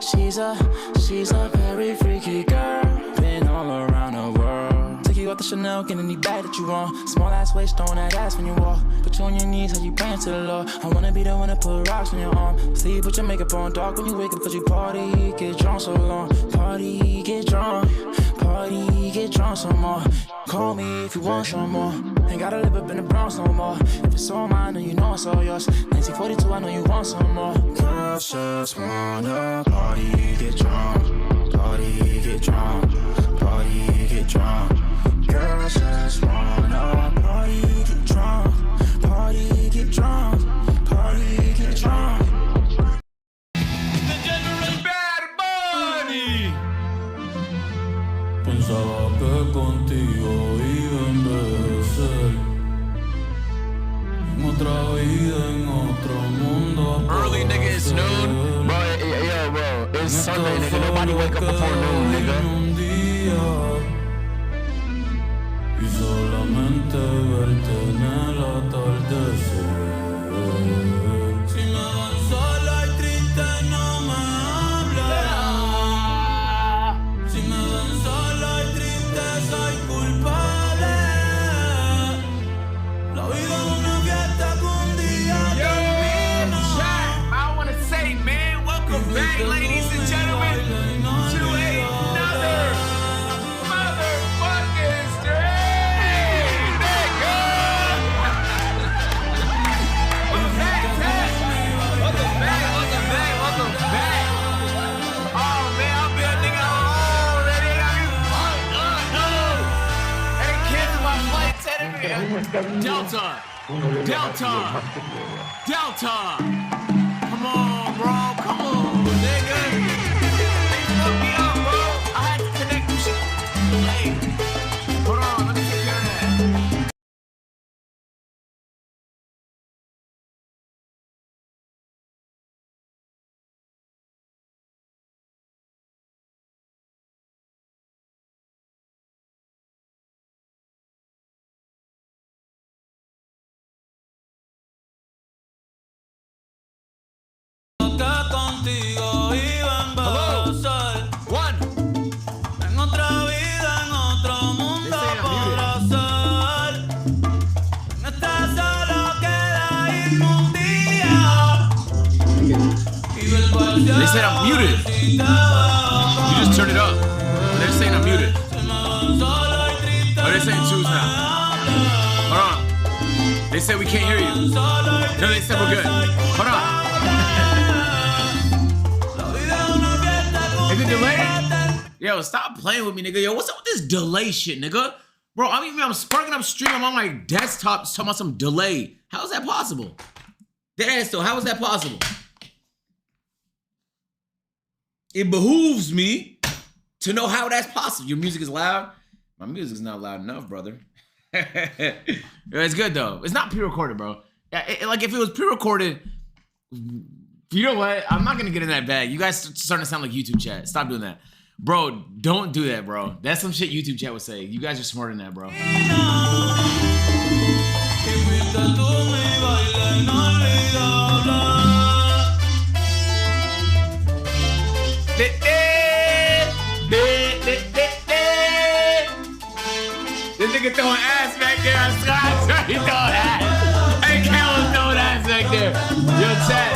She's a very freaky girl. Been all around the world. Took you out the Chanel, get any bag that you want. Small ass waist, throwing that ass when you walk. Put you on your knees, how you praying to the Lord. I wanna be the one to put rocks on your arm. See you put your makeup on dark when you wake up, cause you party, get drunk so long. Party, get drunk. Party, get drunk some more. Call me if you want some more. Ain't gotta live up in the Bronx no more. If it's all mine, then you know it's all yours. 1942, I know you want some more. Girls just wanna party, get drunk. Party, get drunk. Party, get drunk. Girls just wanna party, get drunk. Party, get drunk. Party, get drunk. Pensaba que contigo iba a envejecer en otra vida, en otro mundo. Early, nigga, it's noon. Bro, yo, bro, it's Sunday, nigga. Nobody wake up before noon, nigga. Y solamente verte en el atardecer. Si me dan sola y triste no me habla. Si me dan sola y triste soy culpable. La vida es una fiesta que un día termina. I want to say, man, welcome back, ladies and gentlemen, to another motherfucking stream, nigga. Welcome back. Oh, man, I'll be a nigga already. Hey, kids, my flight's headed Delta. Come on, bro. Come on, nigga. They fucked me up, bro. I had to connect you shit. Hey, hold on. Let me take care of that. Que contigo iba a envejecer. One. En otra vida, en otro mundo podrá ser. En esta solo queda irme un día. Y ver cuál sea. They said I'm muted. You just turned it up. They're saying I'm muted. Oh, they're saying choose now. Hold on. They said we can't hear you. No, they said we're good. Hold on. Is it delayed? Yo, stop playing with me, nigga. Yo, what's up with this delay shit, nigga? Bro, I'm sparking up stream. I'm on my desktop talking about some delay. How is that possible? Dead ass though, how is that possible? It behooves me to know how that's possible. Your music is loud? My music's not loud enough, brother. It's good though. It's not pre-recorded, bro. Like if it was pre-recorded, you know what? I'm not gonna get in that bag. You guys starting to sound like YouTube chat. Stop doing that. Bro, don't do that, bro. That's some shit YouTube chat would say. You guys are smarter than that, bro. This nigga throwing ass back there. I swear he throwing ass. Hey, Cal's throwing ass back there. Yo, chat.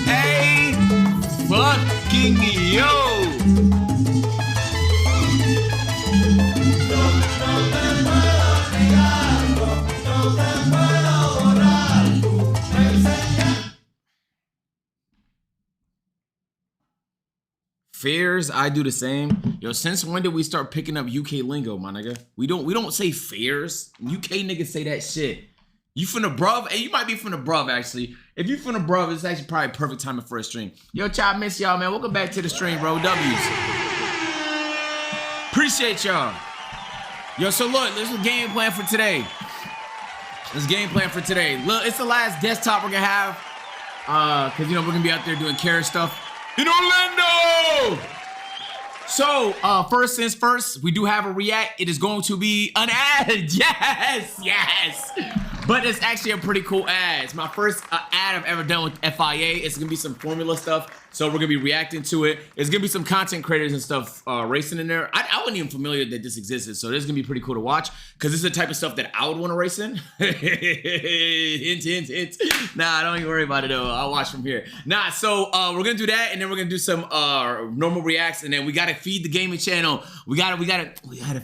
Hey, fucking yo. Fairs, I do the same. Yo, since when did we start picking up UK lingo, my nigga? We don't say fairs. UK niggas say that shit. You from the bruv? Hey, you might be from the bruv, actually. If you from the bruv, it's actually probably perfect timing for a stream. Yo, chat, miss y'all, man. Welcome back to the stream, bro. W's. Appreciate y'all. Yo, so look, this is game plan for today. Look, it's the last desktop we're gonna have. Cause you know we're gonna be out there doing care stuff in Orlando. So, first things first, we do have a react. It is going to be an ad. Yes. But it's actually a pretty cool ad. It's my first ad I've ever done with FIA. It's gonna be some formula stuff. So we're gonna be reacting to it. It's gonna be some content creators and stuff racing in there. I wasn't even familiar that this existed. So this is gonna be pretty cool to watch because this is the type of stuff that I would want to race in. Hint. Nah, don't even worry about it though. I'll watch from here. Nah, so we're gonna do that and then we're gonna do some normal reacts and then we gotta feed the gaming channel. We gotta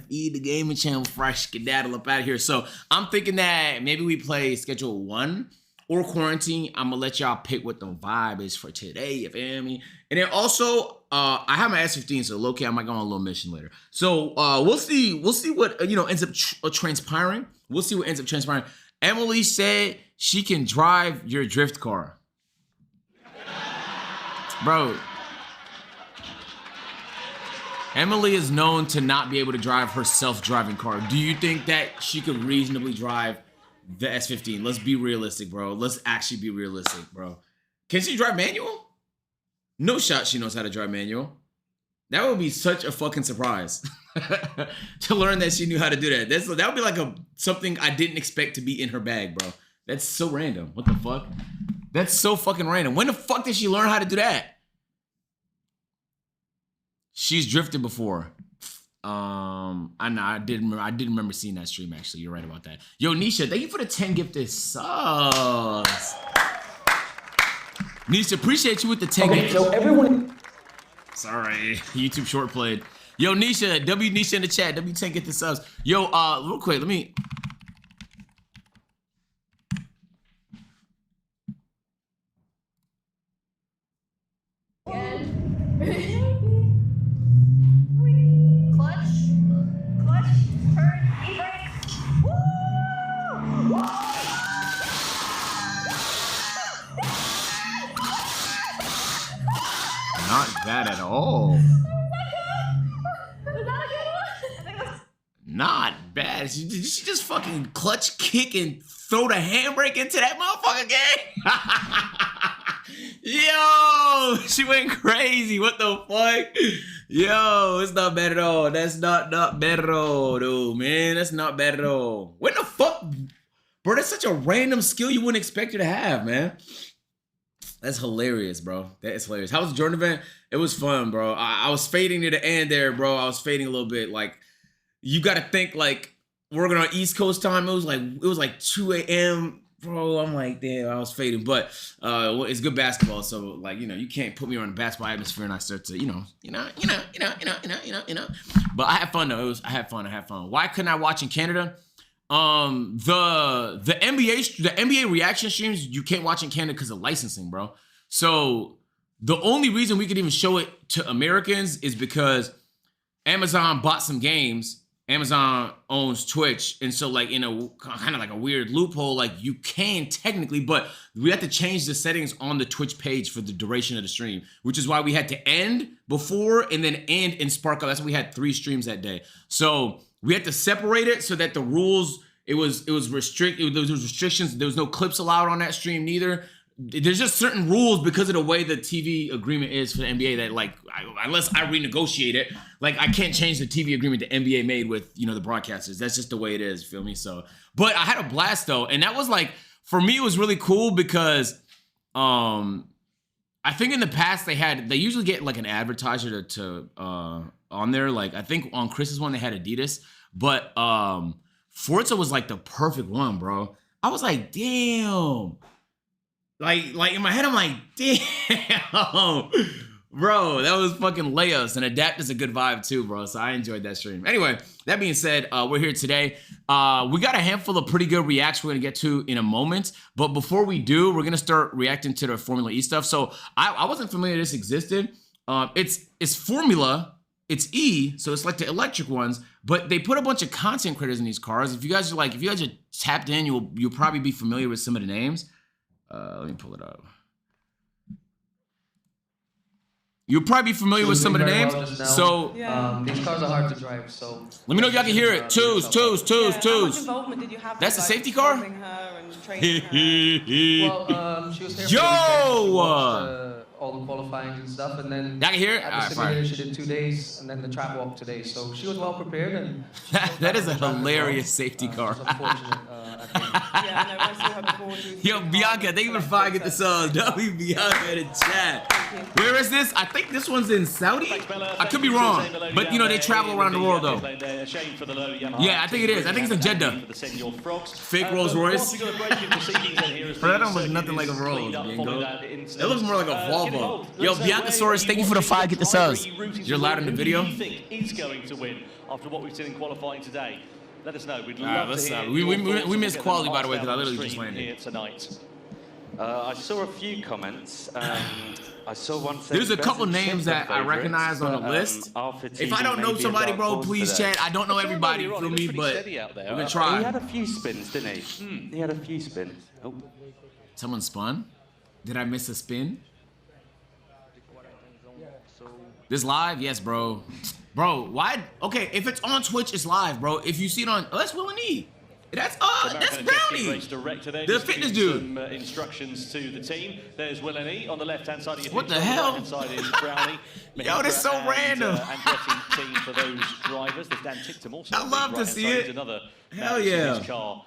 feed the gaming channel before I skedaddle up out of here. So I'm thinking that maybe we play schedule 1 or quarantine. I'm gonna let y'all pick what the vibe is for today, you feel me? And then also, I have my S15, so low-key I might go on a little mission later. So we'll see what ends up transpiring. We'll see what ends up transpiring. Emily said she can drive your drift car. Bro. Emily is known to not be able to drive her self-driving car. Do you think that she could reasonably drive the S15? Let's be realistic, bro. Let's actually be realistic, bro. Can she drive manual? No shot she knows how to drive manual. That would be such a fucking surprise to learn that she knew how to do that. That would be like something I didn't expect to be in her bag, bro. That's so random. What the fuck? That's so fucking random. When the fuck did she learn how to do that? She's drifted before. I did remember seeing that stream actually. You're right about that. Yo, Nisha, thank you for the 10 gifted subs. Nisha, appreciate you with the 10 gifted. So everyone. Sorry, YouTube short played. Yo, Nisha, W Nisha in the chat. W10 gifted subs. Yo, real quick, let me. Not bad at all. Not bad. She just fucking clutch kick and throw the handbrake into that motherfucker game. Yo, she went crazy. What the fuck? Yo, it's not bad at all. That's not bad at all, dude, man. That's not bad at all. What the fuck? Bro, that's such a random skill you wouldn't expect her to have, man. That's hilarious, bro. That is hilarious. How was the Jordan event? It was fun, bro. I was fading near the end there, bro. I was fading a little bit. Like, you got to think, like, working on East Coast time. It was like 2 a.m., bro. I'm like, damn, I was fading. But it's good basketball, so like, you can't put me on a basketball atmosphere and I start to, But I had fun though. I had fun. Why couldn't I watch in Canada? The NBA reaction streams you can't watch in Canada because of licensing, bro. So the only reason we could even show it to Americans is because Amazon bought some games. Amazon owns Twitch, and so like in a kind of like a weird loophole, like you can technically, but we have to change the settings on the Twitch page for the duration of the stream, which is why we had to end before and then end in Sparkle. That's why we had 3 streams that day. So we had to separate it so that the rules, it was restricted. There was restrictions. There was no clips allowed on that stream neither. There's just certain rules because of the way the TV agreement is for the NBA that like, unless I renegotiate it, like I can't change the TV agreement the NBA made with, the broadcasters. That's just the way it is, feel me? So, but I had a blast though. And that was like, for me, it was really cool because I think in the past they usually get like an advertiser to on there. Like I think on Chris's one, they had Adidas, but Forza was like the perfect one, bro. I was like, damn. Like in my head, I'm like, damn, bro, that was fucking layups. And Adapt is a good vibe too, bro. So I enjoyed that stream. Anyway, that being said, we're here today. We got a handful of pretty good reacts we're gonna get to in a moment. But before we do, we're gonna start reacting to the Formula E stuff. So I wasn't familiar this existed. It's Formula, it's E, so it's like the electric ones. But they put a bunch of content creators in these cars. If you guys are tapped in, you'll probably be familiar with some of the names. Let me pull it up. You'll probably be familiar with some of the names. So these cars are hard to drive. So let me know if y'all can hear it. Twos. How much involvement did you have? That's a safety car? Her and training her? well, she was here for the weekend. She watched all the qualifying and stuff, and then I can hear it? at Alright, the fine. simulator she did 2 days, and then the track walk today. So she was well prepared, and That is a hilarious safety car. It was unfortunate, I think. Yeah, no, I saw her before. She was Yo, Bianca, thank you for finding get this W Bianca in the chat. Where is this? I think this one's in Saudi. I could be wrong, but you know they travel around the world though. Yeah, I think it is. I think it's in Jeddah. Fake Rolls Royce. That don't look nothing like a Rolls. It looks more like a Volvo. Yo, Bianca Soros, thank you for the 5 get the subs. You're loud in the video. Is going to win after what we've seen in qualifying today. Let us know. We'd Alright, love let's to hear. we missed quality by the way because I literally just landed. Here tonight. I saw a few comments. I saw one. There's a couple names that I recognize on the list. If I don't know somebody, bro, please chat. I don't know everybody, feel me, but we're gonna He try. had a few spins, didn't he? He had a few spins. Oh. Someone spun? Did I miss a spin? This live? Yes, bro. Bro, why? Okay, if it's on Twitch, it's live, bro. If you see it on, oh, that's Will and E. That's Brownie. The fitness dude. Some instructions to the team. There's Will and E on the left-hand side of your What picture. the hell? On the right-hand side is Brownie. Yo, this is so and, random. Andretti team for those drivers. There's Dan Ticktum also. I on the love to right-hand see side. it. There's another Hell Mercedes yeah. car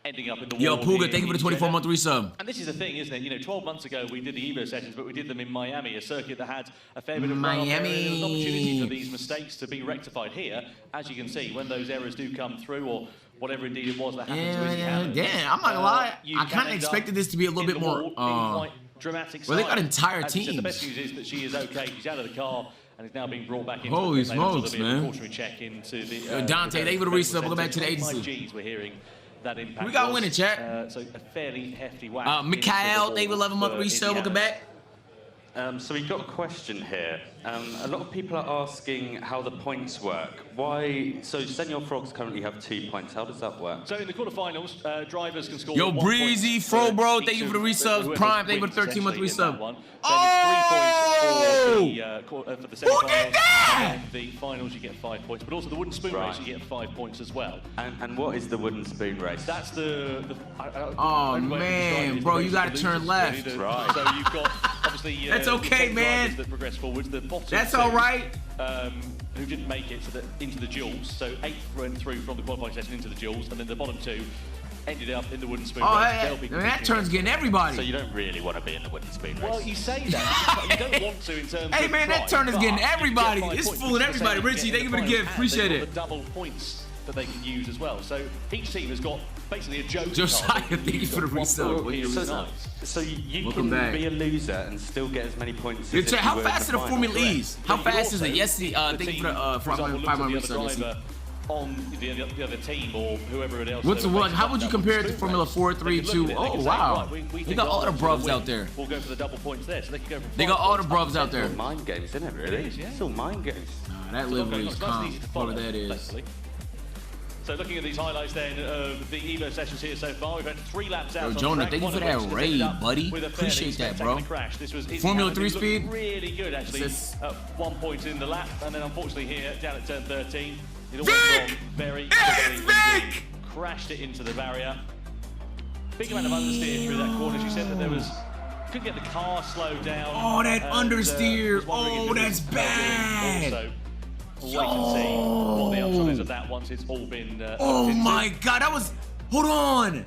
ending up in the Yo, wall Puga, here thank you for the in 24-month Jeddah. resub. And this is the thing, isn't it? You know, 12 months ago we did the Evo sessions, but we did them in Miami, a circuit that had a fair bit of runoff area. There was an opportunity for these mistakes to be rectified here. As you can see, when those errors do come through, or whatever indeed it was that happened to his camera, Damn, I'm not gonna lie. you I can kind of end expected up this to be a little in bit the more. wall in quite dramatic well, they got style. entire As I said, the teams. best news is that she is okay. She's out of the car and is now being brought back into Holy the pit lane until smokes, there'll be a man. precautionary check into the. Dante, thank you for the resub. We'll go back to the 5 agency. Gs, we're hearing that impact. We got was. winning, chat. So a fairly hefty whack. Mikhail, thank you for 11-month resub. Welcome back. So we've got a question here. A lot of people are asking how the points work. Why? So Senor Frogs currently have 2 points. How does that work? So in the quarterfinals, drivers can score. Yo, 1 Breezy, point Fro, bro, for thank you each for the of resubs. whoever Prime, thank you for the wins 13-month essentially in that resub. one. Oh! Then it's 3 points for the Who did semi-finals. that? And the finals, you get 5 points, but also the wooden spoon Right. race, you get 5 points as well. And what is the wooden spoon race? That's the Oh, only way I can man, describe it is bro, the you race gotta for turn losers, left. really. Right. So you've got obviously That's the okay, 10 man. drivers that progress forwards. The bottom That's two, all right. Who didn't make it into the duels. So 8 went through from the qualifying session into the duels, and then the bottom 2 ended up in the wooden spoon Oh, race. that, They'll be that competing turn's getting everybody. So you don't really want to be in the wooden spoon race. Well, you say that. You don't want to in terms Hey, of man, that pride, turn is but getting you get everybody. 5 It's points fooling because everybody. they Richie, get thank you for the final gift. and Appreciate they've it. got the double points that they can use as well. So each team has got basically a joker Josiah, card that thank you use for the at one resub. point, which is So, nice. so you Welcome can back. be a loser and still get as many points. Good As check. if you How were in fast the are the final. Formula E's? How But you fast is also- it? Yes, thank you for the for example, 5-month looks at the other resub. driver on the other team or whoever else. What's they the were one? facing How up would you that compare it spoon to Formula race. 4, They 3, could look 2? at it, they Oh, could say, wow. right, we They think got all the Arnold's bruvs gonna out there. We'll go for the double points there, so they can go from They 5 got all the points bruvs out up to there. It's all mind games, isn't it? Really? It is, yeah. It's all mind games. Nah, that It's livery nice is and calm. easy to follow, Whatever that is. thankfully. So looking at these highlights then of the Evo sessions here so far, we've had 3 laps out. Yo, on Jonah, track, thank you one for of that which has raid, ended up buddy. with a fairly Appreciate that, bro. spectacular crash. This was Izzy Formula Hammond, 3 who looked speed. really good actually This- at one point in the lap, and then unfortunately here down at turn 13, it all Vic! went wrong very It's quickly. Vic! Crashed it into the barrier. Big amount of understeer through that corner. She said that there was couldn't get the car slowed down. Oh, that and, understeer. was wondering if Oh, it that's was bad. Also, we'll wait and see what the upshot is of that once it's all been. Oh looked into. my God, that was. Hold on.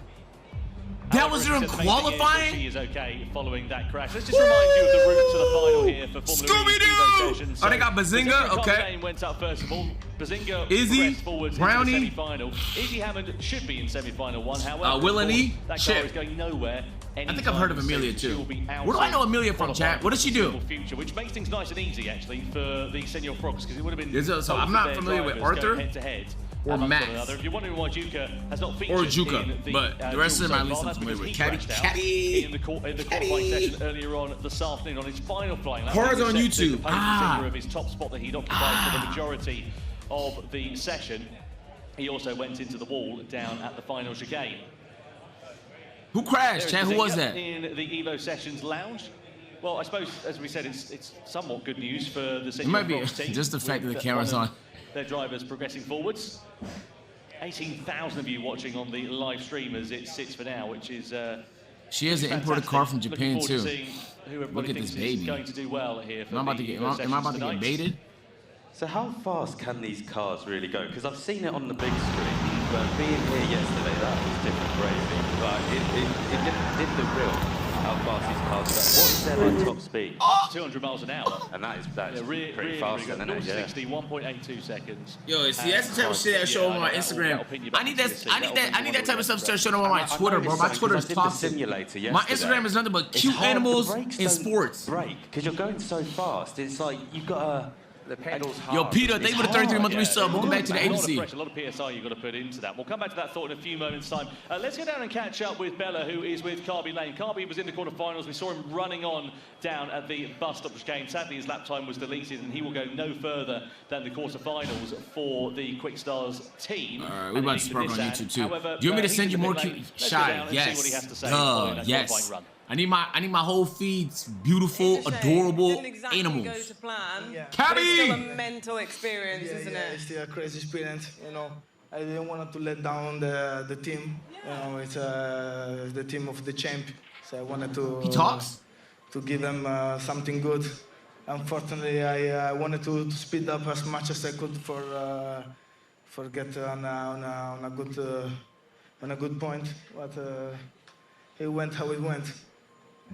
That However, was she during said the main thing is that qualifying. She is okay following that crash. Let's just remind you of the route to the final here for Formula E Scooby-Doo! Evo sessions. Oh, they got Bazinga? Bazinga and Okay. Coltrane went up first of all. Bazinga Izzy, progressed forwards Brownie. into the semi-final. Izzy Hammond should be in semi-final 1. However, Will and E? of course, that car Shit. is going nowhere. I think I've heard of Amelia, too. Where do I know Amelia from, chat? What does she do? Future, which makes things nice and easy actually for the Senor Frogs because it would have been. So I'm both not of their familiar with drivers going Arthur head-to-head or amongst Max. one another. If you're wondering why Juka has not featured Or Juka, in the, but the rest of them duel at least so I'm far, familiar that's with. because Caddy, he crashed out Caddy, in the qualifying session earlier on this afternoon on his final flying lap. Cars He on set YouTube. the pace of his top spot that he'd occupied for the majority of the session. He also went into the wall down at the final chicane. Who crashed, chat? Who was that? In the Evo Sessions lounge. Well, I suppose, as we said, it's somewhat good news for the It Senor might be Frogs team. just the fact that with the camera's one on. of Their drivers progressing forwards. 18,000 of you watching on the live stream as it sits for now, which is She has an imported car from Looking Japan forward to too. seeing who everybody Look at this thinks is baby. going to do well here for Am I about the to get? Evo Am I about to sessions get tonight. baited? So how fast can these cars really go? Because I've seen it on the big screen, but being here yesterday, that was different gravy. But it did the real how fast these cars go. What is their like, top speed? 200 miles an hour. And that is Really, pretty really fast, good. isn't it? Yeah. 60, 1.82 seconds. Yo, see, that's the type of shit I show on my Instagram. I need that type of stuff to start showing on my Twitter, bro. My Twitter is toxic. My Instagram is nothing but It's cute hard, the animals brakes and don't sports. Brake, because you're going so fast. It's like you've got to. The pedals hard. Yo, Peter, thank you for the 33-month resub. Welcome back to the A lot of agency. pressure, a lot of PSI you've got to put into that. We'll come back to that thought in a few moments' time. Let's go down and catch up with Bella, who is with Carby Lane. Carby was in the quarterfinals. We saw him running on down at the bus stop chicane. Sadly, his lap time was deleted, and he will go no further than the quarterfinals for the Quick Stars team. All right, we're about to spark on YouTube too. However, Do you want me to he's send you in the more pit cute? lane. Let's go down Shy, and see what he has to yes. say following that Yes. qualifying run. I need my whole feeds beautiful, It's a shame. adorable Didn't exactly animals. go to plan. Yeah. But it's still a Cabby! mental experience, isn't it? It's still a crazy experience. You know, I didn't want to let down the team. You know, it's the team of the champ. So I wanted to. He talks? To give them something good. Unfortunately, I wanted to speed up as much as I could for get on a good point. But it went how it went.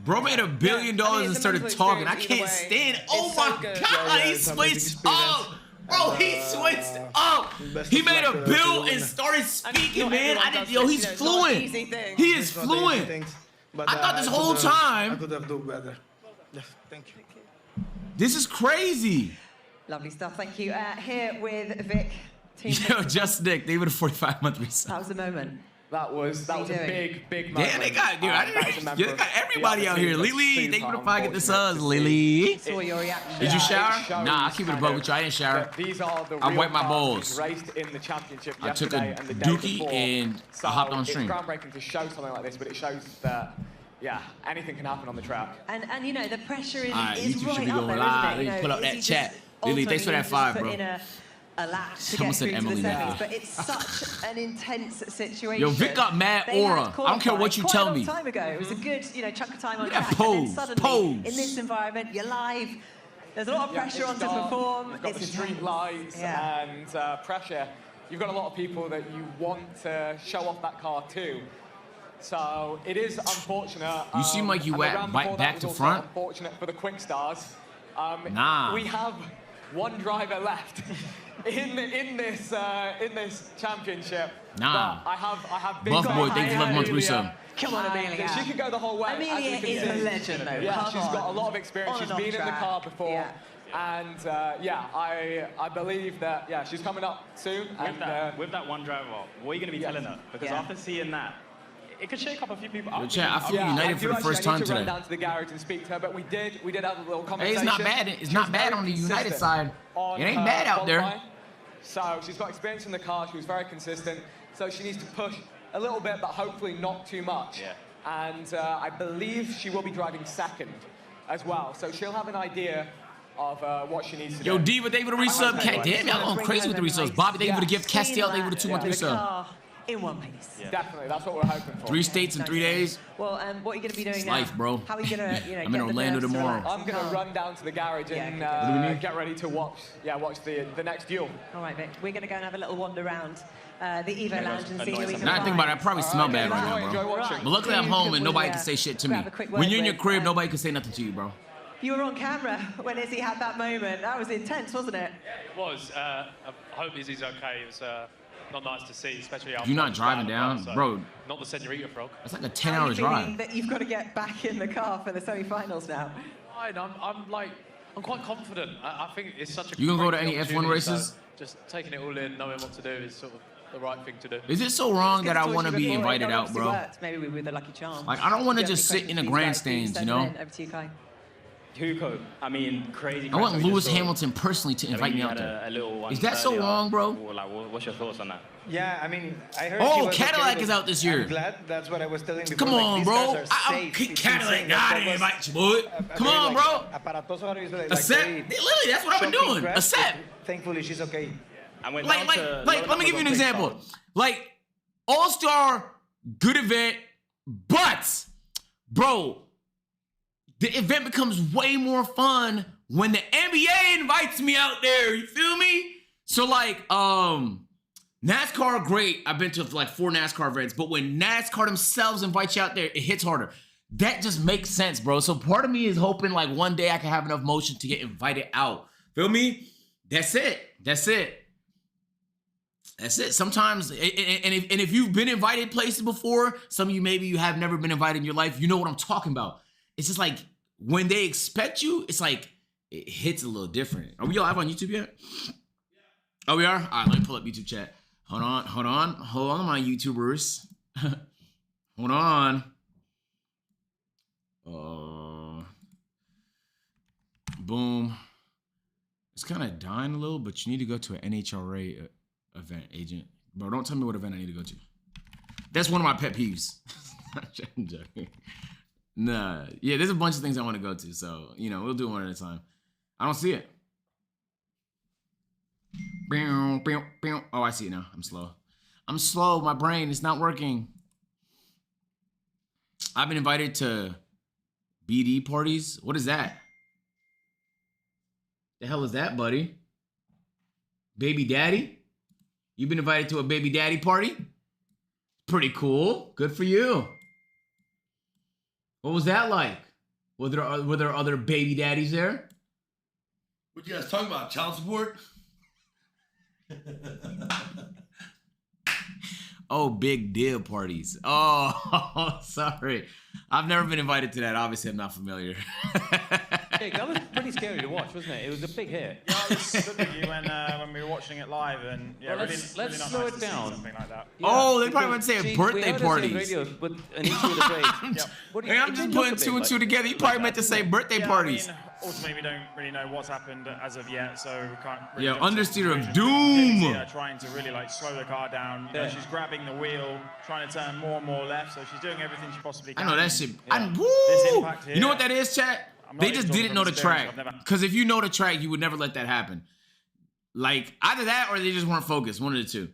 Bro made $1 billion and it's a started mental talking. I experience can't either way. stand. Oh It's so my good. God, he it's an switched amazing up. Bro, he experience. switched up. best He of made luck a to the bill winner. and started And speaking, not man. everyone I didn't. does Yo, this, he's you know, it's not an fluent. easy thing. He is It's not the easy fluent. things, but, I thought this I whole could have- time- I could have done better. Yes, thank you. This is crazy. Lovely stuff, thank you. Here with Vic. Team Yo, just Nick, they would a 45-month reset. How was the moment? That was How a you doing? big moment. Damn, they got, dude. That is a member They got of everybody the out other here. team that's Lily, super thank you for pocket the unfortunate subs, to see. Lily. Saw your reaction. Did you shower? it shows Nah, I keep it a kind buck of with you. I didn't shower. that These are the I real wiped my cars balls. raced in the championship I took a yesterday and the day dookie before. and so I hopped on stream. It's groundbreaking to show something like this, but it shows that, yeah, anything can happen on the track. And you know, the pressure is, All right, is YouTube right should be up going there, live. isn't it? Let me pull up that Izzy chat. just Lily, thanks for that ultimately five, put bro. in a lap to Someone get said through Emily to the Matthews. semis, but it's such an intense situation. Yo, Vic got mad They had aura. I don't care what you qualified tell quite a me. long time ago. It was a good, chunk of time on Look at track. that And then pose, suddenly, pose. in this environment, you're live. There's a lot of pressure on it's to dark, perform. You've got It's the street intense. lights Yeah. and pressure. You've got a lot of people that you want to show off that car to. So it is unfortunate. You seem like you and the went round right before back that to was also front. Unfortunate for the Quick Stars. Nah. We have one driver left in this championship. Nah. But I have big Buff boy, faith thank you in for the month Amelia. resub. Come on, Amelia. She could go the whole way. as we Amelia can is see. a legend, though. Yeah, Come she's got a on. lot of experience. On She's and off been in the track. car before. Yeah. And I believe that she's coming up soon. With that one driver, what are you going to be telling her? Because Yeah. after seeing that, it could shake up a few people. Yo, chat, I feel united for the first I time need to run today. down to the garage and speak to her, but we did have a little Hey, conversation. it's not bad. It's She's not bad very on the United consistent side. on It ain't her bad out there. qualifying. So she's got experience in the car. She was very consistent. So she needs to push a little bit, but hopefully not too much. Yeah. And I believe she will be driving second as well. So she'll have an idea of what she needs to Yo, do. Diva, thank you for the resub. Cat, damn, y'all going crazy with the resubs. Bobby, thank you for the gift. Clean Castiel, thank you for the lap 2-month in the resub. car in one piece. Definitely, that's what we're hoping for. 3 states in 3 days. Well, what are you going to be doing It's now? life, bro. How are you going to, I'm in get the Orlando nerves to tomorrow. relax I'm in going to car? run down to the garage Yeah, and good. do we need? get ready to watch the next duel. All right, Vic. We're going to go and have a little wander around the Evo Lounge and see who we can Now I think about it, I probably smell bad right now, Enjoy bro. watching. But luckily I'm home and We'll, nobody can say shit to me. we'll have a quick word When you're in your with, crib, nobody can say nothing to you, bro. You were on camera when Izzy had that moment. That was intense, wasn't it? It was. I hope Izzy's okay. It was not nice to see, especially after. You're not driving down, bro. Not the Senorita Frog. That's like a How are 10-hour you feeling drive. that you've got to get back in the car for the semi-finals now? Fine. I'm quite confident. I think it's such a. You gonna go great to any F1 opportunity, races? so just taking it all in, knowing what to do is sort of the right thing to do. Is it so wrong that I It's want to always be good for it. invited It out, obviously bro? worked. Maybe we were the lucky charm. Like, I don't want to Do you have just any sit in the questions for these grandstands, guys? you know? Over to you, Kai. Hugo, I mean, crazy. I want crash that we Lewis just saw. Hamilton personally to I mean, invite me you out had there. a little one Is that so earlier. wrong, bro? Like, what's your thoughts on that? Yeah, I mean, I heard. Oh, he was Cadillac okay, is but out this year. I'm glad. That's what I was telling before. Come like, on, these bro. cars are I'm safe. kick It's Cadillac. insane. Nah, I That didn't was invite you, boy. a Come very, on, like, bro. aparatoso is like Accept. very Literally, that's what I've been shocking doing. crash, Accept. but Thankfully, she's okay. I went Like, down like, to like, let me give you an Quick example. Stars. Like, All-Star, good event, but bro, the event becomes way more fun when the NBA invites me out there. You feel me? So like, NASCAR, great. I've been to like 4 NASCAR events, but when NASCAR themselves invite you out there, it hits harder. That just makes sense, bro. So part of me is hoping like one day I can have enough motion to get invited out. Feel me? That's it. That's it. That's it. Sometimes, and if you've been invited places before, some of you maybe you have never been invited in your life, you know what I'm talking about. It's just like when they expect you, it's like it hits a little different. Are we all live on YouTube yet? Oh, we are? All right, let me pull up YouTube chat. Hold on, my YouTubers. Hold on. Boom. It's kind of dying a little, but you need to go to an NHRA event, agent. Bro, don't tell me what event I need to go to. That's one of my pet peeves. I'm joking. Nah. Yeah, there's a bunch of things I want to go to, so, you know, we'll do one at a time. I don't see it. Oh, I see it now. I'm slow. I'm slow. My brain is not working. I've been invited to BD parties. What is that? The hell is that, buddy? Baby daddy? You've been invited to a baby daddy party? Pretty cool. Good for you. What was that like? Were there other baby daddies there? What you guys talking about? Child support? Oh, big deal parties. Oh, sorry. I've never been invited to that. Obviously, I'm not familiar. Yeah, that was pretty scary to watch, wasn't it? It was a big hit. Yeah, I was looking at you when we were watching it live, and yeah, well, let's slow nice it down. Something like that. Yeah, oh, they probably went to say see, birthday parties. Radio, but an issue with the break. Hey, I'm just putting 2 and 2 together. You probably meant to say birthday parties. I mean, ultimately, we don't really know what's happened as of yet, so we can't. Really Yeah, Understeer of conclusions. Doom. Yeah, trying to really like slow the car down. You know, she's grabbing the wheel, trying to turn more and more left, so she's doing everything she possibly can. I know that shit. Yeah. Woo! This impact here, You know what that is, chat? not They even just talking didn't know from the track. experience, I've never- Because if you know the track, you would never let that happen. Like, either that or they just weren't focused. One of the two.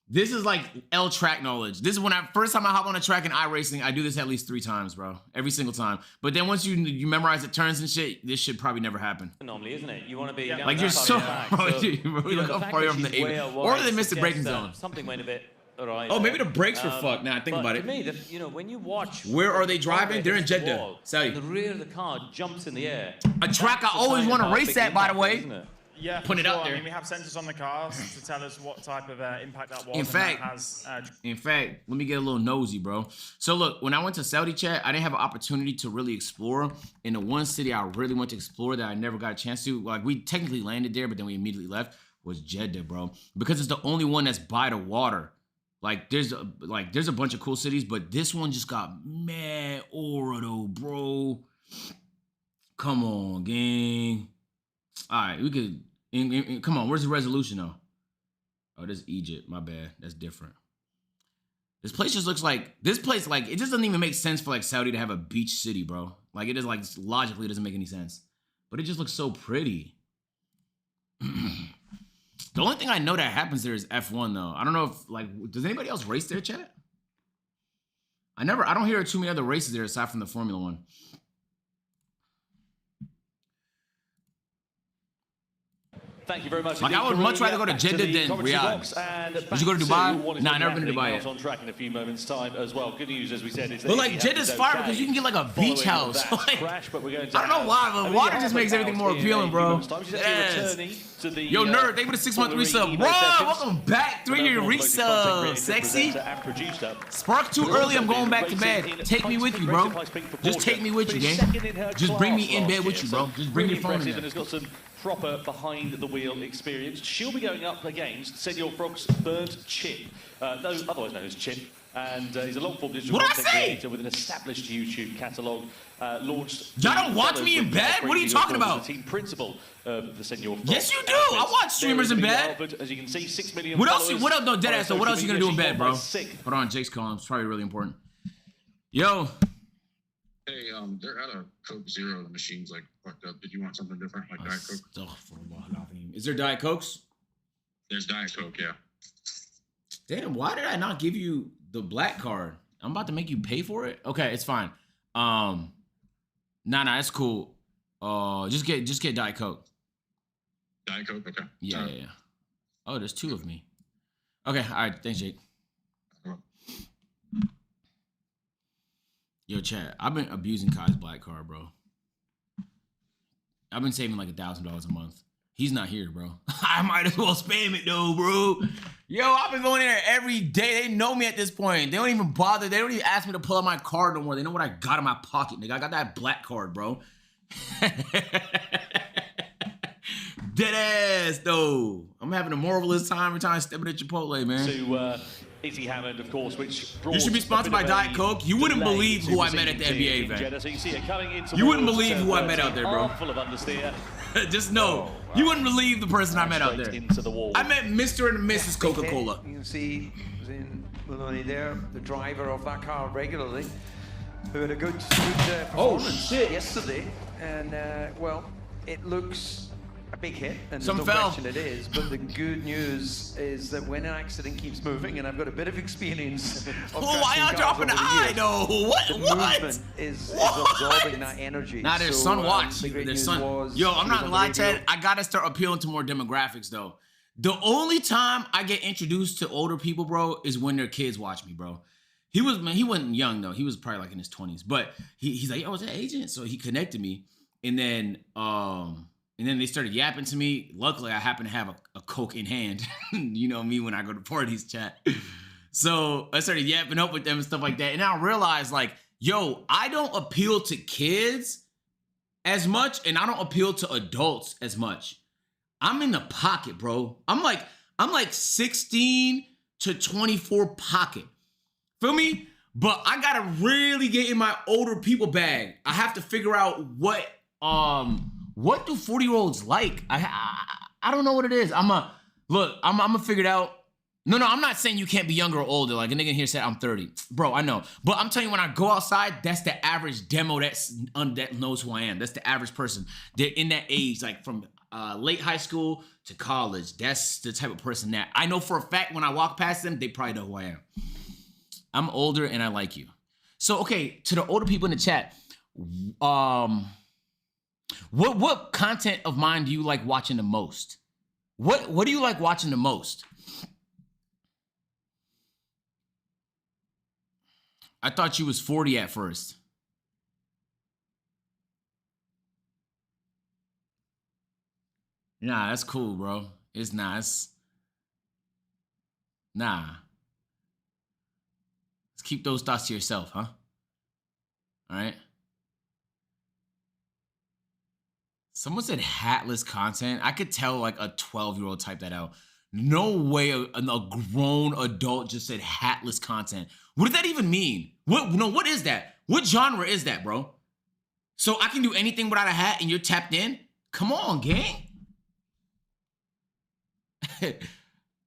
This is like L track knowledge. This is when first time I hop on a track in iRacing, I do this at least 3 times, bro. Every single time. But then once you memorize the turns and shit, this should probably never happen. Normally, isn't it? You want to be Like, you're so bro, you look how far you're from the 8. Or they missed the braking zone. Something went a bit awry. Oh, maybe the brakes were fucked. Now I think but about to it. me, you know, when you watch, Where are they driving? They're in Jeddah. Saudi. The rear of the car jumps in the air. A track I always want to race at, by the way. Yeah, Put it sure. out there. I mean, we have sensors on the cars to tell us what type of impact that was. In and fact, that has, let me get a little nosy, bro. So look, when I went to Saudi, chat, I didn't have an opportunity to really explore. In the one city I really went to explore that I never got a chance to, like we technically landed there, but then we immediately left, was Jeddah, bro. Because it's the only one that's by the water. Like there's a bunch of cool cities, but this one just got mad aura though, bro. Come on, gang. All right, we could. Come on, where's the resolution though? Oh, this is Egypt. My bad. That's different. This place just looks like it just doesn't even make sense for like Saudi to have a beach city, bro. Like it is like logically it doesn't make any sense. But it just looks so pretty. The only thing I know that happens there is F1 though. I don't know if like does anybody else race there, chat? I don't hear too many other races there aside from the Formula One. Thank you very much. Like, I would much rather go to Jeddah than Riyadh. Would you go to Dubai? Nah, I've never been to Dubai yet. On track in a few moments' time as well. Good news, as we said, is that But like Jeddah's fire because you can get like a beach house. Like, crash, but we're going to I don't know why, but water just makes everything more appealing, bro. Yes. Yo, nerd, thank you for the 6-month resub. Rob, welcome back. 3-year resub. Sexy. Spark too early. I'm going back to bed. Take me with you, bro. Just take me with you, gang. Just bring me in bed with you, bro. Just bring your phone in there. Proper behind-the-wheel experience. She'll be going up against Senor Frog's third Chip, otherwise known as Chip, and he's a long-form digital content creator with an established YouTube catalogue. Launched. Y'all don't watch me in bed? What are you talking about? The team principal of the Senor Frog. Yes, you do. I watch streamers in bed. But as you can see, 6 million. What else? What else? No, deadass. So what else you gonna do in bed, bro? Hold on, Jake's calling. It's probably really important. Yo. Hey, they're out of Coke Zero. The machine's like fucked up. Did you want something different, like Diet Coke? Is there Diet Cokes? There's Diet Coke, yeah. Damn, why did I not give you the black card? I'm about to make you pay for it? Okay, it's fine. Nah, that's cool. Just get Diet Coke. Diet Coke, okay. Yeah. Oh, there's 2 of me. Okay, all right. Thanks, Jake. Yo, Chad, I've been abusing Kai's black card, bro. I've been saving like $1,000 a month. He's not here, bro. I might as well spam it though, bro. Yo, I've been going in there every day. They know me at this point. They don't even bother. They don't even ask me to pull out my card no more. They know what I got in my pocket, nigga. I got that black card, bro. Dead ass, though. I'm having a marvelous time every time I step in at Chipotle, man. To Izzy Hammond, of course, which you should be sponsored by Diet Coke. You wouldn't believe who I met at the NBA event. You wouldn't believe who I met out there, bro. Just know, you wouldn't believe the person I met out there. I met Mr. and Mrs. Coca-Cola. You can see Maloney there, the driver of that car regularly, who had a good performance yesterday. And, well, it looks a big hit, and there's no question it is, but the good news is that when an accident keeps moving, and I've got a bit of experience of why y'all dropping the eye, though? The movement is absorbing that energy. Nah, there's sun watch. There's sun. Yo, I'm not gonna lie, Ted. I gotta start appealing to more demographics, though. The only time I get introduced to older people, bro, is when their kids watch me, bro. He wasn't young, though. He was probably like in his 20s, but he's like, yo, it's an agent. So he connected me, and then they started yapping to me. Luckily, I happen to have a Coke in hand. You know me when I go to parties, chat. So I started yapping up with them and stuff like that. And I realized, like, yo, I don't appeal to kids as much, and I don't appeal to adults as much. I'm in the pocket, bro. I'm like 16 to 24 pocket. Feel me? But I gotta really get in my older people bag. I have to figure out what do 40-year-olds like? I don't know what it is. I'm gonna figure it out. No, I'm not saying you can't be younger or older. Like a nigga in here said I'm 30. Bro, I know. But I'm telling you, when I go outside, that's the average demo that knows who I am. That's the average person. They're in that age, like from late high school to college. That's the type of person that I know for a fact when I walk past them, they probably know who I am. I'm older and I like you. So, okay, to the older people in the chat, what content of mine do you like watching the most? What do you like watching the most? I thought you was 40 at first. Nah, that's cool, bro. It's nice. Nah. Let's keep those thoughts to yourself, huh? All right. Someone said hatless content. I could tell like a 12-year-old typed that out. No way a grown adult just said hatless content. What does that even mean? What is that? What genre is that, bro? So I can do anything without a hat and you're tapped in? Come on, gang.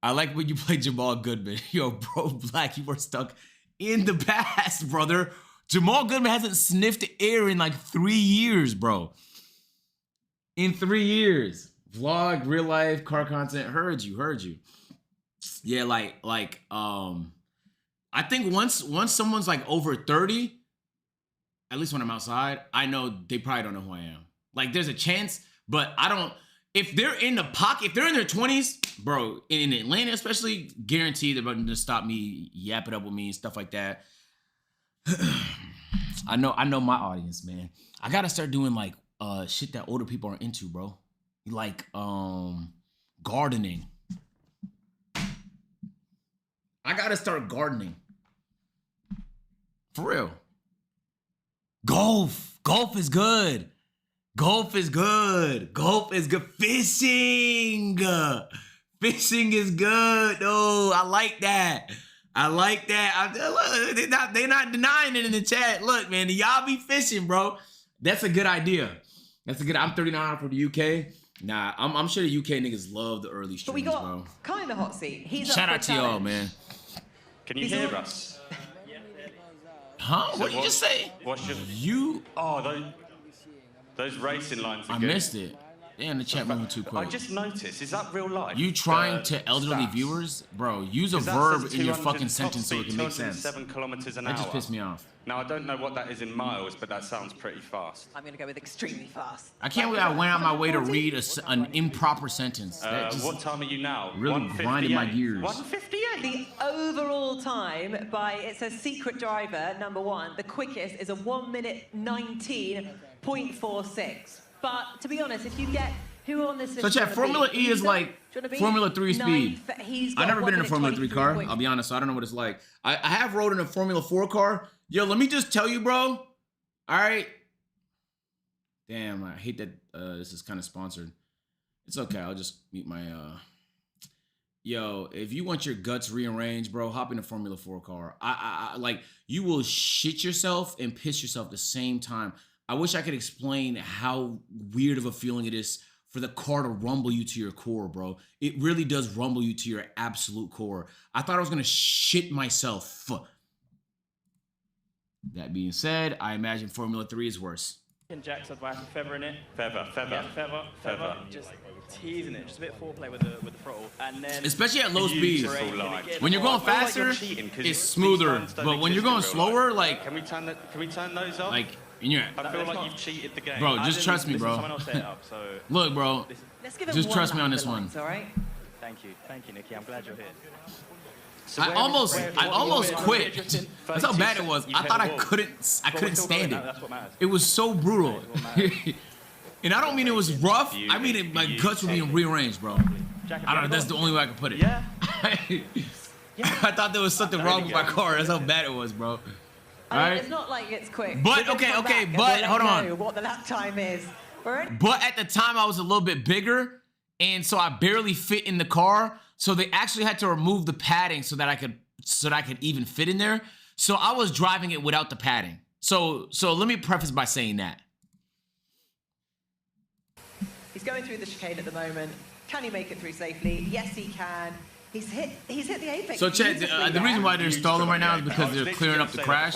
I like when you play Jamal Goodman. Yo, bro, Black, you were stuck in the past, brother. Jamal Goodman hasn't sniffed the air in like 3 years, bro. In 3 years. Vlog, real life, car content. Heard you. Yeah, I think once someone's like over 30, at least when I'm outside, I know they probably don't know who I am. Like there's a chance, but I don't. If they're in the pocket, if they're in their 20s, bro, in Atlanta especially, guaranteed they're about to stop me, yap it up with me and stuff like that. I know my audience, man. I gotta start doing like shit that older people are into, bro. Like gardening. I gotta start gardening. For real. Golf is good. Golf is good. Fishing. Fishing is good. Oh, I like that. They're not denying it in the chat. Look, man, y'all be fishing, bro. That's a good idea. I'm 39 for the UK. Nah, I'm sure the UK niggas love the early streams, but we got bro. Kai in the hot seat. He's Shout out to y'all, man. Can you hear us? Huh? What did you just say? Oh, those racing lines are good. I missed it. Damn, the chat moving too quick. I just noticed. Is that real life? You trying to elderly viewers, bro? Use a verb in your fucking sentence so it can make sense. 207 kilometers an hour. That just pissed me off. Now I don't know what that is in miles, but that sounds pretty fast. I'm going to go with extremely fast. I can't believe I went out my way to read an improper sentence. That just What time are you now? really grinded my gears. 1:58. The overall time by, it says Secret Driver, #1, the quickest is a 1 minute 19.46. But to be honest, if you get who on this So list chat, Formula E is like Formula 3 speed. I've never been in a Formula 3 car, I'll be honest, so I don't know what it's like. I have rode in a Formula 4 car. Yo, let me just tell you, bro. All right. Damn, I hate that this is kind of sponsored. It's okay, I'll just mute my... Yo, if you want your guts rearranged, bro, hop in a Formula 4 car. I like, you will shit yourself and piss yourself at the same time. I wish I could explain how weird of a feeling it is for the car to rumble you to your core, bro. It really does rumble you to your absolute core. I thought I was gonna shit myself. That being said, I imagine Formula 3 is worse. And Jack's advice with feather in it. Feather. Yeah, feather. Just teasing it, just a bit of foreplay with the throttle, and then especially at low speeds. When you're going faster, it's smoother. But when you're going slower, like can we turn those off? Like in your, I feel like you've cheated the game. Bro, just trust me, bro. Someone else set it up, so look, bro. Let's give it just trust me on this one. All right. Thank you, Nikki. I'm glad you're here. So I almost quit. That's how bad it was. I thought I couldn't stand it. It was so brutal. And I don't mean it was rough. I mean it, my guts were being rearranged, bro. I don't know. That's the only way I could put it. Yeah. I thought there was something wrong with my car. That's how bad it was, bro. All right. It's not like it's quick. But okay, but hold on. What the lap time is. But at the time, I was a little bit bigger, and so I barely fit in the car. So they actually had to remove the padding so that I could even fit in there. So I was driving it without the padding. So let me preface by saying that. He's going through the chicane at the moment. Can he make it through safely? Yes, he can. He's hit the apex. So Chad, the reason why they're stalling right now is because they're clearing up the crash.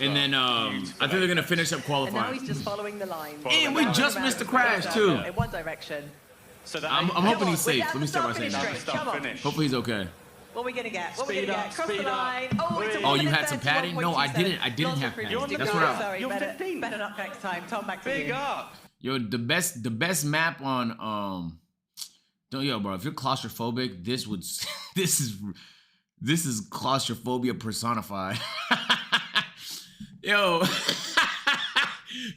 And then I think they're gonna finish up qualifying. And now he's just following the line. And we just missed the crash too. In one direction. So I'm hoping he's safe. Let me start by saying that. Hopefully he's okay. What are we gonna get? What are we gonna get? Cross the line. Oh, you had some padding? No, I didn't. I didn't have padding. That's what Sorry, better not next time. Tom, back to you. Big up. Yo, the best map on yo, bro, if you're claustrophobic, this is claustrophobia personified. Yo,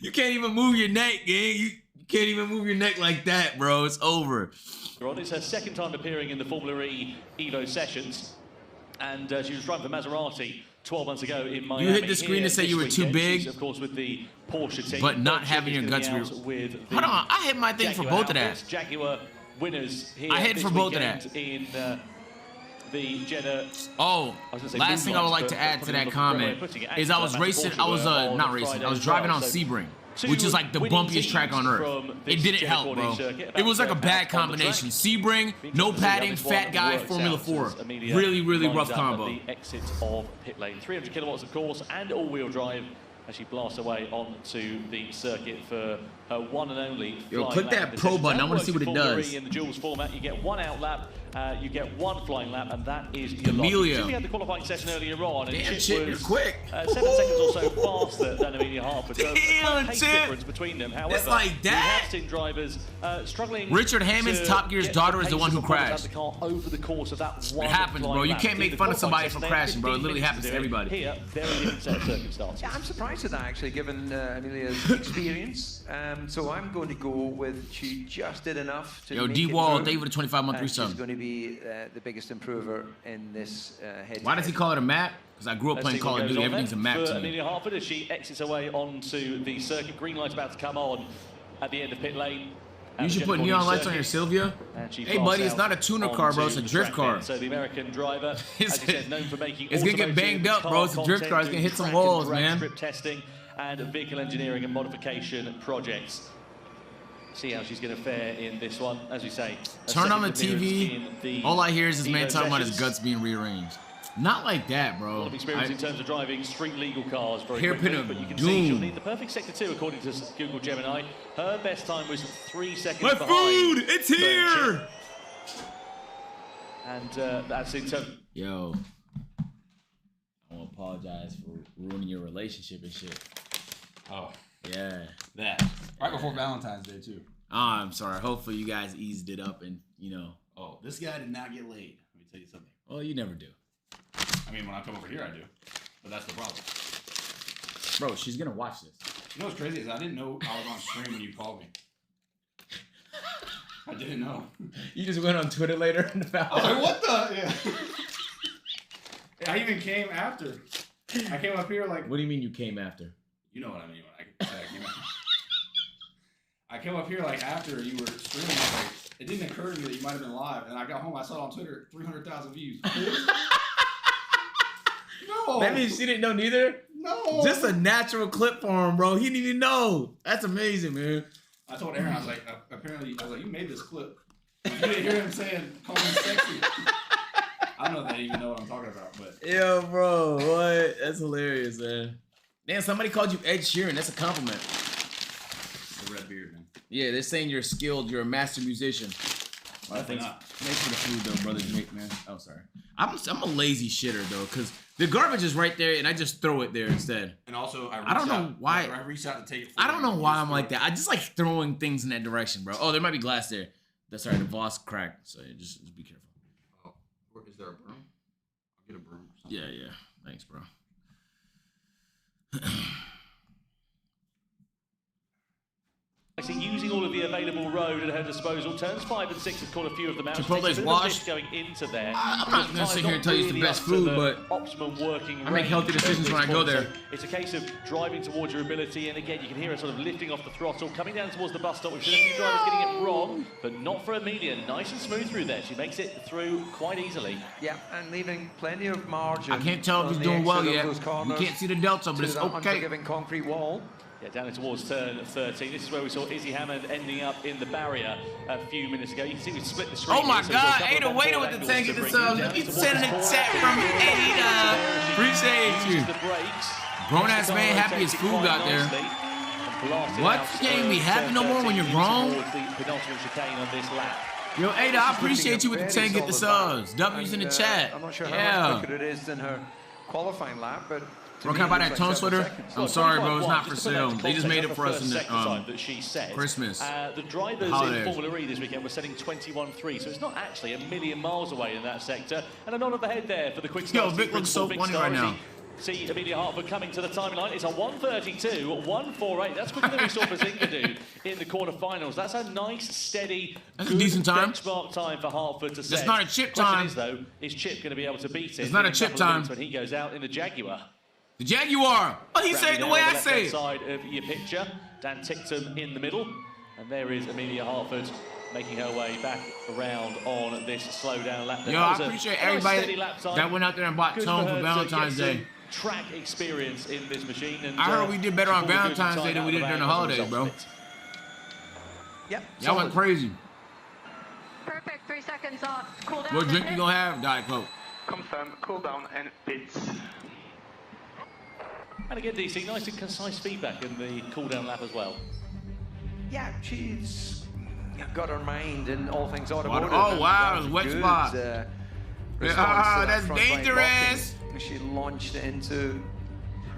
you can't even move your neck, gang. You can't even move your neck like that, bro. It's over. It's her second time appearing in the Formula E Evo sessions, and she was driving for Maserati 12 months ago in Miami. You hit the screen to say you were too big, she's, of course, with the Porsche team, but not having your guts. Hold on, I hit my thing for both of that. Jaguar winners here. I hit for both of that. In the Jeddah. Oh, last thing I would like to add to that comment is I was racing. I was not racing. I was driving on Sebring, which is like the bumpiest track on earth. It didn't help, bro. It was like a bad combination. Sebring, no padding, fat guy, Formula 4. Really, really rough combo. The exit of pit lane. 300 kilowatts, of course, and all-wheel drive as she blasts away onto the circuit for her one and only. Yo, click that pro button. I want to see what it does. In the Jules format, you get one out lap, you get one flying lap, and that is your Amelia. lot. We had the qualifying session earlier on, and Damn, Chip was you're quick. 7 seconds or so faster than Amelia Hartford. So Damn, pace Chip. difference between them. However, It's like that. we have seen drivers struggling. Richard Hammond's to Top Gear's get daughter the is the pace one who of the performance crashed. out the car over the course of that one It happens, bro. flying You lap. can't make In the fun of somebody for qualifying crashing, bro. It 15 literally minutes happens to do it. everybody. Here, very different set of circumstances. Yeah, I'm surprised at that actually, given Amelia's experience. So I'm going to go with she just did enough to Yo, make D-Wall, it thank you for the 25-month and she's resub. going to be the biggest improver in this head. Why does he call it a map? Because I grew up playing Call of Duty. Everything's a map for to me. Amelia Hartford as she exits away onto the circuit. Green light's about to come on at the end of pit lane. You should put neon lights on your Sylvia. Hey, buddy, it's not a tuner car, bro. It's a drift car. So the American driver, as you said, known for making It's gonna get banged up, bro. It's a drift car. It's gonna hit some walls, man. Strip testing and vehicle engineering and modification projects. See how she's going to fare in this one, as you say. Turn on the TV. All I hear is this man talking about his guts being rearranged. Not like that, A bro. lot of experience in terms of driving street legal cars very Hairpin quickly, of but you can doom. see she'll need the perfect sector 2 according to Google Gemini. Her best time was 3 seconds My behind. food, it's here. And that's in terms. Yo, I want to apologize for ruining your relationship and shit. Oh, yeah, that right before Valentine's Day too. Oh, I'm sorry. Hopefully you guys eased it up and Oh, this guy did not get laid. Let me tell you something. Well, you never do. I mean, when I come over here, I do, but that's the problem. Bro, she's gonna watch this. You know what's crazy is I didn't know I was on stream when you called me. I didn't know. You just went on Twitter later and found I was like, what the? Yeah. I even came after. I came up here like. What do you mean you came after? You know what I mean. I came after. I came up here like after you were streaming. Like, it didn't occur to me that you might have been live, and I got home. I saw it on Twitter, 300,000 views. No. That means she didn't know neither? No. Just a natural clip for him, bro. He didn't even know. That's amazing, man. I told Aaron, I was like, apparently, I was like, you made this clip. You didn't hear him saying, call me sexy. I don't know if they even know what I'm talking about, but. Yo, bro, what? That's hilarious, man. Man, somebody called you Ed Sheeran. That's a compliment. The red beard, man. Yeah, they're saying you're skilled. You're a master musician. Well, Definitely thanks for the food, though, brother Jake, man. Oh, sorry. I'm a lazy shitter, though, because the garbage is right there, and I just throw it there instead. And also, I don't know why. I reached out to take it. I don't know why I'm like that. I just like throwing things in that direction, bro. Oh, there might be glass there. Sorry, the Voss cracked, so just be careful. Oh, is there a broom? I'll get a broom. Yeah. Thanks, bro. Using all of the available road at her disposal, turns 5 and 6 have caught a few of them out. Chipotle's washed. Going into there. I'm not gonna sit here and tell you it's the best food, but optimum working I make healthy decisions when I go there. So it's a case of driving towards your ability, and again, you can hear her sort of lifting off the throttle, coming down towards the bus stop. We've seen a few drivers getting it wrong, but not for Amelia. Nice and smooth through there. She makes it through quite easily. Yeah, and leaving plenty of margin. I can't tell if he's doing well yet. You can't see the delta, but it's okay. Unforgiving concrete wall. Yeah, down towards turn 13. This is where we saw Izzy Hammond ending up in the barrier a few minutes ago. You can see we split the screen. Oh my here, so God, Ada Waiter with the tank at the sub. Keep sending a chat from Ada. Appreciate you. Grown ass man happy his food got there. What? You can't be happy no more when you're grown? Yo, Ada, I appreciate you with the tank at the subs. W's in the chat. I'm not sure how much quicker it is than her qualifying lap, but. Bro, can I buy that tone sweater? I'm sorry, bro. It's not for sale. They just made it for us in the Christmas. The drivers in Formula E this weekend were setting 21.3, so it's not actually a million miles away in that sector. And a nod of the head there for the quick start. Yo, Vic looks so funny right now. See Amelia Hartford coming to the timeline. It's a 1:32, 1:48. That's quicker than we saw Bazinga do in the quarterfinals. That's a nice, steady, that's a decent time. Benchmark time for Hartford to set. It's not a chip time. Question is, though, is Chip going to be able to beat it? It's not a chip time. When he goes out in the Jaguar. The Jaguar. Oh, he said it the way I say it. Side of your picture, Dan Ticktum in the middle, and there is Amelia Hartford making her way back around on this slow down lap. Yo, I appreciate everybody that went out there and bought tone for Valentine's Day. Track experience in this machine. And, I heard we did better on Valentine's Day than we did during the holidays, bro. Yep. Y'all went crazy. Perfect. 3 seconds off. Cool down. What drink you gonna have? Diet Coke. Confirm, cool down and pits. And again, DC, nice and concise feedback in the cool-down lap as well. Yeah, she's got her mind in all things automotive. Oh, wow, it's a wet spot. That's dangerous. She launched it into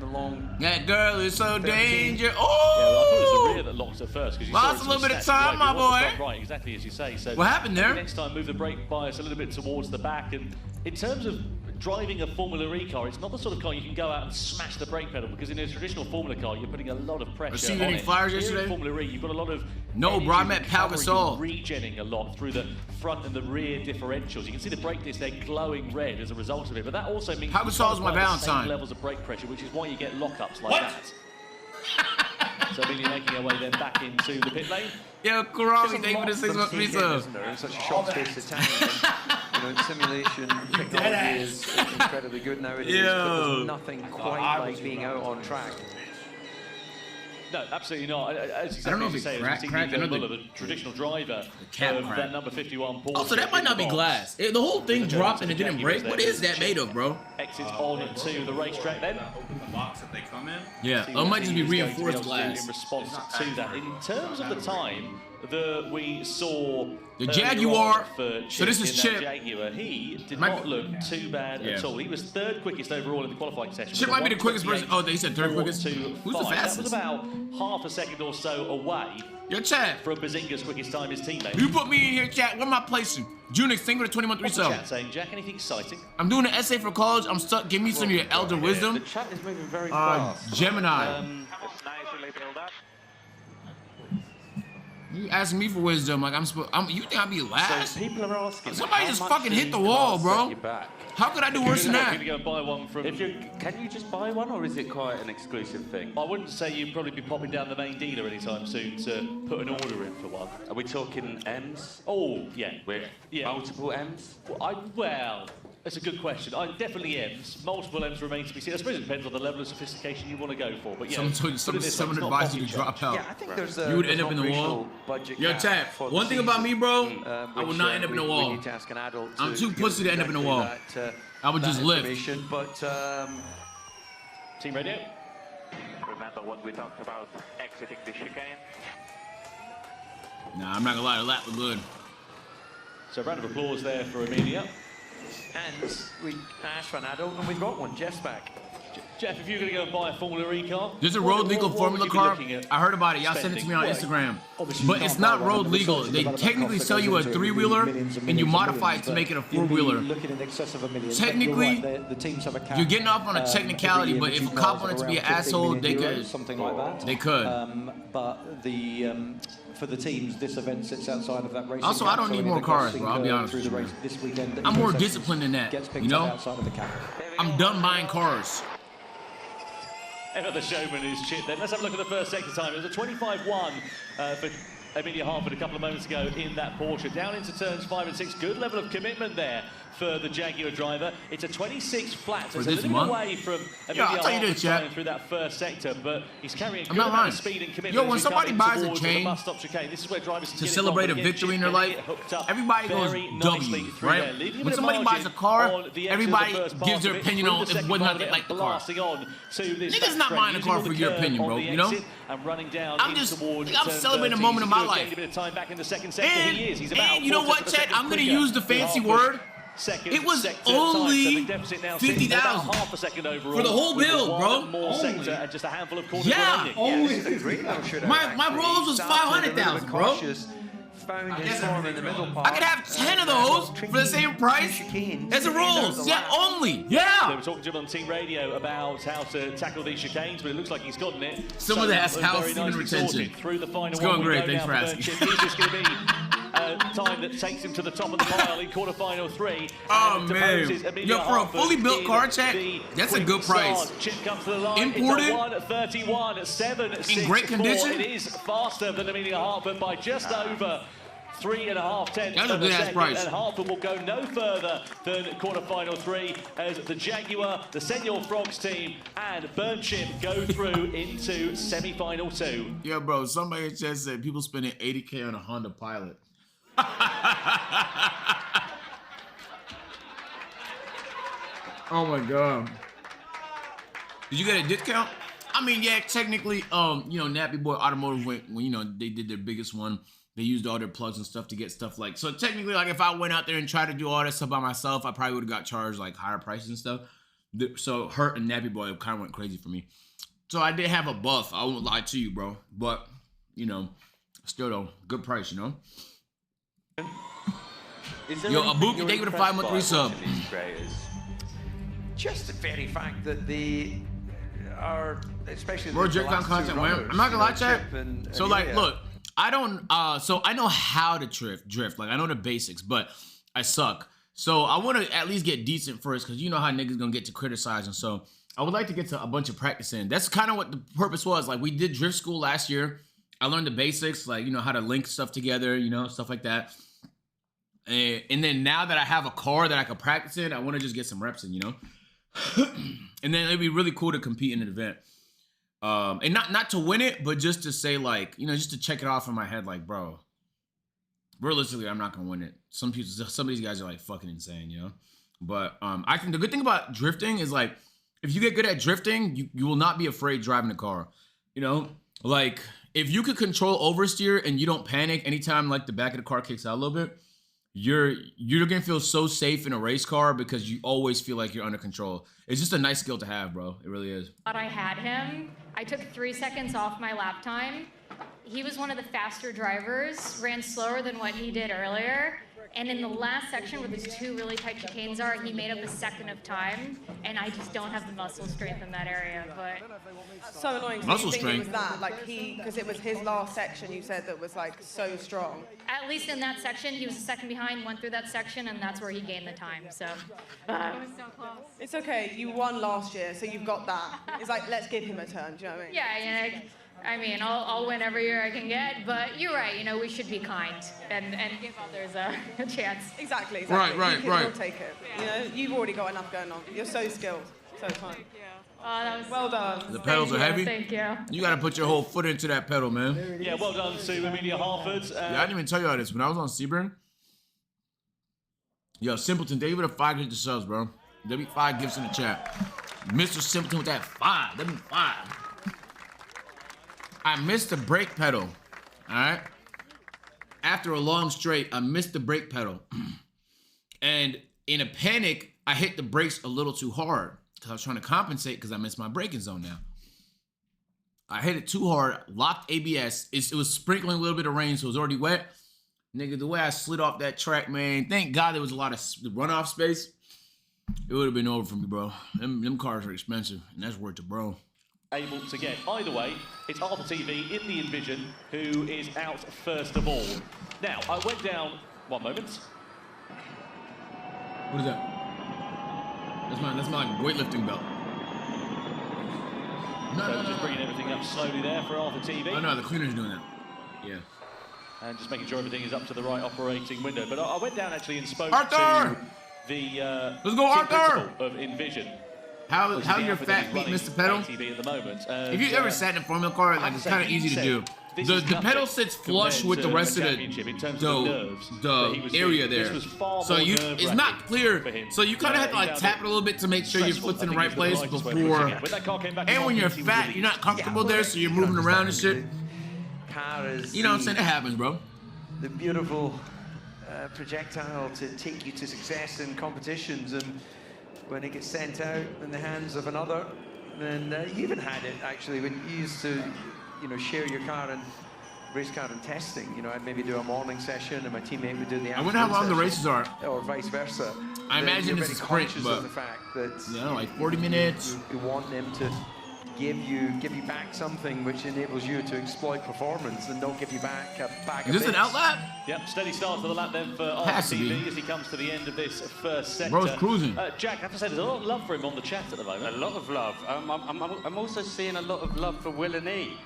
the long... That girl is so dangerous. Oh! Yeah, well, I thought it was the rear that locked her first. Lost a little bit of time, my boy. Right, exactly as you say. So what happened there? Next time, move the brake bias a little bit towards the back. And in terms of driving a Formula E car, it's not the sort of car you can go out and smash the brake pedal, because in a traditional Formula car, you're putting a lot of pressure Received on any it. flyers Here yesterday? in Formula E, you've got a lot of... No, bro, I met Pau Gasol. Regenning a lot through the front and the rear differentials. You can see the brake disc there glowing red as a result of it, but that also means Pau Gasol's my Valentine. same levels of brake pressure, which is why you get lockups like that. So Amelia making her way then back into the pit lane. Yo, Kurami, thank you for the 6 months pizza. In such a short space of time. Simulation technology is incredibly good nowadays, but there's nothing quite like being out on track. No, absolutely not. As I don't know exactly if as it you say, cracked. as I know Muller, the traditional driver cap of cracked. that number 51 Porsche. Oh, so that might not be glass. The whole thing dropped and it didn't break. What is that made of, bro? Exit on to the racetrack then. The box that they come in. Yeah, See it what might just he be is going to reinforced able to do glass. in response to that. In terms of the time that we saw The earlier Jaguar. on for So this is in that Chip. Jaguar, he did Might not be- look too bad at Yeah. all. He was third quickest overall in the qualifying session. Chip with a might be the quickest person. 1:28, Oh, they said third quickest. 4:25. Who's the fastest? That was about half a second or so away. Yo, chat. From Bazinga's quickest time, his teammate. You put me in here, chat. What am I placing? Junix, single to 21 3 What's the sub. chat saying, Jack? Anything exciting? I'm doing an essay for college. I'm stuck. Give me some of your elder wisdom. The chat is moving very fast. Gemini. You asking me for wisdom, like I'm supposed. You think I'll be last? So people are asking. Somebody how just much fucking do hit the these wall, cars bro. set you back? How could I do worse than I'm that? going to go and buy one from... Can you just buy one, or is it quite an exclusive thing? I wouldn't say you'd probably be popping down the main dealer anytime soon to put an order in for one. Are we talking M's? Oh, yeah. Yeah. Multiple M's? Well, that's a good question. Definitely M's. Multiple M's remain to be seen. I suppose it depends on the level of sophistication you want to go for. But yeah, Someone advised you to drop out. Yeah, I think there's a You would end up in the operational wall. budget Yo, cap chat. for the One thing about me, bro, season, I would which, not end up in the we wall. need to ask an adult I'm to too give pussy to end up in the wall. that, I would that just lift. information, But Team radio. Remember what we talked about exiting the chicane? Nah, I'm not gonna lie. The lap was good. So, round of applause there for Emilia. And we asked for an adult, and we've got one. Jeff's back. Jeff, if you're going to go and buy a Formula E car, There's a road legal Formula car. I heard about it. Y'all sent it to me on Instagram. But it's not road legal. They technically sell you a 3-wheeler and you modify it to make it a 4-wheeler. Technically, you're getting off on a technicality, but if a cop wanted to be an asshole, they could. Something like that. They could. But the for the teams, this event sits outside of that racing. Also, I don't need more cars, bro. I'll be honest with you. This weekend, I'm more disciplined than that. You know? Outside of the cap. I'm done buying cars. Ever the showman is Chip then. Let's have a look at the first sector time. It was a 25-1 for Emilia Harford a couple of moments ago in that Porsche. Down into turns 5 and 6. Good level of commitment there for the Jaguar driver. It's a 26 flat. So it's a little bit away from Emilia Harford flying through that first sector, but he's carrying a good amount of speed and commitment. Yo, when as we come somebody in buys a towards the chain bus stop chicane. This is where drivers can to get it celebrate a on. Again, victory in Chip their can life, get hooked up everybody goes very W, nicely through right? there, leaving a When bit of somebody buys margin a car, on the exit of the everybody first part gives their of it, opinion through on the if second whether or part not they of it, like the car. blasting on to this Niggas not buying a car for your opinion, bro, you know? And running down I'm celebrating a moment of my life. A bit of time back in the second sector. He is. He's about And you know what, Chad? I'm gonna use the fancy word. It was only 50,000 half a second overall for the whole build, bro. More sector and just a handful of corners. Yeah, remaining. my rolls was 500,000, bro. Found his form in the middle part. I could have 10 of those for the same price as the rolls. Yeah, only. Yeah. They were talking to him on team radio about how to tackle these chicanes, but it looks like he's gotten it. Some of that's house very semen nicely retention. sorted through the final It's one. going We great. go Thanks now for asking. Bernstein. He's just going to be time that takes him to the top of the pile in quarterfinal 3. Oh, and man. deposes Emilia Yo, for a Harford fully built in car, chat, the that's a quick good price. start. Chip comes to the line. Imported? It's a 1:31, 7-6. In great condition? It is faster than Emilia Harford by just over 3.5 tenths That's a of a good ass second, price. and Harford will go no further than quarterfinal 3 as the Jaguar, the Senor Frogs team, and Bernchip go through into semi-final 2. Yeah, bro. Somebody just said people spending 80K on a Honda Pilot. Oh my god. Did you get a discount? I mean, yeah, technically, you know, Nappy Boy Automotive went when, you know, they did their biggest one. They used all their plugs and stuff to get stuff like, so technically, like, if I went out there and tried to do all that stuff by myself, I probably would have got charged like higher prices and stuff. So Hurt and Nappy Boy kind of went crazy for me. So I did have a buff. I won't lie to you, bro. But, you know, still though, good price, you know? Yo, Abuki, thank you for the 5-month resub. Just the very fact that they are, especially More the Drift last content. two runners, I'm not gonna lie, chat. Chip and So like, Emilia. look, I don't. So I know how to drift. Like I know the basics, but I suck. So I want to at least get decent first, because you know how niggas gonna get to criticizing. So I would like to get to a bunch of practice in. That's kind of what the purpose was. Like we did drift school last year. I learned the basics, like you know how to link stuff together, you know, stuff like that. And then now that I have a car that I could practice in, I want to just get some reps in, you know. And then it'd be really cool to compete in an event. And not to win it, but just to say like, you know, just to check it off in my head, like, bro, realistically, I'm not gonna win it. Some of these guys are like fucking insane, you know. But I think the good thing about drifting is like, if you get good at drifting, you will not be afraid driving the car. You know, like if you could control oversteer and you don't panic anytime like the back of the car kicks out a little bit, you're gonna feel so safe in a race car because you always feel like you're under control. It's just a nice skill to have, bro. It really is. Thought I had him. I took 3 seconds off my lap time. He was one of the faster drivers, ran slower than what he did earlier. And in the last section where those 2 really tight chicanes are, he made up a second of time, and I just don't have the muscle strength in that area. But so annoying. So you think it was that, like because it was his last section. You said that was like so strong. at least in that section, he was a second behind, went through that section, and that's where he gained the time. So it was so close. It's okay. You won last year, so you've got that. It's like let's give him a turn. Do you know what I mean? Yeah. I mean, I'll win every year I can get, but you're right. You know, we should be kind and give others a chance. Exactly. Right. You can all take it. You know, you've already got enough going on. You're so skilled, so fun. That was well done. The pedals are heavy. Thank you. You got to put your whole foot into that pedal, man. Yeah, well done to Amelia Harford. Yeah, I didn't even tell you all this. When I was on Sebring, yo, Simpleton, David, a 5 gifts to subs, bro. There be 5 gifts in the chat. Mr. Simpleton with that 5. There be 5. I missed the brake pedal, all right? After a long straight, I missed the brake pedal. And in a panic, I hit the brakes a little too hard because I was trying to compensate because I missed my braking zone now. I hit it too hard, locked ABS. It was sprinkling a little bit of rain, so it was already wet. Nigga, the way I slid off that track, man, thank God there was a lot of runoff space. It would have been over for me, bro. Them cars are expensive, and that's worth it, bro. Able to get. Either way, it's Arthur TV in the Envision who is out first of all. Now, I went down, one moment. What is that? That's my weightlifting belt. No, just bringing everything up slowly there for Arthur TV. Oh no, the cleaner's doing that. Yeah. And just making sure everything is up to the right operating window. But I went down actually and spoke Arthur! to the Let's go, Arthur! principal of Envision. How your fat feet miss the pedal? TV at the moment. If you ever sat in a Formula car, like it's kind of easy to do. The pedal sits flush with the rest of the area there. So it's not clear. So you kind of have to like tap it a little bit to make sure your foot's in the right place before. And when you're fat, you're not comfortable there, so you're moving around and shit. You know what I'm saying? It happens, bro. The beautiful projectile to take you to success in competitions, and when it gets sent out in the hands of another, then you even had it actually when you used to, you know, share your car and race car and testing. You know, I'd maybe do a morning session and my teammate would do the afternoon. I wonder how long the races are. Or vice versa. I imagine it's a sprint, but of the fact that like 40 minutes. You want them to give you back something which enables you to exploit performance and don't give you back a bag of Is this an bits. outlap? Yep, steady start for the lap then for Arthur TV as he comes to the end of this first sector. Bro's cruising. Jack, I have to say, there's a lot of love for him on the chat at the moment. A lot of love. I'm also seeing a lot of love for Willen-E.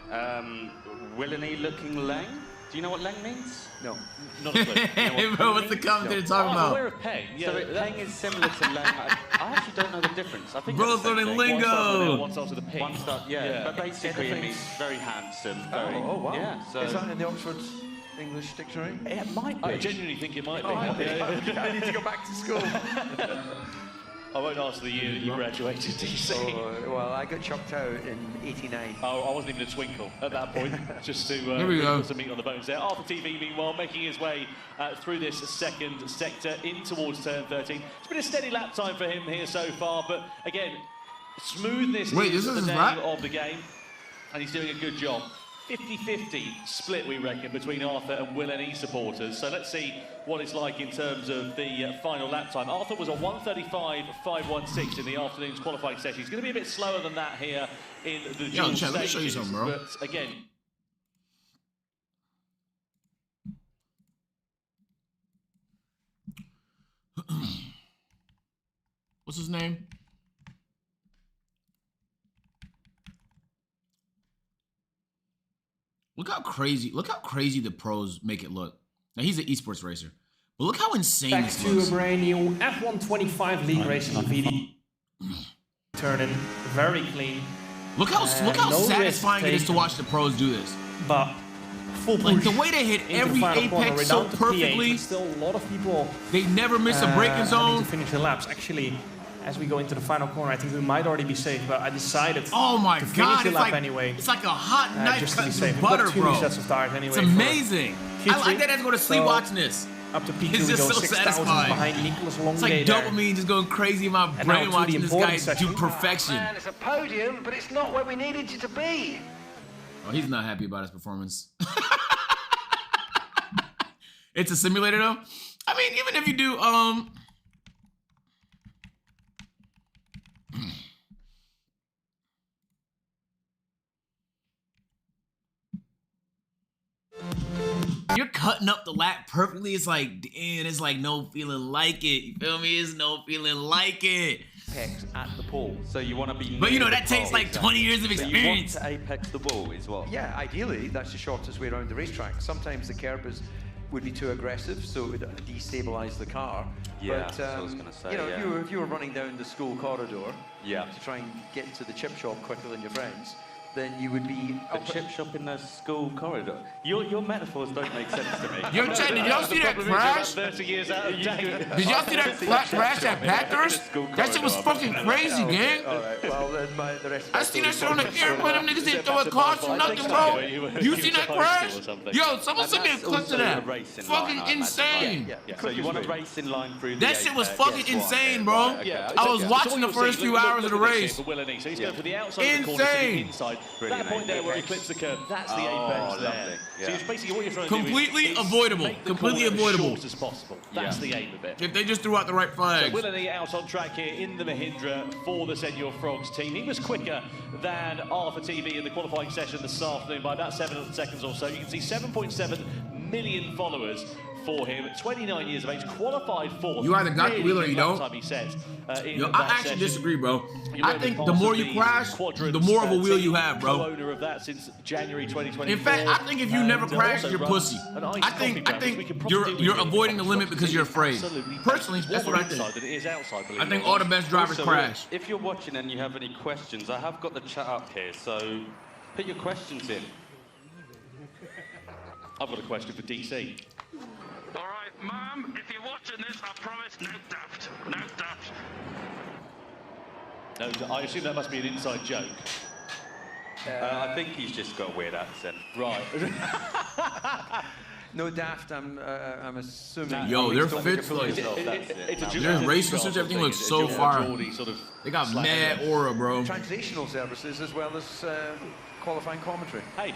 Willen-E looking Lang. Do you know what Lang means? No. Not a clue. Hey, bro, what's the commentator talking I'm about? aware of Peng. Yeah, So Peng is similar to Lang. I actually don't know the difference. I think Bro's learning lingo. One starts with a P. One start, yeah. But basically it means very handsome. Very, Oh wow. Yeah. So Is that in the Oxford English Dictionary? it might be. I genuinely think it might be. I need to go back to school. I won't ask the year that you graduated, DC. Well, I got chucked out in '89. Oh, I wasn't even a twinkle at that point, just to put some meat on the bones there. Arthur TV, meanwhile, making his way through this second sector in towards turn 13. It's been a steady lap time for him here so far, but again, smoothness is the name of the game, and he's doing a good job. 50-50 split, we reckon, between Arthur and Willen-E supporters. So let's see what it's like in terms of the final lap time. Arthur was a 1:35.516 in the afternoon's qualifying session. He's going to be a bit slower than that here in the dual stages. Let me show you something, bro. But again, What's his name? Look how crazy the pros make it look. Now he's an esports racer, but look how insane Back this to looks. a brand new F1 25 League racing on VD. Turning very clean. Look how no satisfying it is risk to watch the pros do this. But full push. Like the way they hit into every final corner, apex we're so down to P8, perfectly. but still a lot of people. They never miss a braking having zone. to finish the laps. Actually, as we go into the final corner, I think we might already be safe. But I decided Oh my to finish god, the it's lap like anyway. it's like a hot knife just to be cutting safe. through We've got butter, two bro. sets of tires anyway. It's amazing. for I like that I have to go to sleep So, watching this. Up to P2, It's we just go so 6,000 satisfying. behind Nicholas Longay. It's like there. dopamine just going crazy in my And brain now to watching the this guy important do section. perfection. Man, it's a podium, but it's not where we needed you to be. Oh, he's not happy about his performance. It's a simulator though. I mean, even if you do, you're cutting up the lap perfectly. It's like, damn, it's like no feeling like it. You feel me? It's no feeling like it. Apex at the ball, so you want to be. But you know, near that the takes ball. like 20 years of So experience. you want to apex the ball is what? Yeah, ideally, that's the shortest way around the racetrack. Sometimes the curb would be too aggressive, so it would destabilize the car. Yeah, but, that's what I was gonna say, you know, yeah. if you were running down the school corridor Yeah. to try and get into the chip shop quicker than your friends, then you would be A chip shop in the school corridor. Your metaphors don't make sense to me. Yo, Chad, did y'all see that crash? 30 years out of date. Did y'all see that crash at Bathurst? That shit was fucking crazy, gang. All right, well, then the rest of I seen that shit on the airplane. Them niggas didn't throw a caution, nothing, bro. You seen that crash? Yo, someone send me a clip to that. Fucking insane. So you want to race in line through That shit was fucking insane, bro. I was watching the first few hours of the race. So he's going for the outside of the corner to the Insane. inside. That point there where he clips the curb, that's the apex there. So it's basically what you're trying to Completely do is avoidable. make the Completely corner avoidable. as short as possible. That's the aim of it. If they just threw out the right So flags. Willeney out on track here in the Mahindra for the Senor Frogs team. He was quicker than Arthur TV in the qualifying session this afternoon by about 7 seconds or so. You can see 7.7 million followers for him. 29 years of age, qualified fourth. You either got the wheel or you don't. Time he set, in Yo, that I actually session. disagree, bro. You I know, think the part more of you the crash, Quadrants, the more of a wheel team, you have, bro. Co-owner of that since January 2024. In fact, I think if you never And, crash, also you're runs pussy. an ice I coffee think brand, which we can probably do with you're you. avoiding the limit because you're afraid. Absolutely. Personally, that's what I think. Inside than it is outside, believe I it think or all the not. best drivers Also, crash. If you're watching and you have any questions, I have got the chat up here, so put your questions in. I've got a question for DC. All right, Mum, if you're watching this, I promise no daft. No daft. No, I assume that must be an inside joke. I think he's just got a weird accent. Right. No daft, I'm assuming. Yo, their fits like their racing suits, everything looks so far. They got mad aura, bro. Transitional services as well as qualifying commentary. Hey,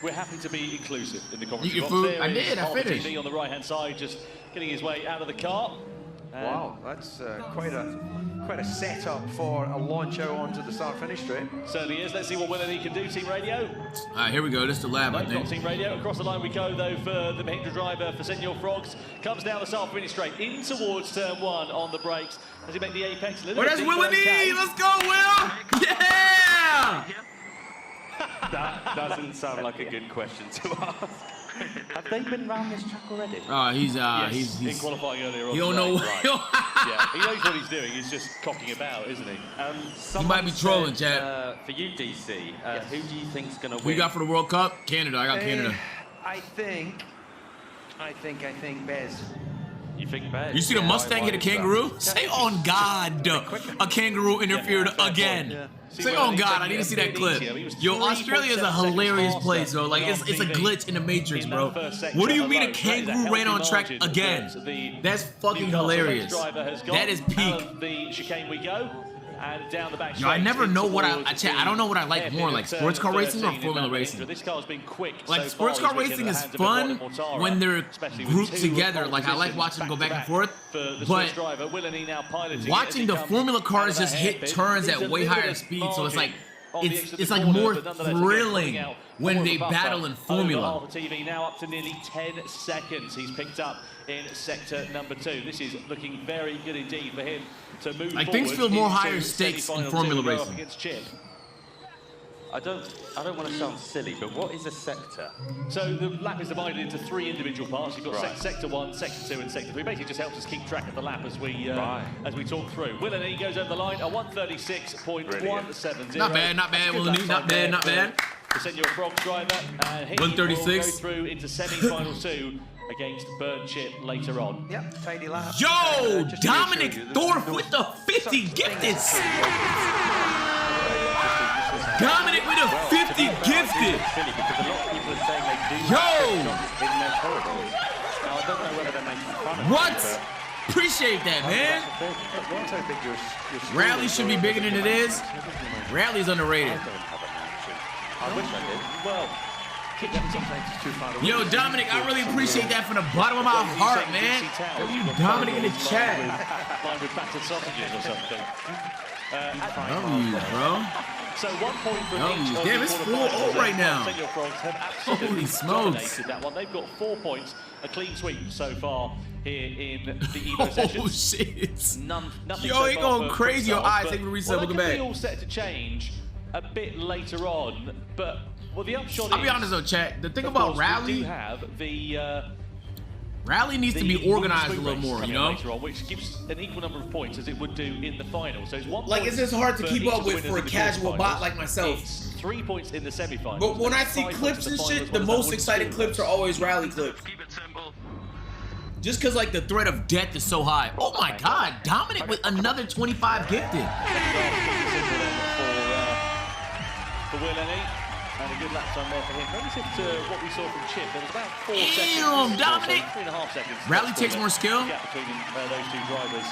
we're happy to be inclusive in the Eat commentary your box. food. There I is did, I Arthur finished. TV on the right-hand side, just getting his way out of the car. Wow, that's quite a setup for a launch out onto the start-finish straight. Certainly is. Let's see what Willeney can do, Team Radio. All right, here we go. This is the lab, I No, think. not Team Radio. Across the line we go, though, for the Mahindra driver for Senor Frogs. Comes down the start-finish straight in towards turn one on the brakes. Does he make the apex a little Oh, bit that's deeper? Willeney! Okay. Let's go, Will! Yeah! That doesn't sound like a good question to ask. Have they been round this track already? Yes, he's in qualifying earlier on. he don't today. know. Right. Yeah, he knows what he's doing. He's just cocking about, isn't he? He might be trolling, Chad. For you, DC, who do you think's going to win? Who you got for the World Cup? Canada. I got Canada. I think Bez. You think Bez? You see the Mustang hit a kangaroo? Say on God, a kangaroo interfered again. Say on God, I need to see that clip. Yo, Australia is a hilarious place, though. Like it's a glitch in the Matrix, bro. What do you mean a kangaroo ran on track again? That's fucking hilarious. That is peak. The chicane we go. And down the back Yo, I never know what I towards don't know what I like more, like sports car racing or 13 Formula racing. This car's been quick. Like so sports far car this weekend racing in is the hands of fun Eduardo Mortara, when they're especially with grouped two together. Like I like positions watching them go back and forth. for the But Swiss driver. Willeney now piloting it watching as the he comes Formula cars out of just that hit hairpin. turns There's at a way little higher bit of speed, so it's like on the exit of it's the like corner, more but nonetheless, again, thrilling pulling out when more they of a battle buffer in Formula. over Arthur TV now up to nearly 10 seconds. He's picked up in sector number 2. This is looking very good indeed for him to move Like things forward feel more into higher stakes in semi-final Formula two, go up racing. against Chip. I don't want to sound silly, but what is a sector? So the lap is divided into 3 individual parts. You've got Right. sector 1, sector 2, and sector 3. Basically, just helps us keep track of the lap as we talk through. Willeney goes over the line at 136.170. Not bad, not bad, Willeney. Not bad, not bad. The Senor Frogs driver. He 136. will go through into semi-final 2 against Burn Chip later on. Yep, tidy lap. Yo, Dominic Thorpe with the 50 gifted. Dominic with a 50 gifted. Yo! What? Appreciate that, man. Rally should be bigger than it is. Rally's underrated. I wish I did. Well, sometimes it's too far away. Yo, Dominic, I really appreciate that from the bottom of my heart, man. Yo, you Dominic in the chat. Lined with battered sausages or something. Bro. So 1 point for each. Damn, it's 4-0 right now. Senor Frogs have absolutely Holy smokes. dominated that one. They've got 4 points, a clean sweep so far here in the Evo sessions. Oh shit! Nothing Yo, so he far going for crazy. Your themselves, eyes but- taking a reset. Well, Welcome that could back. be all set to change a bit later on, but well, the upshot I'll be is, honest though, chat. The thing of about course, Rally, we do have the Rally needs to be organized a little more, you know? later on, which gives an equal number of points as it would do in the final. So it's 1 Like, point it's just hard to for keep each up of the with winners for a in the casual bot quarterfinals. like myself. It's 3 points in the semi-finals. But when I It's see 5 clips points in and the final, shit, as the well as that most would exciting score. clips are always Rally clips. Just because, like, the threat of death is so high. Oh my God, Dominic with another 25 gifted. For Willeney. And a good lap time there for him. Relative to what we saw from Chip, there was about 4 seconds. Damn, Dominic. 3.5 seconds. Rally takes more skill. Gap between those two drivers.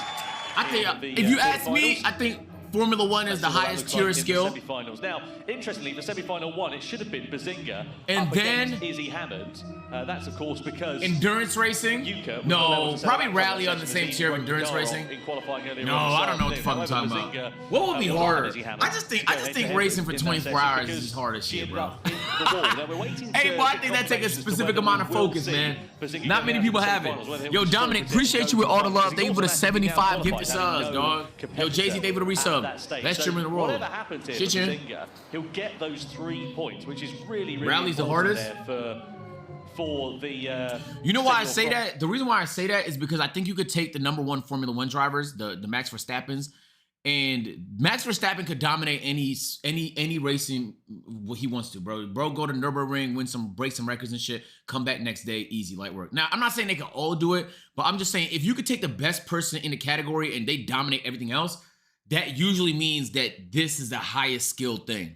I think, if you ask me, I think Formula One is the highest tier of skill. Semi-finals. Now, interestingly, for semi-final 1, it should have been Bazinga And up then against Izzy Hammond. That's of course because Endurance racing? Yuka was No, not able to probably set up Rally that on the session same as tier of Izzy endurance Naro racing. in qualifying earlier No, on this I don't know what the fuck I'm afternoon. talking However, about. Bazinga, What would be was not harder? Izzy Hammond I just think head-to-head racing for in that 24 session hours because is hard as she shit, ended bro. up in the wall. Now, we're waiting Hey, to well, I get think that takes a confirmation as to specific whether amount we of will focus, see man. Bazinga Not go many down people to the have it. semi-finals, whether Yo, he'll still Dominic, present appreciate those you with all the finals, love. because Thank you he for the also has to be 75 now gifted qualified, subs, having no dog. Yo, competitor Jay-Z, thank you for the at resub. that stage. Best So stream in the world. whatever happens here Shit, for yeah. Bazinga, he'll get those 3 points, which is really, really Rally's the important hardest. there for the You know why I Senor say Frogs. that? The reason why I say that is because I think you could take the #1 Formula One drivers, the Max Verstappens, and Max Verstappen could dominate any racing what he wants to, bro. Bro, go to Nürburgring, break some records and shit, come back next day, easy, light work. Now, I'm not saying they can all do it, but I'm just saying if you could take the best person in the category and they dominate everything else, that usually means that this is the highest skilled thing.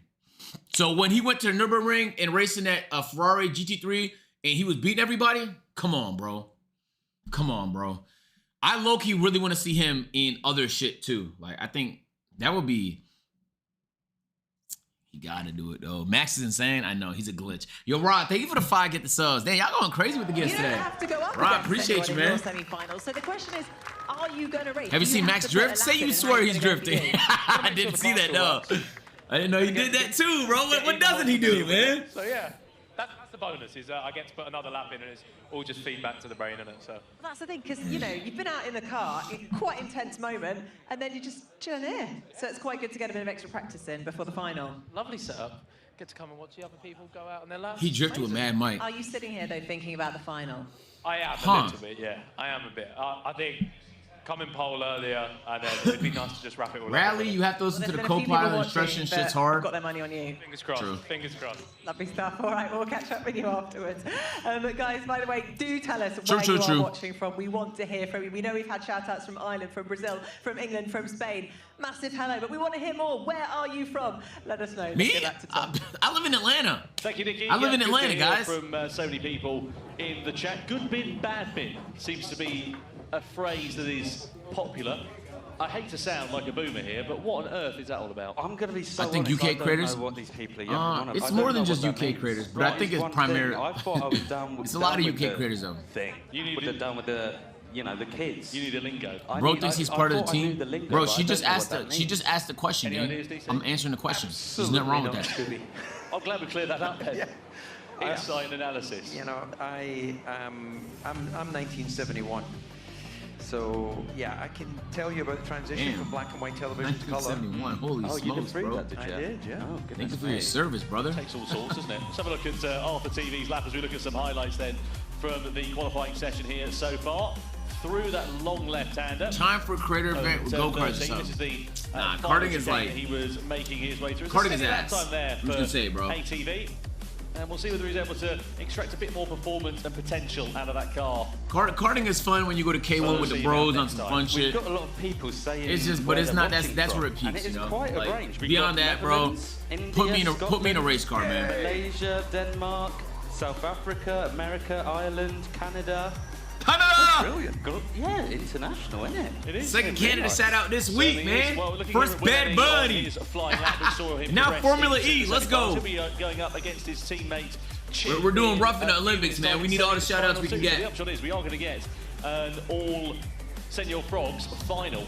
So when he went to the Nürburgring and racing that Ferrari GT3 and he was beating everybody, come on, bro. Come on, bro. I low-key really want to see him in other shit too. Like, I think that would be... He gotta do it, though. Max is insane. I know, he's a glitch. Yo, Rod, thank you for the 5 get the subs. Damn, y'all going crazy with the gifts today. You don't have to go up Rod, against appreciate you, anyone in man. your semi-finals. So the question is, are you going to race? Have you seen Max drift? Say you swear he's drifting. I didn't see that, though. I didn't know he did that too, bro. What doesn't he do, man? So yeah, that's the bonus is I get to put another lap in and it's all just feedback to the brain in it. So That's the thing, because you know you've been out in the car, quite intense moment, and then you're just chilling here. So it's quite good to get a bit of extra practice in before the final. lovely setup. Get to come and watch the other people go out on their laps. He drifted with Mad Mike. Are you sitting here though thinking about the final? I am Huh. a little bit, yeah. I am a bit. I think coming pole earlier, and then it'd be nice to just wrap it all up. Rally, you have to listen to the co-pilot instructions. Shit's hard. Got their money on you. Fingers crossed. True. Fingers crossed. Lovely stuff. All right, we'll catch up with you afterwards. Guys, by the way, do tell us True, where true, you true. are watching from. We want to hear from you. We know we've had shout-outs from Ireland, from Brazil, from England, from Spain. Massive hello, but we want to hear more. Where are you from? Let us know. Let's Me? get back to Tom. I live in Atlanta. Thank you, Nicky. I live in Good to Atlanta, hear guys. From so many people in the chat. Good bin, bad bin seems to be a phrase that is popular. I hate to sound like a boomer here, but what on earth is that all about? I'm going to be so I think honest, UK I don't creators. know what these people are yapping on about. It's I don't more know than what just that UK means. creators, but Right, I think it's one primarily. thing. I thought I was done with It's a lot of done with UK the creators though. Thing. You need with to- the done with the, you know, the kids. You need a lingo. Bro thinks he's part of the thought I knew team. the lingo, Bro, but she I just don't know asked what the that she means. just asked the question, Any man. ideas, DC? I'm answering the question. There's nothing wrong with that. I'm glad we cleared that up then. Insight and analysis. You know, I'm 1971. So, yeah, I can tell you about the transition from black and white television to color. 1971. Holy smokes, you lived through bro. that, did you? I did, yeah. Oh, Thank goodness you for your me. service, brother. Takes all sorts, doesn't it? Let's have a look at Arthur TV's lap as we look at some highlights then from the qualifying session here so far. Through that long left-hander. Time for creator event with go-karts. This is the nah, karting is like he was making his way through. Karting is ass. ass. Time there Who's gonna say it, bro? ATV. And we'll see whether he's able to extract a bit more performance and potential out of that car. Karting is fun when you go to K1 with the bros on some fun shit. We've got a lot of people saying it's just, but it's not. That's where it and peaks, it is you know. quite a Like, range. We've beyond got that, bro, Netherlands, put me in a race car, man. Malaysia, Denmark, South Africa, America, Ireland, Canada. Canada! Brilliant. Yeah, international, isn't it? It is. Second Canada sat out this week, man. First Bad Buddy. Now Formula E. Let's go. Going up against his teammate. We're doing rough in the Olympics, man. We need all the shout-outs we can get. The upshot is we are going to get an all Senior Frogs final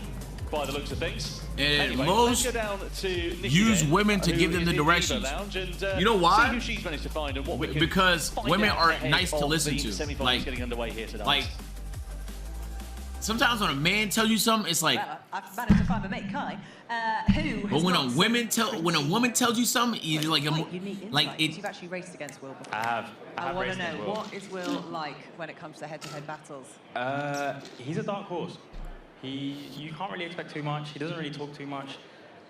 by the looks of things. And anyway, most let's go down to Nikki use then, women to who give them is the in Evo directions. Lounge and, You know why? see who she's managed to find and what we can Because find women out are ahead nice to of listen the to. semi-finals getting underway here tonight. Like, sometimes when a man tells you something, it's like. Well, I've managed to find my mate Kai, who. But when a woman tells you something, you like it. You've actually raced against Will before. I have I want to raced know, against Will. what is Will like when it comes to head-to-head battles? He's a dark horse. You can't really expect too much. He doesn't really talk too much.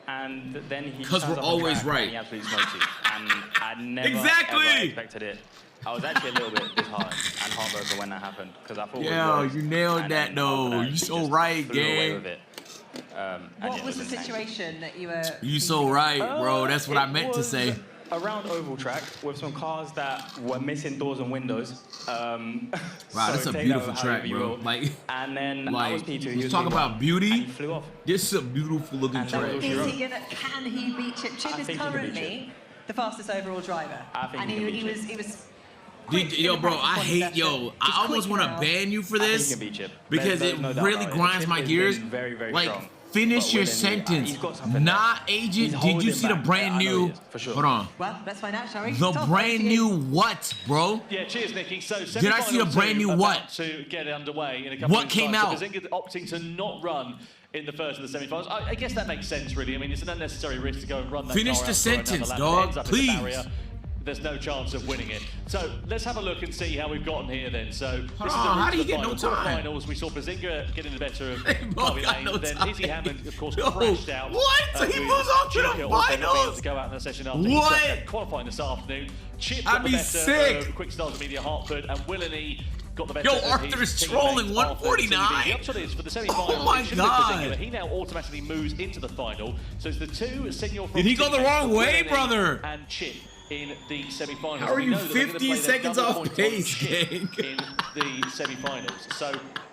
And then he. 'Cause we're always right. And he absolutely smokes you. And I never Exactly. ever expected it. I was actually a little bit disheartened and heartbroken when that happened because I thought. Yeah, you nailed that though. You so right, gang. What was the situation that you were? You so right, bro. That's what I meant to say. Around oval track with some cars that were missing doors and windows. Wow, that's a beautiful track, bro. Like, and then like, I was P2. let's talk about beauty. He flew off. This is a beautiful looking track. Is he gonna? Can he beat Chip? Chip is currently the fastest overall driver, and he was. Yo, bro, I hate, I almost want to ban you for this because it really grinds my gears. Like, finish your sentence. Not agent. Did you see the brand new? Hold on. Well, let's find out, shall we? The brand new what, bro? Yeah, cheers, Nicky. So, did I see a brand new what? To get underway in a couple what of came times. out? So Bazinga opting to not run in the first of the semi-finals. I guess that makes sense, really. I mean, it's an unnecessary risk to go and run that Finish car the out for another sentence, lap. dog, It ends up in the please. barrier. There's no chance of winning it. So let's have a look and see how we've gotten here then. So this Hold is on, the how route did he to the get no final. time? Finals, we saw Bazinga getting the better of both Harvey got Lane. no Then time. Izzy Hammond, of course, Yo, crashed out. what? So he with moves on to the Chip also failing finals? to go out in the session after What? he qualifying this afternoon. Chip I'd got the be better sick. of Quick Stars Media Hartford, and Willany got the better Yo, of Arthur his is trolling teammate, 149. Arthur TV. The upshot is for the semi-finals. Oh my it should have been God. Bazinga, but he now automatically moves into the final. So it's the two Senior Did he go the teammates, wrong way, Willany brother? And Chip in the semi-finals. How are We you know that they're gonna 15 play their seconds double off points on pace, Chip gang? in the semi-finals. So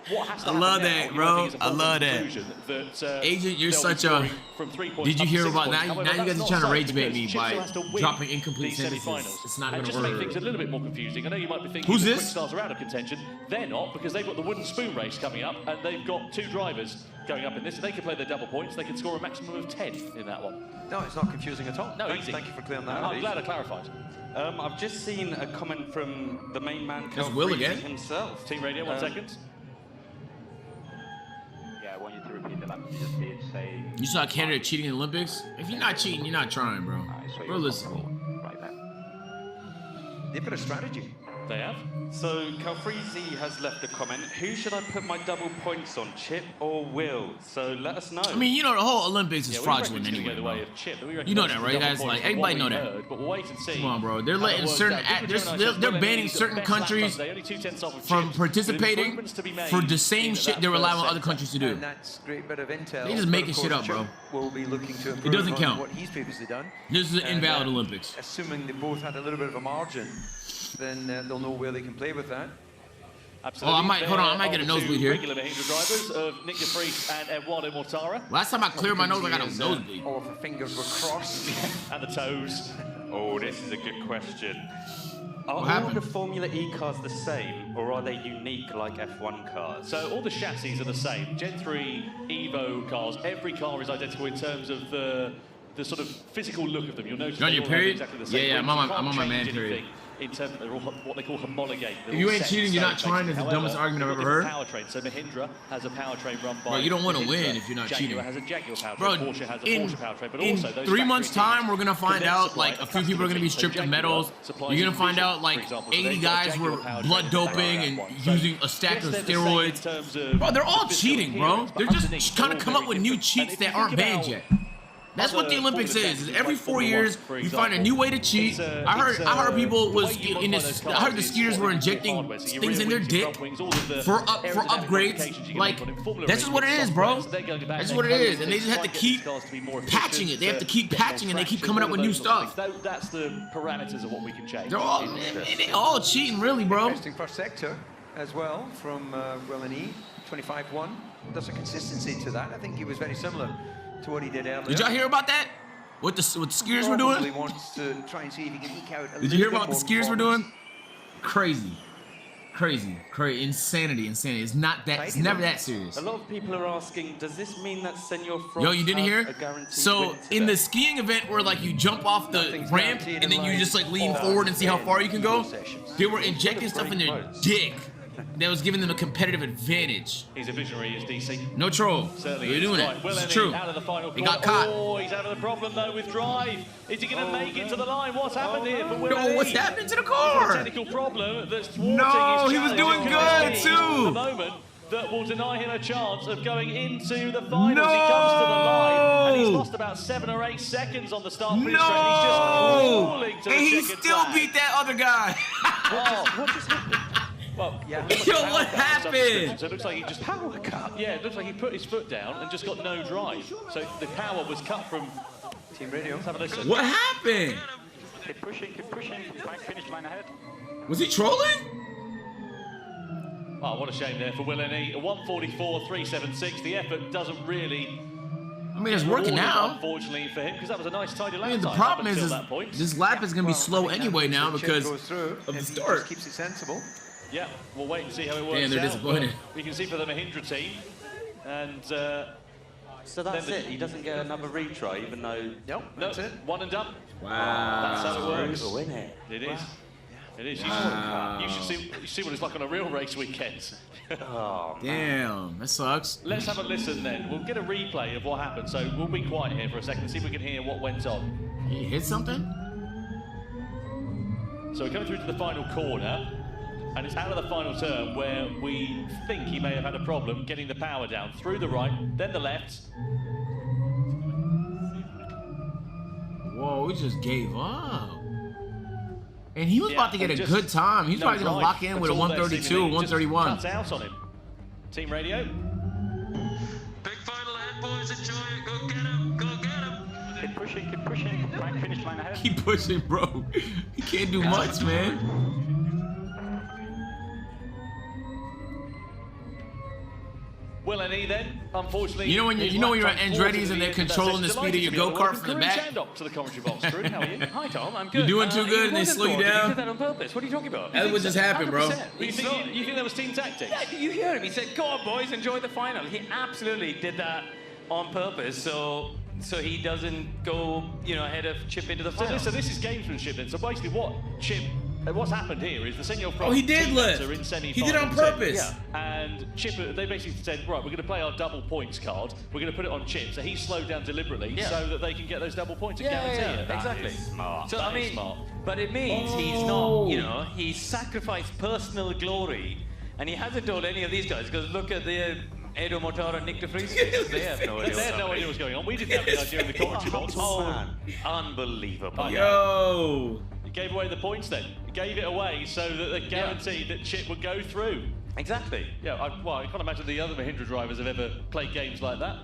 what has to I happen love now, that, you know, bro. think it's a I love that. conclusion that, Agent, you're they'll be such a. scoring from 3 points Did you up to hear 6 about points. now? However, Now you guys that's are trying to not rage so, bait me because Chip by still has to win dropping incomplete these sentences. semi-finals. It's not And gonna just to make work. things a little bit more confusing, I know you might be thinking Who's the this? Quick Stars are out of contention. They're not, because they've got the wooden spoon race coming up, and they've got 2 drivers going up in this. So they can play their double points. They can score a maximum of 10 in that one. No, it's not confusing at all. No, Thank easy. you for clearing that I'm up. glad I clarified. I've just seen a comment from the main man, That's Will Calfreezy again. himself. Team radio, 1 second. Yeah, I want you to repeat the last you just did. Say. You saw Canada cheating in the Olympics? If you're not cheating, you're not trying, bro. Bro, listen. Right there. They've got a strategy. They have. So Calfreezy has left a comment. Who should I put my double points on, Chip or Will? So let us know. I mean, you know, the whole Olympics is Yeah, we fraudulent reckon it's anyway, gonna go the bro. way of Chip, but we reckon You know most that, of the right, double guys? points Like, from everybody what know we that. heard, but we'll wait and see. Come on, bro. They're how it letting works certain out. Good for Gemini they're says Willany banning is the certain best lap countries time today, only 2/10 off of from Chip, participating with improvements to be made for the same in shit that they're first allowing other sector. countries to do. And that's a great bit of intel. They just but making of shit course, up, bro. Chip will be looking to improve doesn't on count. what he's previously done. This is an And, invalid Olympics. Assuming they both had a little bit of a margin, then they'll know where they can play with that. Absolutely. Oh, I might- hold on, I might There get a are the nosebleed two here. Regular Mahindra drivers of Nick de Vries and Eduardo Mortara. Last time I cleared my nose, I got a nosebleed. All of the fingers were crossed. And the toes. Oh, this is a good question. Are all happened? the Formula E cars the same, or are they unique like F1 cars? So all the chassis are the same. Gen 3 Evo cars, every car is identical in terms of the the sort of physical look of them, you'll notice You're on they your all have period? exactly the same. Yeah, I'm whereas on you my- I'm can't on my man change period. anything In terms of they're all what they call homologate. If you ain't cheating, you're not trying is the dumbest argument I've ever heard. Powertrain. So Mahindra has a powertrain run by. Bro, you don't want to Mahindra. win if you're not Jaguar cheating. has a Jaguar powertrain. Bro, Porsche has a in, Porsche powertrain. But in also those 3 months' factory time, teams we're gonna find can then out supply like a few people are gonna be stripped of medals. You're gonna find out like 80 guys were blood doping and using a stack of steroids. Bro, they're all cheating, bro. They're just trying to come up with new cheats that aren't banned yet. That's what the Olympics is every 4 years, you find a new way to cheat. I heard people was in this. I heard the skiers were injecting things in their dick for upgrades. Like that's just what it is, bro. That's just what it is, and they just have to keep patching it. They have to keep patching, and they keep coming up with new stuff. That's the parameters of what we can change. They're all cheating, really, bro. Interesting first sector as well from Will and E. 25-1. There's a consistency to that. I think he was very similar to what he did earlier. Did y'all hear about that? What the skiers were doing? Probably wants to try and see if he can eke out a Did you hear little about the bit skiers more were doing? Crazy, insanity. It's not that. It's never that serious. A lot of people are asking, does this mean that Senor Frost Yo, you didn't hear? a guaranteed So win in the today? skiing event where like you jump off the ramp and then you just like lean forward and see how far you can go, they were injecting stuff in their dick that was giving them a competitive advantage. He's a visionary, is DC. No troll. Certainly You're is. doing Right, it. Will It's Ennie true. out of the final He got corner. caught. Oh, he's out of the problem though with drive. Is he going to make it to the line? What's happened here for Will No, Ennie? what's happened to the Is car? there a technical problem that's thwarting No, his he was challenge? doing It could good, be too. The moment that will deny him a chance of going into the finals. He comes to the line and he's lost about 7 or 8 seconds on the start finish straight. He's just crawling to the And he checkered still flag. beat that other guy. What just happened? Well, yeah. Yo, what happened? So it looks like he just power cut. Yeah, it looks like he put his foot down and just got no drive. So the power was cut from Team Radio. Let's have a listen. What happened? Keep pushing, back finish line ahead. Was he trolling? Oh, what a shame there for Will Ennie. 144.376. The effort doesn't really. I mean, it's working rewarded, now. Unfortunately for him, because that was a nice tidy lap I mean, the time problem up is until that point. this lap is going to be slow anyway now because goes through of the if he start. just keeps it sensible. Yeah, we'll wait and see how it works Damn, they're out. disappointed. But we can see for the Mahindra team. And So that's it. He doesn't get another retry, even though. Nope, that's it. One and done. Wow. That's how it works. Brutal, isn't it? It is. It is. Wow. You should see what it's like on a real race weekend. Oh, Damn, that sucks. Let's have a listen then. We'll get a replay of what happened. So we'll be quiet here for a second and see if we can hear what went on. He hit something? So we're coming through to the final corner, and it's out of the final turn where we think he may have had a problem getting the power down. Through the right, then the left. Whoa, we just gave up. And he was Yeah, about to get a just good time. He's no probably going to drive. lock in That's with a all there 132, seemingly. 131. Just cuts out on him. Team Radio. Big final ahead, boys. Enjoy it. Go get him. Go get him. Keep pushing, back finish line ahead. Keep pushing, bro. He can't do much, man. Will Ennie then, unfortunately. You know when you're at Andretti's and they're controlling the speed of your go-kart from the back? Up to the commentary box. Drew, how are you? Hi, Tom. I'm good. You're doing too good and they slow you He down? did that on purpose. What are you talking about? That's what just happened, bro. 100%. You think that was team tactics? Yeah, did you hear him? He said, "Go on, boys, enjoy the final." He absolutely did that on purpose, so he doesn't go, ahead of Chip into the final. So this is gamesmanship then. So basically, what's happened here is the Senor Frost Oh, he did team lift. are in semi-final. He did it on purpose. Yeah. And Chip, they basically said, right, we're going to play our double points card. We're going to put it on Chip. So he slowed down deliberately so that they can get those double points and guarantee it. exactly. Smart. So That I is mean, smart. but it means he's not, he's sacrificed personal glory, and he hasn't told any of these guys because look at the Edo Mortara and Nick de Vries. They have no idea. They had no idea what's going on. We didn't have any idea in the commentary box. Oh, unbelievable. Yo. He gave away the points then. He gave it away so that they guaranteed that Chip would go through. Exactly. Yeah, I can't imagine the other Mahindra drivers have ever played games like that.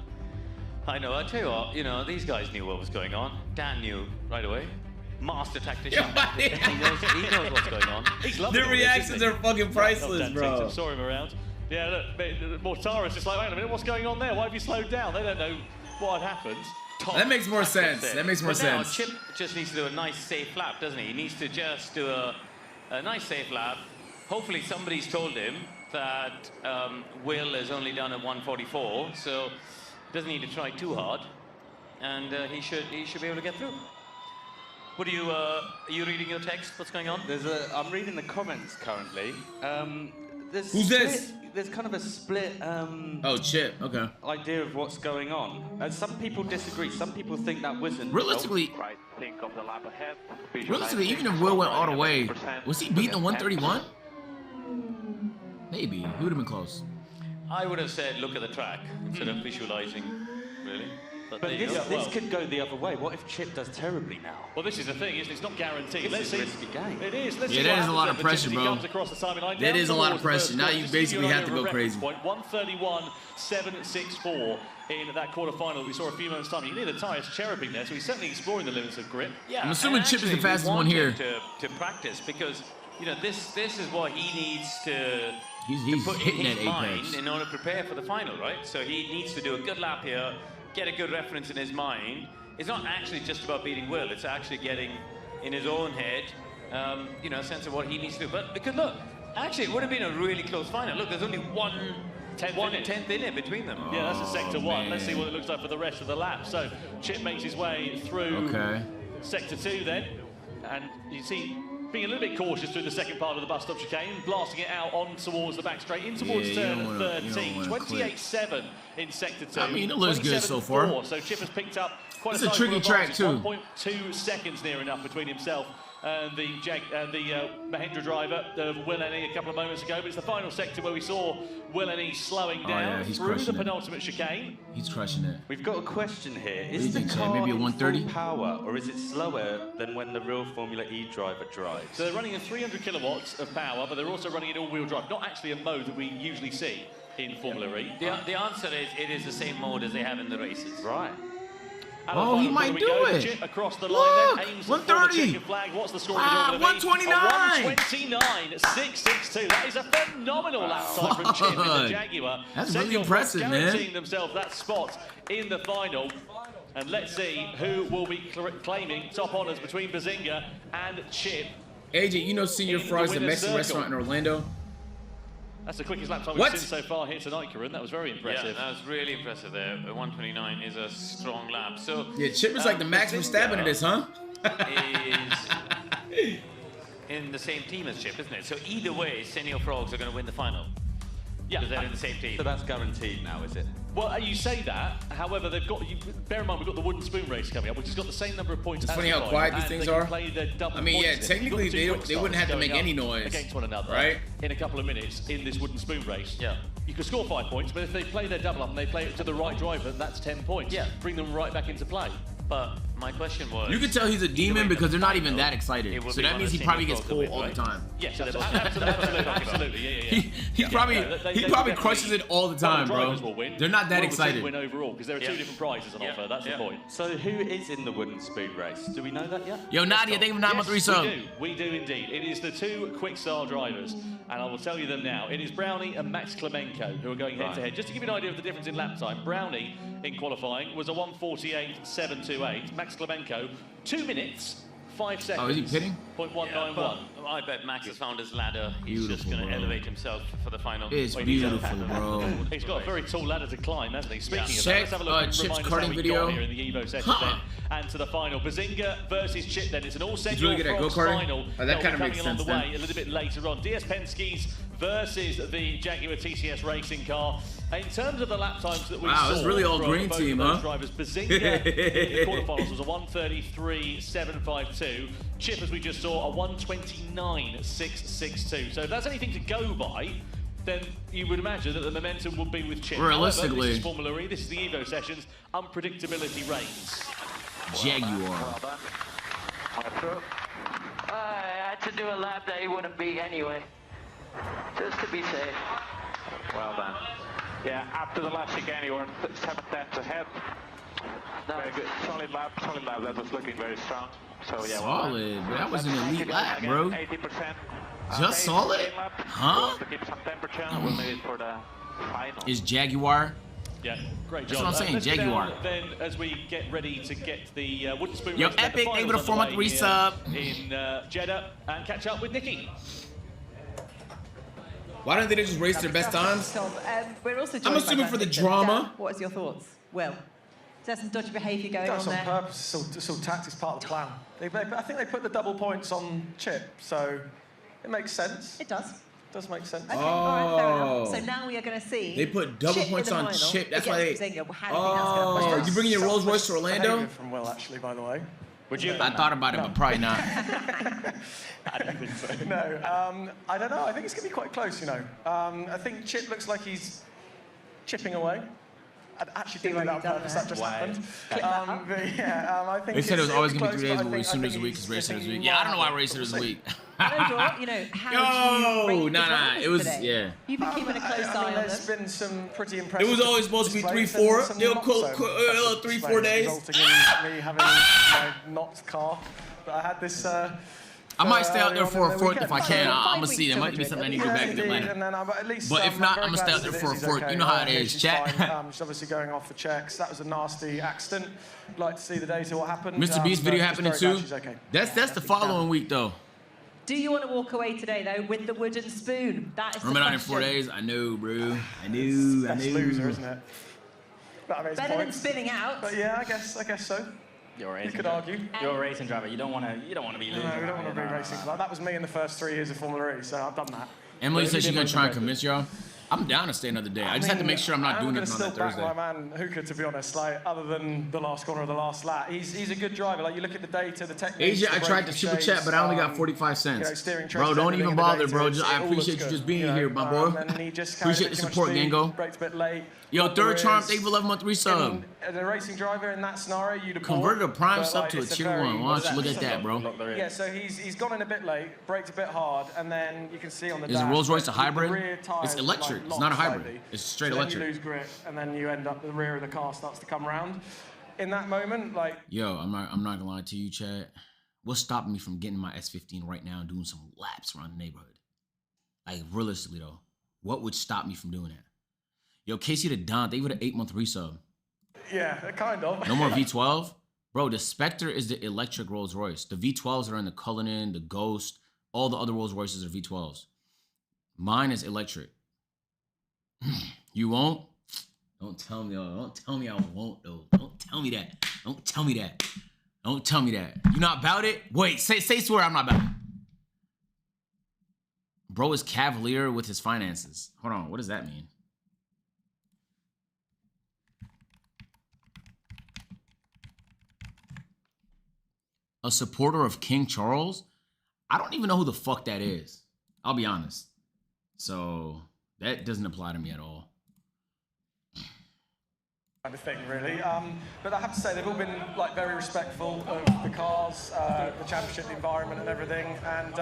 I know. I tell you what, these guys knew what was going on. Dan knew right away. Master tactician. he knows what's going on. He's loving Their all this, reactions isn't he? are fucking priceless, Dan bro. Tinkton, saw him around. Yeah, look, Mortara's just like, wait a minute, what's going on there? Why have you slowed down? They don't know what had happened. That makes more sense. That makes more But now sense. Chip just needs to do a nice safe lap, doesn't he? He needs to just do a nice safe lap. Hopefully somebody's told him that Will has only done a 144, so doesn't need to try too hard. and he should be able to get through. What are you reading your text? What's going on? I'm reading the comments currently. Who's this? There's kind of a split Oh, Chip. Okay. idea of what's going on. And some people disagree. Some people think that wasn't. Realistically, Right, think of the lap ahead. realistically, even if Will went all the way, was he beating the 131? Maybe. He would have been close. I would have said, look at the track instead of visualizing, really. But there you go. this could go the other way. What if Chip does terribly now? Well, this is the thing, isn't it? It's not guaranteed. This is a risky game. It is. Let's Yeah, see that what is a lot of happens pressure, as he bro. comes across the timing line. That Down is a lot of towards pressure. first Now corner. you Just to give basically an have to idea go of a crazy. reference point, 131.764 in that quarterfinal we saw a few moments time. You can hear the tyres cherubing there, so he's certainly exploring the limits of grip. Yeah, I'm assuming and Chip is the actually, fastest we one want here. him to practice because this is what he needs to He's put in hitting his that mind apex. in order to prepare for the final, right? So he needs to do a good lap here, get a good reference in his mind. It's not actually just about beating Will; it's actually getting in his own head, a sense of what he needs to do. But because look, actually, it would have been a really close final. Look, there's only one tenth in it between them. Yeah, that's a sector one. man. Let's see what it looks like for the rest of the lap. So Chip makes his way through Okay. sector 2 then. And you see, being a little bit cautious through the second part of the bus stop chicane, blasting it out on towards the back straight, in towards Yeah, you turn don't wanna- you don't 13. wanna clip. 28.7 in sector 2. I mean, it looks good so far. 27.4. So Chip has picked up quite It's a a sizable tricky track, advantage, too. 1.2 seconds near enough between himself and the Mahindra driver, Will Ennie, a couple of moments ago. But it's the final sector where we saw Will Ennie slowing Oh, down yeah, he's through the crushing it. penultimate chicane. He's crushing it. We've got a question here. do you Is the think, Chad? car Maybe a in 130? full power, or is it slower than when the real Formula E driver drives? So they're running in 300 kilowatts of power, but they're also running in all-wheel drive. Not actually a mode that we usually see in Formula E. The answer is it is the same mode as they have in the races. Right. And Oh, on the he final might corner we do go. it. Chip across the Look, line, then aims for the 130. checkered flag. What's the score? Ah, going to be? 129. 129.662. That is a phenomenal lap time from Chip in the Fuck. Jaguar. That's Senor really Frost impressive, man. guaranteeing themselves that spot in the final. And let's see who will be claiming top honours between Bazinga and Chip. AJ, you know Senor In the Frost, the winner's Mexican circle. restaurant in Orlando? That's the quickest lap time What? we've seen so far here tonight, Karun. That was very impressive. Yeah, that was really impressive there. 129 is a strong lap. So Yeah, Chip is like the maximum stabbing of this, huh? is in the same team as Chip, isn't it? So either way, Senor Frogs are going to win the final. Yeah, because they're in the same team. So that's guaranteed now, is it? Well, you say that. However, they've got. Bear in mind, we've got the wooden spoon race coming up, which has got the same number of points. It's as funny the how final, quiet these and things they can are. play their double I mean, yeah, points in it. You've got technically the two they quick wouldn't have to starters make any going up noise, against one another, right? In a couple of minutes in this wooden spoon race. Yeah. You can score 5 points, but if they play their double up and they play it to the right driver, that's 10 points. Yeah. Bring them right back into play. But my question was... You can tell he's a demon because they're not even that excited. So that means he probably gets pulled all the time. Yes, absolutely, yeah. He probably crushes it all the time, bro. They're not that excited. Win overall because there are two different prizes on offer. That's the point. So who is in the wooden spoon race? Do we know that yet? Yo, Nadia, thank you for 9 sub. We do indeed. It is the two quick star drivers, and I will tell you them now. It is Brownie and Max Klemenko who are going head to head. Just to give you an idea of the difference in lap time, Brownie in qualifying was a 1:48.728. Max Klemenko, 2 minutes, 5 seconds. Oh, is he pitting? 0.191. I bet Max has found his ladder. He's just going to elevate himself for the final. It's beautiful, bro. He's got a very tall ladder to climb, hasn't he? Speaking of that, Check, let's have a look and Chip's remind us karting how we video. got here in the Evo session then, and to the final. Bazinga versus Chip then. It's an all-Senor really good at Frogs go-karting? final. Oh, that They'll be kinda coming makes along sense the way then. a little bit later on. DS Penske's versus the Jaguar TCS racing car. In terms of the lap times that we Wow, saw it's really all from green both team, of those huh? drivers, Bazinga in the quarterfinals was a 1:33.752. Chip, as we just saw, a 1:29.662. So if that's anything to go by, then you would imagine that the momentum would be with Chip. Realistically. However, this is Formula E, this is the Evo sessions, unpredictability reigns. Jaguar. I had to do a lap that he wouldn't beat anyway, just to be safe. Well done. Yeah, after the last chicane, you were 7 tenths ahead. Very good. Solid lap. That was looking very strong. So yeah. Solid, but that was an elite lap, Again, bro. 80%. Just solid? Huh? To keep some temperature, we'll make it for the final. Is Jaguar? Yeah, great That's job. what I'm saying, Let's go Jaguar. down then, as we get ready to get the wooden spoon Yo, race, then the Epic, able to finals form up underway resub. here in Jeddah, and catch up with Nikki. Why don't they just race their best times? Tom, we're also I'm joined by assuming Dan for the Dixon. drama. Dan, what is your thoughts? Well, there's some dodgy behaviour going That's on on there. purpose. It's all tactics, part of the plan. I think they put the double points on Chip, so it makes sense. It does. It does make sense. Okay, all right, fair enough. So now we are going to see. They put double Chip points in the on final Chip. That's why they. against Brazingha. How do you think that's going to play out? You bringing your Rolls Royce to Orlando? Behaviour from Will, actually, by the way. Would you? I thought about it, but probably not. I don't think so. No, I don't know. I think it's going to be quite close, you know. I think Chip looks like he's chipping away. I actually didn't do that on purpose, that just happened. I think They said it was it'll always be going to be close, 3 days, but but I we assumed it was a think week because race I was a think week. Yeah, I don't know why race we'll was a see. week. You know, how do you rate the Nah, drivers it was, today? yeah. You've been keeping a close eye on There's them. been some pretty It impressive was always supposed to be displays 3-4. and some They'll not call so impressive 3-4 displays, days. resulting in me having my not car. But I had this. I might stay out there for a the fourth weekend. if I can. I'm gonna 5 see. There weeks might be to something I need Yeah, to go back to indeed, Atlanta. and then at least, But if not, very I'm gonna glad stay out to there see for a that fourth. he's You know how it okay. is, She's chat. fine. She's obviously going off for checks. That was a nasty accident. Like to see the data what happened. Mr. Beast but video just happening very glad too. she's okay. That's the following week though. Do you want to walk away today, though, with the wooden spoon? That is Remember the that in 4 question. days? I know, bro. I knew. That's loser, isn't it? That makes Better than points. spinning out. But yeah, I guess so. You're a racing could driver. argue. You're a racing driver. You don't want to be losing. No, we don't want to be racing. That was me in the first 3 years of Formula E, so I've done that. Emily But said we she's did gonna lose try and some convince y'all. I'm down to stay another day. I just have to make sure I'm not doing going it to on still that back Thursday. my man Hooker, to be honest. Like, other than the last corner of the last lap, he's a good driver. Like, you look at the data, the techniques. Asia, the I tried to braking super chat, but I only got shapes, 45 cents. you know, steering Bro, traces, don't everything even in the bother, data, bro. it I all appreciate looks you just good, being you know. here, my boy. And he just carried Appreciate a the bit too much support, speed, Gango. braked a bit late. Yo, got the third charm, rears. thank you for 11 month resub. As a racing driver in that scenario, you'd have Converted a bought, prime but, sub like, to a it's tier very- 1. Why don't you look at that, bro? Yeah, so he's gone in a bit late, braked a bit hard, and then you can see on the Is a dash Rolls Royce a that the hybrid? rear tyres, It's electric. like, It's not a lock hybrid. slightly. It's straight So electric. Then you lose grip, and then you end up the rear of the car starts to come around. In that moment, like Yo, I'm not gonna lie to you, Chad. What's stopping me from getting my S15 right now and doing some laps around the neighborhood? Like, realistically though, what would stop me from doing that? Yo, Casey the Don, they would an 8-month resub. yeah, kind of. No more V12? Bro, the Spectre is the electric Rolls Royce. The V12s are in the Cullinan, the Ghost, all the other Rolls Royces are V12s. Mine is electric. You won't? Don't tell me, don't tell me I won't though. Don't tell me that. Don't tell me that. Don't tell me that. You not about it? Wait, say swear I'm not about it. Bro is cavalier with his finances. Hold on, what does that mean? A supporter of King Charles? I don't even know who the fuck that is. I'll be honest. So that doesn't apply to me at all. Kind of thing, really. But I have to say, they've all been like very respectful of the cars, the championship, the environment, and everything. And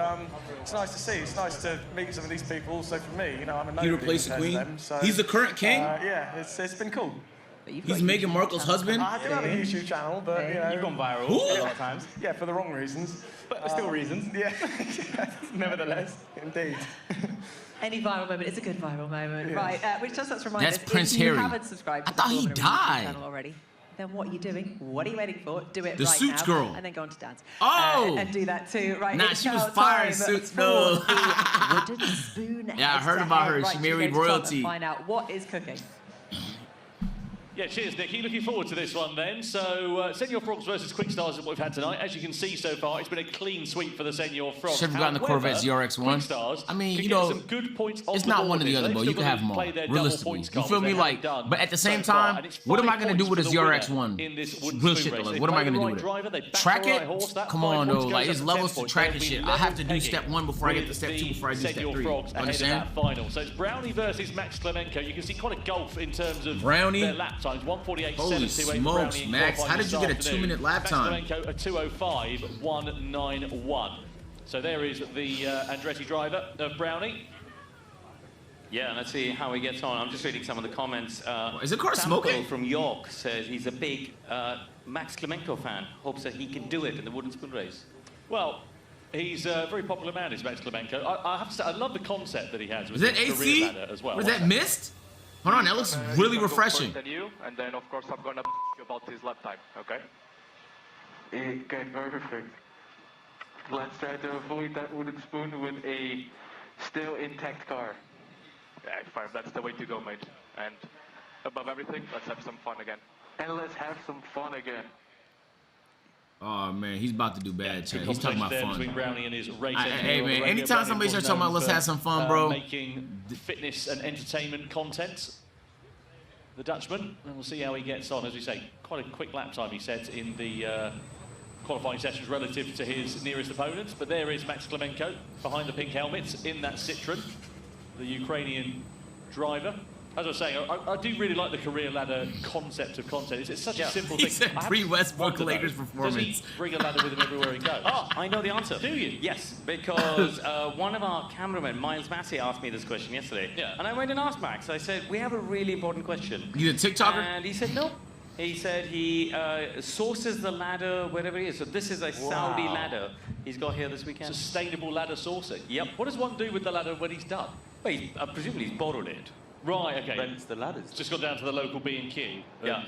it's nice to see. It's nice to meet some of these people. So for me, you know, I'm a He nobody replaced the compared to Queen? them, so, He's the current king? Yeah, it's been cool. He's Meghan Markle's husband? I do have a YouTube channel, but you know, You've gone viral Who? a lot of times. Yeah, for the wrong reasons. But still reasons. Yeah. Nevertheless. Indeed. Any viral moment is a good viral moment, Yeah. right? Which does remind That's us, Prince if you Harry. haven't subscribed to I thought the he Formula One YouTube died. channel already, then what are you doing? What are you waiting for? Do it The right Suits now, girl. and then go on to dance. Oh! And do that too, right? Nah, It's she was now fire in time Suits, for though. the wooden spoon. Yeah, I heard head-to-head. about her. She Right, should we married go to Tom royalty. and find out what is cooking. Yeah, cheers, Nicky. Looking forward to this one then. So, Senor Frogs versus Quick Stars is what we've had tonight. As you can see so far, it's been a clean sweep for the Senor Frogs. Should have gotten the Corvette ZRX1. Quick Stars I mean, could you get know, some good points off it's the not board one or the here. other, They've bro. still You can got have to them all. play their double Realistically. points You card, feel which me? they Like, haven't done but at the same so far, time, and it's what am I 5 going to do with a points for the winner ZRX1? in this wooden Real spoon shit, race. though. They What am I play going to the do right with driver, it? they back Track the right it? horse, that Come 5 on, points though. goes Like, up it's to levels 10 to points. track They'll and be shit. I level have to do pegging step 1 before I get to step 2 before I do step Senor 3. Frogs ahead Understand? of that final. So it's Brownie versus Max Clemenko. You can see quite a gulf in terms of Brownie? their lap times. 148.728 Holy smokes, Max. How did you get a 2-minute lap time? Max Clemenko a 2:05.191. So there is the Andretti driver of Brownie. Yeah, let's see how he gets on. I'm just reading some of the comments. Is the car Sample smoking? from York says he's a big Max Clemenko fan. Hopes that he can do it in the wooden spoon race. Well, he's a very popular man, is Max Clemenko. I have to say, I love the concept that he has with Is that the AC? rear ladder as well. Or is that mist? Hold on, that looks really refreshing. Than you, and then of course I'm gonna you about his lap time. Okay. Okay, perfect. Let's try to avoid that wooden spoon with a still intact car. Yeah, fine. That's the way to go, mate. And above everything, let's have some fun again. and let's have some fun again. Oh man, he's about to do bad, Chad. He's talking about There fun. between Brownie and his race Hey engineer man, on the anytime radio. somebody starts Brownie, talking about of let's course, have some known fun, for, bro. making fitness and entertainment content. The Dutchman, and we'll see how he gets on. As we say, quite a quick lap time he set in the qualifying sessions relative to his nearest opponents. But there is Max Klemenko behind the pink helmet in that Citroen, the Ukrainian driver. As I was saying, I do really like the career ladder concept of content. It's such a simple thing. He said pre-Westbrook Lakers performance. Does he bring a ladder with him everywhere he goes? Oh, I know the answer. Do you? Yes, because one of our cameramen, Miles Massey, asked me this question yesterday. Yeah. And I went and asked Max. I said, we have a really important question. You a TikToker? And he said, no. He said he sources the ladder wherever he is. So this is a Saudi ladder he's got here this weekend. Sustainable ladder sourcing. Yep. What does one do with the ladder when he's done? Well, presumably he's borrowed it. Right, okay. Rents the ladders. It's just gone down to the local B&Q. Yeah.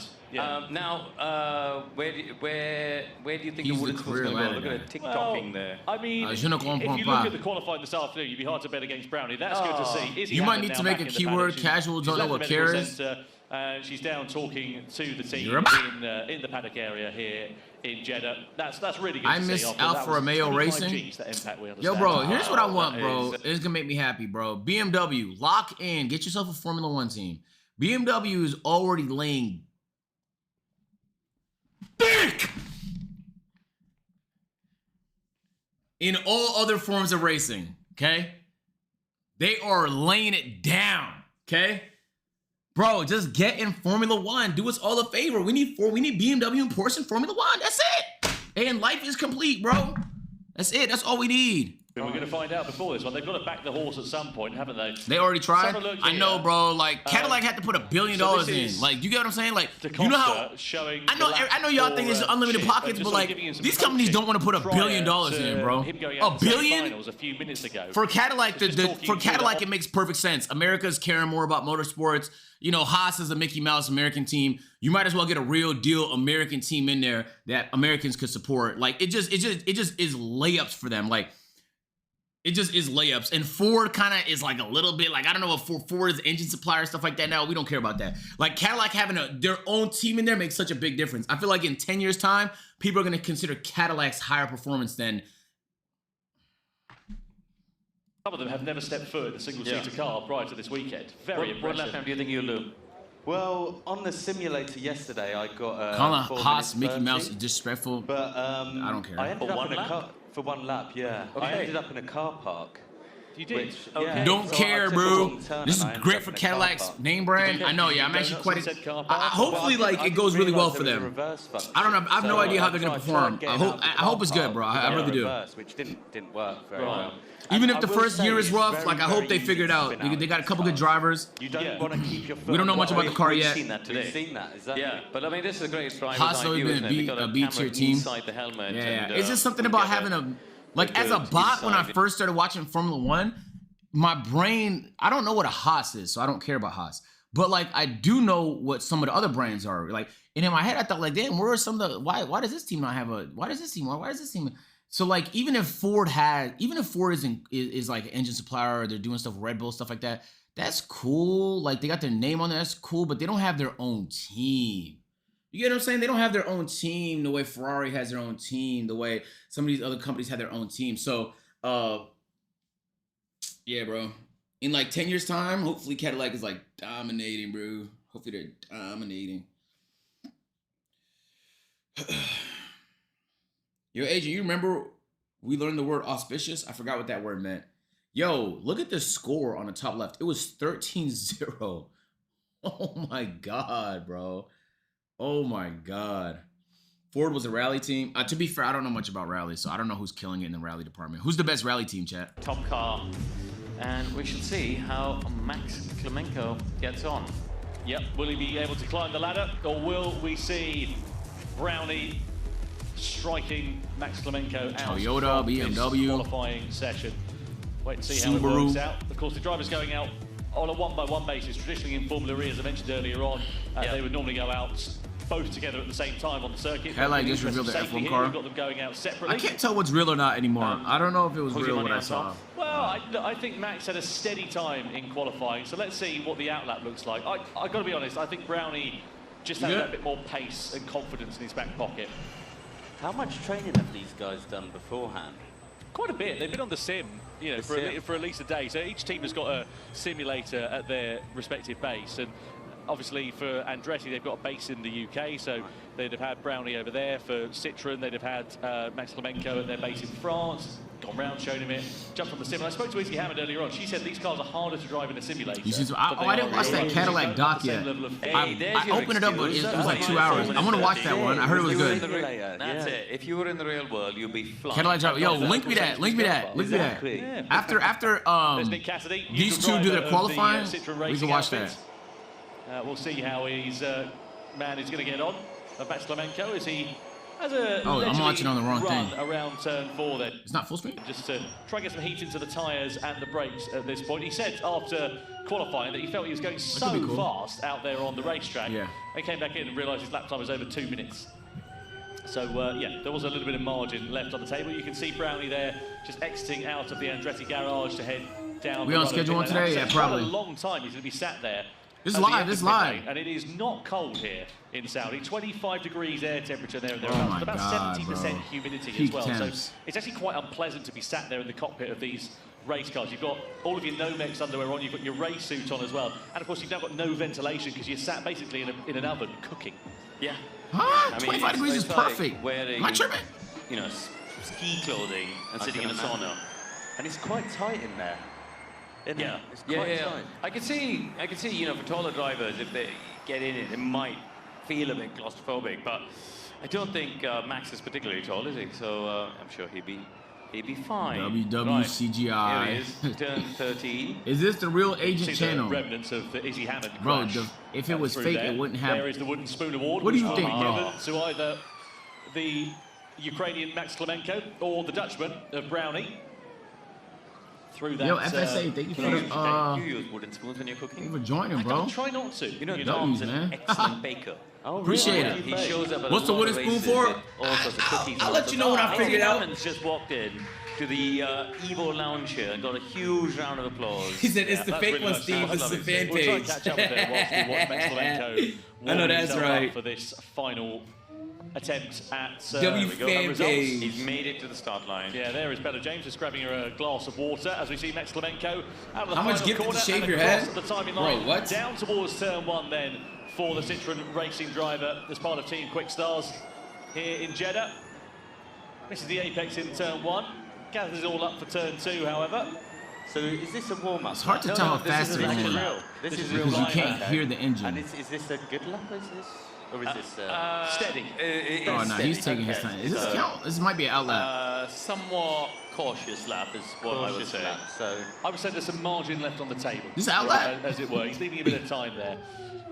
Now, where do you think He's the the wooden spoon's career going to go? ladder Look at it guy. TikToking there. I mean, Je ne if comprends you look pas. at the qualifying this afternoon, you'd be hard to bet against Brownie. That's good to see. Izzy You might Hammond need now to make back a in the keyword, paddock. casual, don't know She's what left the medical care is. centre, she's down talking to the team You're in the paddock area here in Jeddah. That's really good I to miss see. Alfa Romeo Racing. Yo, bro, here's what I want, bro. It's gonna make me happy, bro. BMW, lock in, get yourself a Formula One team. BMW is already laying thick in all other forms of racing, okay? They are laying it down, okay? Bro, just get in Formula One. Do us all a favor. We need BMW and Porsche in Formula One. That's it. And life is complete, bro. That's it. That's all we need. We're going to find out before this one. They've got to back the horse at some point, haven't they? They already tried. Let's have a look I know, here. bro. Like Cadillac had to put $1 billion so this in. is Like, you get what I'm saying? Like, DaCosta you know how showing I know y'all think it's unlimited pockets, but like these companies don't want to put $1 billion in, bro. $1 billion a few minutes ago. for Cadillac. Just talking For to Cadillac, the- it makes perfect sense. America's caring more about motorsports. You know, Haas is a Mickey Mouse American team. You might as well get a real deal American team in there that Americans could support. Like, it just is layups for them. Like, it just is layups. And Ford kind of is like a little bit like, I don't know if Ford is engine supplier, stuff like that. Now, we don't care about that. Like, Cadillac having their own team in there makes such a big difference. I feel like in 10 years' time, people are going to consider Cadillac's higher performance than... Some of them have never stepped foot in a single-seater car prior to this weekend. Very impressive. What lap time do you think you'll do? Well, on the simulator yesterday, I got Calling 4 Haas minutes Mickey 30. Mouse is disrespectful. But I don't care. I ended For up one in a lap? car for one lap. Yeah, I Okay. ended up in a car park. You did? Which, Okay. yeah, Don't so I care, took a bro. wrong turn This is and I ended great up for in a car Cadillac's park. name brand. I know, yeah. I'm actually quite. Hopefully, like it goes really well for them. I don't know. I have no idea how they're gonna perform. I hope it's good, bro. I really do. Which didn't work very well. Even if I the will first say year is it's rough, very, like I hope very they figure it easy to out. spin They got a couple this good car. drivers. You don't want to keep your foot. We don't know much about the car We've yet. seen that today. We've seen that, exactly. Yeah, but I mean, this is a great driver's Haas idea, always isn't it? been They got a a B-tier camera team. inside the helmet. Yeah, and, it's just something we about get having a like as a good bot when I inside. first started watching Formula One, my brain, I don't know what a Haas is, so I don't care about Haas. But like I do know what some of the other brands are. Like, and in my head I thought like, damn, where are some of the why does this team not have a why does this team so like even if Ford is like an engine supplier or they're doing stuff with Red Bull, stuff like that, that's cool. Like they got their name on there, that's cool, but they don't have their own team. You get what I'm saying? They don't have their own team the way Ferrari has their own team, the way some of these other companies have their own team. So, yeah, bro. In like 10 years' time, hopefully Cadillac is like dominating, bro. Hopefully they're dominating. Yo, Agent, you remember we learned the word auspicious? I forgot what that word meant. Yo, look at the score on the top left. It was 13-0. Oh my God, bro. Oh my God. Ford was a rally team. To be fair, I don't know much about rallies, so I don't know who's killing it in the rally department. Who's the best rally team, chat? Top car. And we shall see how Max Klemenko gets on. Yep, will he be able to climb the ladder, or will we see Brownie striking Max Klemenko out Toyota, from this BMW. qualifying session? Wait and see how it Subaru. works out. Of course, the driver's going out on a one-by-one basis. Traditionally in Formula E, as I mentioned earlier on, they would normally go out both together at the same time on the circuit. Cadillac In the just interest revealed of their safety F1 here, car. We've got them going out separately. I can't tell what's real or not anymore. I don't know if it was Put your real money what I on saw. top. Well, I think Max had a steady time in qualifying, so let's see what the outlap looks like. I got to be honest, I think Brownie just have that bit more pace and confidence in his back pocket. How much training have these guys done beforehand? Quite a bit. They've been on the sim, you know, for at least a day. So each team has got a simulator at their respective base, and obviously for Andretti they've got a base in the UK, so they'd have had Brownie over there. For Citroën they'd have had Max Lemenko at their base in France. Gone round, shown him it, jumped from the sim. And I spoke to Izzy Hammond earlier on. She said these cars are harder to drive in a simulator. You see, I didn't watch that Cadillac doc yet. I opened it up, but it was like 2 hours. I want to watch that one. I heard it was good. That's it. If you were in the real world, you'd be flying. Cadillac driver. Yo, link me that. Link me that. Link me that. Yeah. After these two do their qualifying, we can watch that. We'll see how his man is going to get on. Max Lemenko, as he has a I'm watching on the wrong thing. Around turn 4 then. It's not full screen? Just to try and get some heat into the tyres and the brakes at this point. He said after qualifying that he felt he was going so fast out there on the racetrack. Yeah. And came back in and realised his lap time was over 2 minutes. So, yeah, there was a little bit of margin left on the table. You can see Brownie there just exiting out of the Andretti garage to head down. We on schedule one today? Yeah, probably. Quite a long time he's going to be sat there. This is live, this is live. And it is not cold here in Saudi. 25 degrees air temperature there and there. Oh my about God, 70% bro. humidity Peak as well. temps. So it's actually quite unpleasant to be sat there in the cockpit of these race cars. You've got all of your Nomex underwear on, you've got your race suit on as well. And of course you've now got no ventilation because you're sat basically in an oven cooking. Yeah. Huh? 25 degrees is perfect. Like wearing, Am I tripping? You know, ski clothing and sitting in a sauna. And it's quite tight in there. Yeah, It's quite tight. I could see, you know, for taller drivers, if they get in it, it might feel a bit claustrophobic. But I don't think Max is particularly tall, is he? So I'm sure he'd be fine. WWCGI. Right. Here he is, turn 13. Is this the real agent See channel? the remnants of the Izzy Hammond Bro, crash if it was fake, there. it wouldn't happen. There is the Wooden Spoon Award. What do you which think, will be bro? given to either the Ukrainian Max Lemenko or the Dutchman of Brownie. Through that, Yo, FSA, thank you for the, you use wooden spoons when you're cooking? Thank you for joining, bro. Try not to. You know, W's, Dom's an man. excellent baker. Appreciate it. He shows up at What's a the lot wooden of spoon races for? with all sorts of cookies. I'll let you know when I figure it out. Hammond's just walked in to the Evo Lounge here and got a huge round of applause. He said, it's the that's fake really one, nice. Steve. This is the fan We'll try and page. catch up with him whilst we watch Max Lemenko I know that's warm himself up right. for this final attempt at W fan results. page. He's made it to the start line. Yeah, there is Bella James just grabbing her a glass of water as we see Max Lemenko out of the How much final gifted to corner shave and your across head? the timing Bro, line what? down towards turn 1 then for the Citroën racing driver as part of Team Quick Stars here in Jeddah. This is the apex in turn 1. Gathers it all up for turn 2, however. So is this a warm-up? It's hard to tell how fast this they're is going. real. This is real Because you life, can't okay. hear the engine. And is this a good lap? Is this, or is this steady? Oh, no, he's taking his time. Is this count? This might be an outlap. Somewhat cautious lap is what I would say. I would say there's some margin left on the table. This outlap? As it were. He's leaving a bit of time there.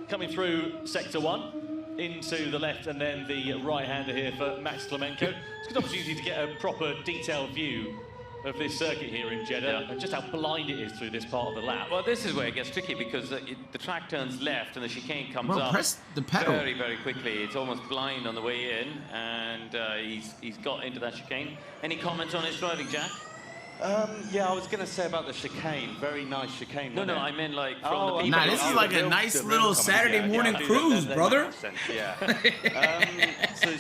Coming through sector 1, into the left and then the right-hander here for Max Lemenko. It's a good opportunity to get a proper detailed view of this circuit here in Jeddah and just how blind it is through this part of the lap. Well, this is where it gets tricky because the track turns left and the chicane comes Bro, up press the pedal. very, very quickly. It's almost blind on the way in, and he's got into that chicane. Any comments on his driving, Jack? Yeah, I was going to say about the chicane. Very nice chicane. No, wasn't no, it? I meant like from the people. Nah, this is like a nice little Saturday morning cruise, brother. Yeah. So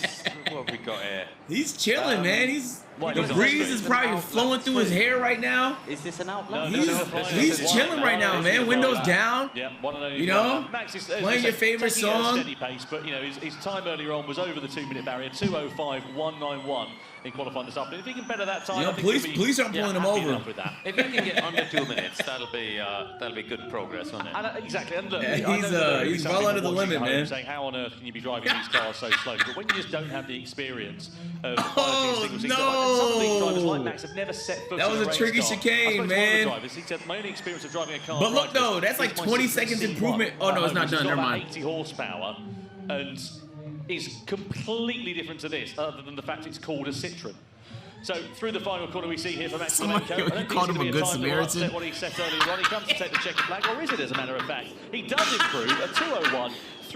what have we got here? He's chilling, man. He's What, the is breeze this is an probably outlet flowing through his hair right now. Is this an outlet? He's chilling right now, man. Windows down. Yeah, one and only You know, Max is playing your favorite taking it at a song. steady pace, but you know his time earlier on was over the 2-minute barrier, 2:05.191 in qualifying this afternoon. If he can better that time, You know, I think he'll be, police aren't pulling him happy over. enough with that. If he can get under 2 minutes, that'll be good progress, won't it? And, exactly. And look, Yeah, I know he's, that there will be he's some well people under the watching limit, at home man. saying, how on earth can you be driving these cars so slowly? But when you just don't have the experience of Oh, single seater, and some of these drivers like no. Max have never set foot That in was a race tricky car. chicane, I spoke to one of the man. drivers. He said, my only experience of driving a car. But look, like this though, that's like is my 20 seconds C1 improvement. Oh, no, it's not which done. has got Never about mind. 80 horsepower and is completely different to this, other than the fact it's called a Citroën. So through the final corner we see here for Max Somebody- Lemenko. I you don't think called it's him gonna a be good time that will upset Samaritan? what he set earlier on. He comes to take the checkered flag, or is it, as a matter of fact? He does improve a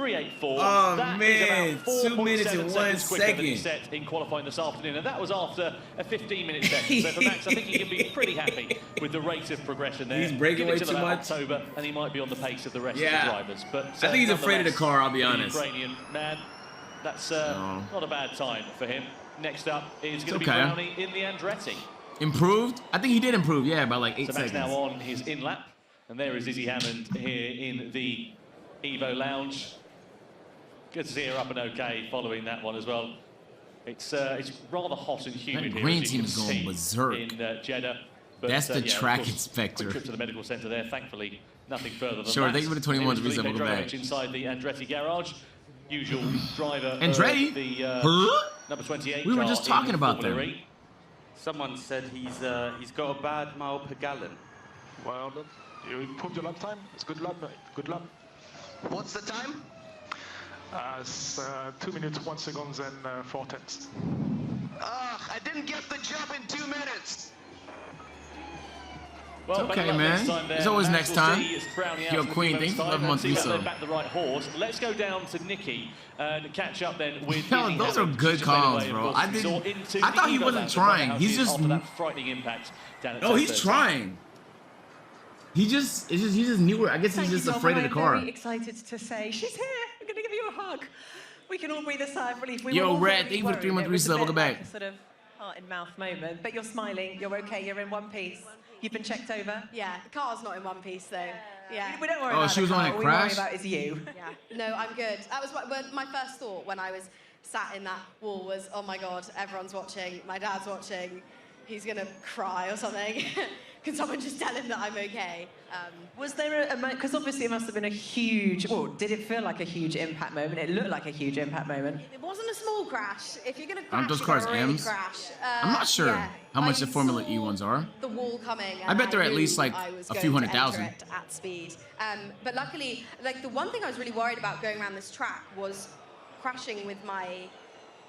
3.84. Oh, That man. is about 2 minutes and 1 seconds quicker than he second. set in qualifying this afternoon, and that was after a 15-minute session. So for Max, I think he can be pretty happy with the rate of progression there. He's breaking Give it way till too about much. October, and he might be on the pace of the rest Yeah. of the drivers. But I think he's afraid of the nonetheless, car, I'll be the honest. Ukrainian man, that's not a bad time for him. Next up is going to Okay. be Brownie in the Andretti. Improved? I think he did improve, yeah, by like 8 So Max seconds. now on his in-lap, and there is Izzy Hammond here in the Evo Lounge. Good to see her up and okay following that one as well. It's rather hot and humid That here, green as you team's can going see, berserk. in Jeddah. But, That's the yeah, of track course, inspector. Quick trip to the medical centre there. Thankfully, nothing further than Sure, that. thank you for the 21 Here's to Felipe welcome back. Drogovic inside the Andretti garage. Usual driver Andretti? of the Huh? number 28 We were car just in talking about Formula them. E. Someone said he's got a bad mile per gallon. Well, you improved your lap time. It's good lap, mate. Good lap. What's the time? It's 2 minutes, 1 second, and 4/10. I didn't get the jump in 2 minutes. Well, It's better okay, luck man. next time there. There's always As next we'll time. see, it's Brownie out Yo, for the Queen, few thanks for moments 11 time. months Let's see resub. if they back the right horse. Let's go down to Nikki and catch up then with Yo, Izzy those are Hammond. good Just made her calls, way, of bro. course, I we saw didn't- into I thought the he Evo wasn't Lounge, trying. how He's she- just- after that frightening impact down at No, he's 10:30. trying. He just knew her. I guess he's Thank you, just Tom. afraid of the I'm car. very excited to say she's here. I'm going to give you a hug. We can all breathe a sigh of relief. We Yo, were all Red, very thank you for the worried. 3-month It was a resub. bit Welcome like back. a sort of heart-in-mouth moment, but you're smiling. You're okay. You're in one piece. You've been checked over. Yeah, the car's not in one piece though. Yeah. We don't worry Oh, about she the was on car. a All we worry crash? about is you. Yeah. No, I'm good. That was my first thought when I was sat in that wall was, oh my God, everyone's watching. My dad's watching. He's gonna cry or something. Can someone just tell him that I'm okay? Was there a moment, because obviously it must have been a huge, well, did it feel like a huge impact moment? It looked like a huge impact moment. It wasn't a small crash. If you're gonna crash, Aren't those you're cars gonna really M's? crash. I'm not sure Yeah, how much I the Formula saw E ones are. the wall coming. I bet they're at knew least, like, I was a going few to hundred enter thousand. it at speed. But luckily, like the one thing I was really worried about going around this track was crashing with my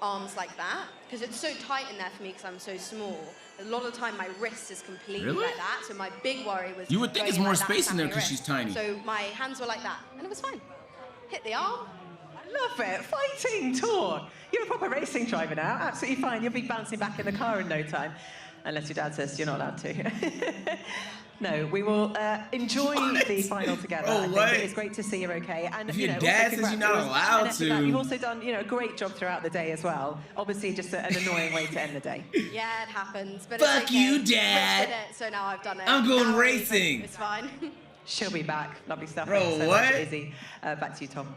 arms like that because it's so tight in there for me because I'm so small. A lot of the time my wrist is completely Really? like that. So my big worry was You would think going it's in more like that space in there snapping 'cause wrist. she's tiny. So my hands were like that and it was fine. Hit the arm. I love it. Fighting tour. You're a proper racing driver now. Absolutely fine. You'll be bouncing back in the car in no time. Unless your dad says you're not allowed to. No, we will enjoy the final together. Oh, I think what? it's great to see you're okay. And If you your know, dad also says you're not congrats. allowed And after that, to- You've also done, a great job throughout the day as well. Obviously, just an annoying way to end the day. Yeah, it happens. But Fuck it's okay. you, Rich Dad. did it, so now I've done it. I'm going Now racing. It's fine. She'll be back. Lovely stuff. Bro, Thanks so what? much, Izzy. Back to you, Tom.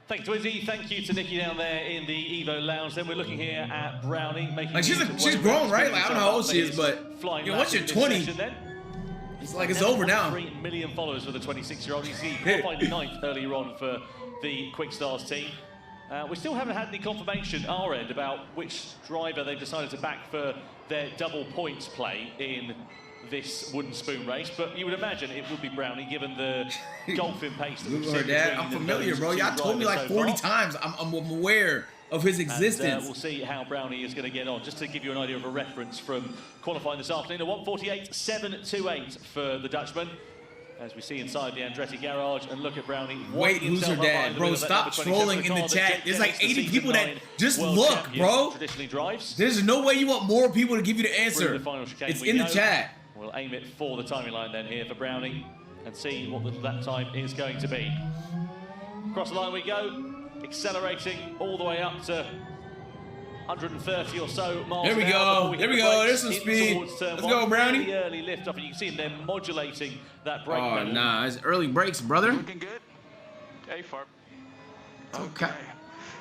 Thanks to Izzy. Thank you to Nikki down there in the Evo Lounge. Then we're looking here at Brownie making. Like, she's his way grown, around, right? spinning Like, I don't know how old himself she up is, for his but, flying you know, lap once you're in this 20, session then. It's like it's over now. 3 million followers for the 26-year-old. You see, qualified 9th earlier on for the Quick Stars team. We still haven't had any confirmation our end about which driver they've decided to back for their double points play in this wooden spoon race, but you would imagine it would be Brownie given the golfing pace that we've Google her seen dad. between I'm familiar, those bro. two Y'all told me like drivers so 40 far. times. I'm aware of his existence. And, we'll see how Brownie is going to get on. Just to give you an idea of a reference from qualifying this afternoon, a 1:48.728 for the Dutchman. As we see inside the Andretti garage, and look at Brownie. Wait, who's her dad? Bro, stop trolling in the chat. There's like 80 people that just look, bro. Traditionally drives. There's no way you want more people to give you the Through answer. the final chicane It's we in the go. chat. We'll aim it for the timing line then here for Brownie and see what that time is going to be. Across the line we go, accelerating all the way up to 130 or so miles There we an hour go. before There we hit go. the brakes There's some in speed. towards turn Let's one. go, Brownie. Really early lift off, and you can see them there modulating that brake Oh, pedal. nah. It's early breaks, brother. Looking good. A farm. Okay.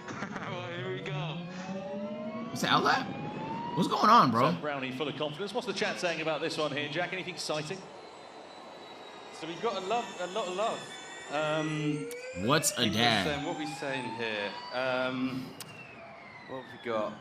Well, here we go. What's the outlap? What's going on, bro? So Brownie full of confidence. What's the chat saying about this one here, Jack? Anything exciting? So we've got a lot of love. What's a people dad? saying- what are we saying here? What have we got?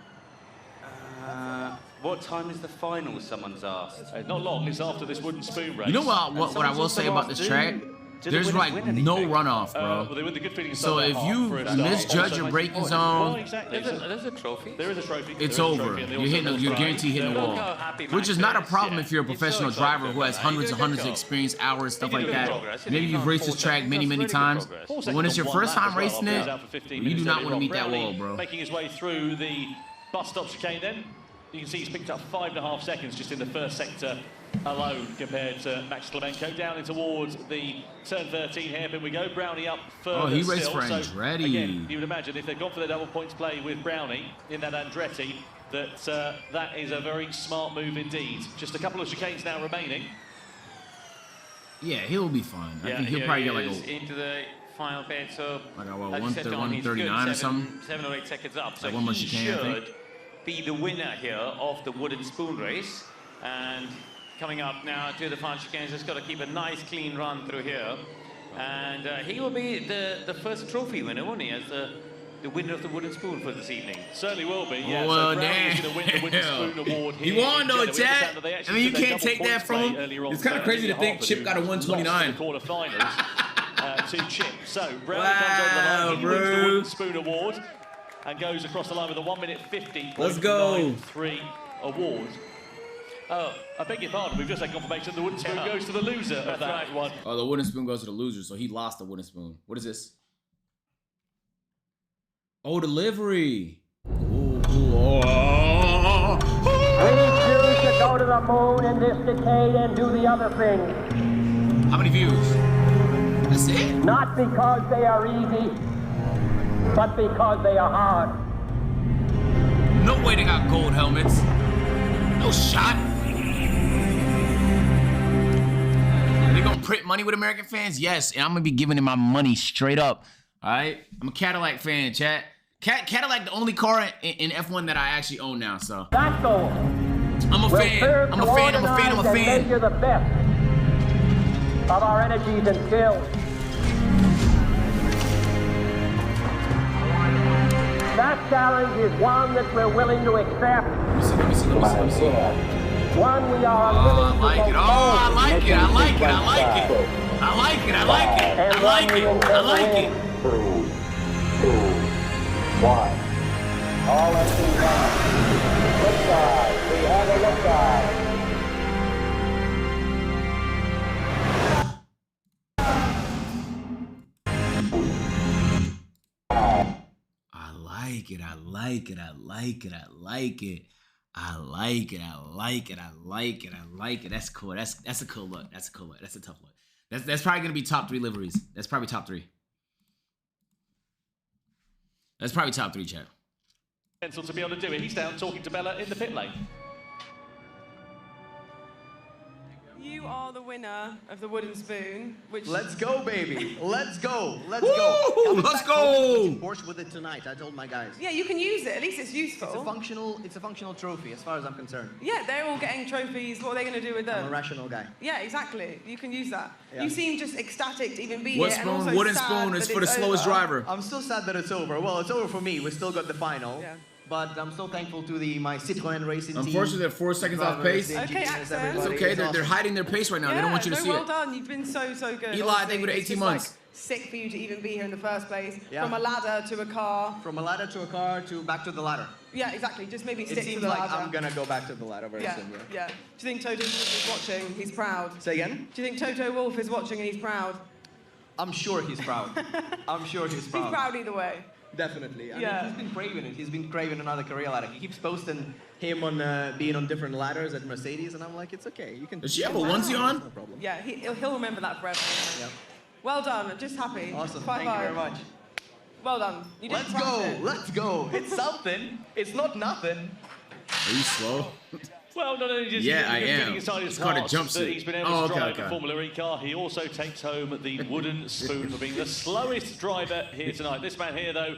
What time is the final? Someone's asked. Not long. It's after this wooden spoon race. You know what I And will someone's say also about asked, this track? There's like no runoff, bro. Well, they win the good feeling So if you misjudge your braking well, zone, exactly. There's a trophy. There is a trophy. it's There is a over. trophy, and they You're also hitting, have you're prize. guaranteed hitting the Look wall, how happy which is Max not a is. problem Yeah. if you're a He's so professional excited driver who about has that. hundreds He and did a hundreds good of job. experience, hours, stuff He did like good that. progress. Maybe He you've found raced this 4 track seconds. many, That's many really good times. progress. But when it's your first time racing it, Out for 15 you do minutes not want to earlier meet on. that wall, Brownie bro. Making his way through the bus stop chicane then. You can see he's picked up 5.5 seconds just in the first sector alone compared to Max Klemenko. Down in towards the turn 13 hairpin we go. Brownie up further. Oh, he raced still. for So, Andretti. again, you would imagine if they've gone for their double points play with Brownie in that Andretti, that that is a very smart move indeed. Just a couple of chicanes now remaining. Yeah, he'll be fine. I think he'll here probably he get like is a into the final bit. So like a, what, as you said, John, he's 139 or good, something. 7 or 8 seconds up. So Like one more he chicane, I think. should be the winner here of the wooden spoon race. And coming up now to the final chicanes, just got to keep a nice clean run through here. And he will be the first trophy winner, won't he, as the winner of the wooden spoon for this evening? Certainly will be, yeah. Well, so Brownie is damn. going to win the Wooden Spoon Award He here. won though, in Jeddah. We Chad. understand that they I actually mean, you did a can't double take that points from play him. earlier on It's kind of crazy to today. think Chip got a Lost 129. in the quarterfinals to Chip. So Brownie comes over the line. He wins the bro. Wooden Spoon Award and goes across the line with a 1 minute 50. Let's go. 93 award. Oh, I beg your pardon. We've just had confirmation the Wooden Spoon goes to the loser of that one. Oh, the wooden spoon goes to the loser, so he lost the wooden spoon. What is this? Oh, delivery. Ooh, oh. We choose to go to the moon in this decade and do the other thing. How many views? That's it? Not because they are easy, but because they are hard. No way they got gold helmets. No shot. They gonna print money with American fans? Yes, and I'm gonna be giving them my money straight up. All right? I'm a Cadillac fan, chat. Cadillac, the only car in F1 that I actually own now, so. That goal. I'm a fan. I'm a fan. I'm a fan. I'm a fan. Measure the best of our energies and skills. That challenge is one that we're willing to accept. Let me see. One we are unwilling to like it. Oh, I like it. I like it. I like it. I like it. I like it. I like it. I like it. 3, 2, 1. All engines on. Look side. We have a look side. I like it. I like it. I like it. I like it. I like it. I like it. I like it. I like it. That's cool. That's a cool look. That's a cool look. That's a tough look. That's probably gonna be top 3 liveries. That's probably top 3. That's probably top 3, chat. Pencil to be able to do it. He's down talking to Bella in the pit lane. You are the winner of the wooden spoon, which... Let's go, baby. Let's go. Let's Woo! go. Coming Let's back go. home, Porsche with it tonight. I told my guys. Yeah, you can use it. At least it's useful. It's a functional trophy, as far as I'm concerned. Yeah, they're all getting trophies. What are they going to do with them? I'm a rational guy. Yeah, exactly. You can use that. Yeah. You seem just ecstatic to even be What here. spoon? And also Wooden sad spoon that is for the it's slowest over. driver. I'm still sad that it's over. Well, it's over for me. We still got the final. Yeah. But I'm so thankful to my Citroën racing team. Unfortunately, they're 4 seconds off pace. Okay, Axel. It's okay. They're hiding their pace right now. They don't want you to see well it. done. You've been so good. Eli, I think with Honestly, 18 it's just, months. Like, sick for you to even be here in the first place. Yeah. From a ladder to a car. From a ladder to a car to back to the ladder. Yeah, exactly. Just maybe stick It to seems the like ladder. I'm gonna go back to the ladder very Yeah, soon. yeah. Do you think Toto Wolff is watching? He's proud. Say again? Do you think Toto Wolff is watching and he's proud? I'm sure he's proud. I'm sure he's proud. He's proud either way. Definitely. I Yeah. mean, he's been craving it. He's been craving another career ladder. He keeps posting him on being on different ladders at Mercedes, and I'm like, it's okay. You can. Does she have a onesie on? No problem. Yeah, he'll remember that forever. Yeah. Well done. Just happy. Awesome. High Thank you very five. much. Well done. You didn't Let's crash go. it. Let's go. It's something. It's not nothing. Are you slow? Well, not only does Yeah, I he am. inside his It's called a heart jumpsuit. that he's been able Oh, to okay, drive okay. a Formula E car, he also takes home the wooden spoon for being the slowest driver here tonight. This man here, though,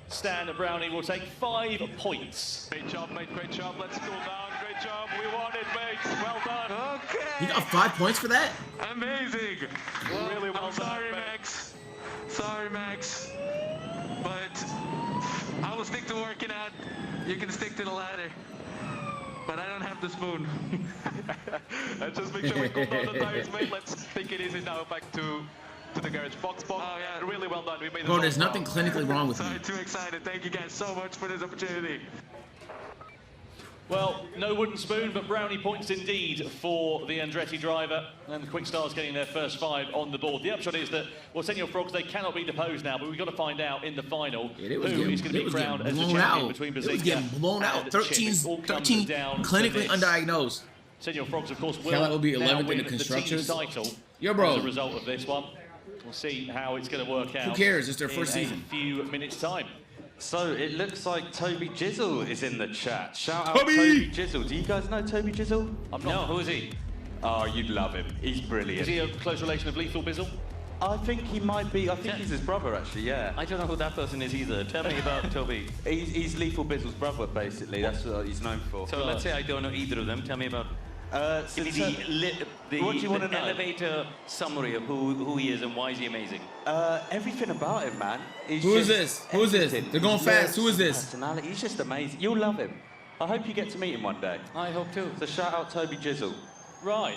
Stan Brownie, will take 5 points. Great job, mate. Great job. Let's cool down. Great job. We won it, mate. Well done. Okay. He got 5 points for that? Amazing. Well, Really well I'm done, sorry, mate. Max. Sorry, Max. But I will stick to working out. You can stick to the ladder. But I don't have the spoon. Let's just make sure we cool down the tires, mate. Let's take it easy now. Back to to the garage. Fox, oh yeah, really well done. We made Bro, there's nothing clinically wrong with me. Sorry, too excited. Thank you guys so much for this opportunity. Well, no wooden spoon, but brownie points indeed for the Andretti driver. And the Quick Stars getting their first 5 on the board. The upshot is that, well, Senor Frogs, they cannot be deposed now, but we've got to find out in the final who is going to be crowned as the champion between Bazinga. It was getting blown out. 13 clinically undiagnosed. Senor Frogs, of course, will Kellett will be now 11th win in the the team's constructors. title Yo, bro. as a result of this one. We'll see how it's going to work out. Who cares? It's their first in season. A few minutes' time. So it looks like Toby Jizzle is in the chat. Shout out Toby Jizzle. Do you guys know Toby Jizzle? No, who is he? Oh, you'd love him. He's brilliant. Is he a close relation of Lethal Bizzle? I think he might be. I think he's his brother, actually. Yeah. I don't know who that person is either. Tell me about Toby. He's Lethal Bizzle's brother, basically. That's what he's known for. So let's say I don't know either of them. Tell me about. So Give me the what do you want to know? elevator summary of who he is and why is he amazing. Everything about him, man. Who is this? Who is this? They're going fast. Who is this? Personality. He's just amazing. You'll love him. I hope you get to meet him one day. I hope too. So shout out Toby Jizzle. Right.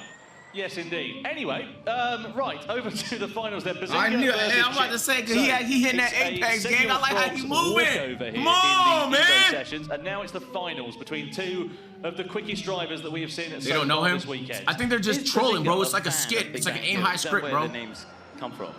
Yes, indeed. Anyway, right, over to the finals then. Bazinga I knew. versus Hey, I'm about to Chip. say, because he hitting that it's a Apex Senor game. I like how Frogs you moving. walkover here Come on, in the Evo man. sessions, and now it's the finals between 2 of the quickest drivers that we have seen at They don't know him? this weekend. I think they're just Is trolling, bro. Bazinga It's like a fan skit. of It's like an Big aim high script, where bro. the names come from.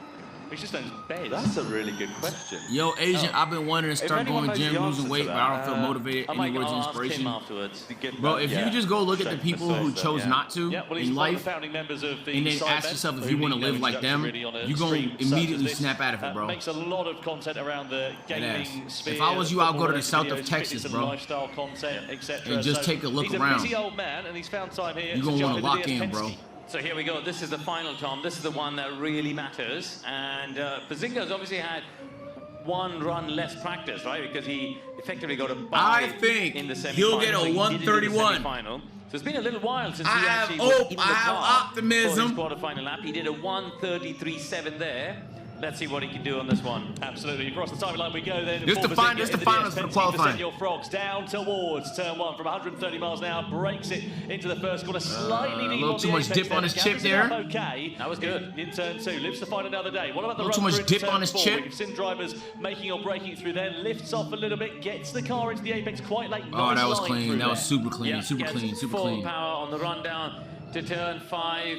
It's just those beds. That's a really good question. Yo, Asian, I've been wanting to start anyone going knows gym, the losing answer weight, to but that, I don't feel motivated. Any words of I'll ask him inspiration? afterwards. Bro, if you just go look at the people who chose not to Yeah, well, he's in one of life, the founding members of the and then Side ask Bet, yourself if who you want to need no live like them, introduction really on a you're going stream to such as immediately this. snap out of it, bro. Makes a lot of content around the gaming Yes. sphere. If I was you, I'll go to the football south of videos, Texas, fitness and bro. lifestyle content, etc. And just So take a look he's around. a busy old man, and he's found time here. You're going to jump want to into lock the in, bro. Penske. So here we go. This is the final, Tom. This is the one that really matters. And Bazinga's obviously had one run less practice, right? Because he effectively got a bye I think in the semifinal. he'll get a so he did it in the 131. semifinal. So it's been a little while since I he have actually hope, was in the I have car optimism. for his quarterfinal lap. He did a 1:33.7 there. Let's see what he can do on this one. Absolutely. Across the timeline we go then. This for the Bazinga this in the finals for the DS10 qualifying. Senor Frogs down towards turn 1 from 130 miles an hour, breaks it into the first corner, slightly a deep little on too the much apex dip on his chip Gathers it there. up okay. That was good. In turn 2, lives to fight another day. What about the A little run too through much into dip on turn his 4? chip. We've seen drivers making or breaking through there, lifts off a little bit, gets the car into the apex quite late. Oh, Nice that was line clean. through That was there. super clean. Yeah, Super gets clean. Super full clean. power on the run down to turn 5.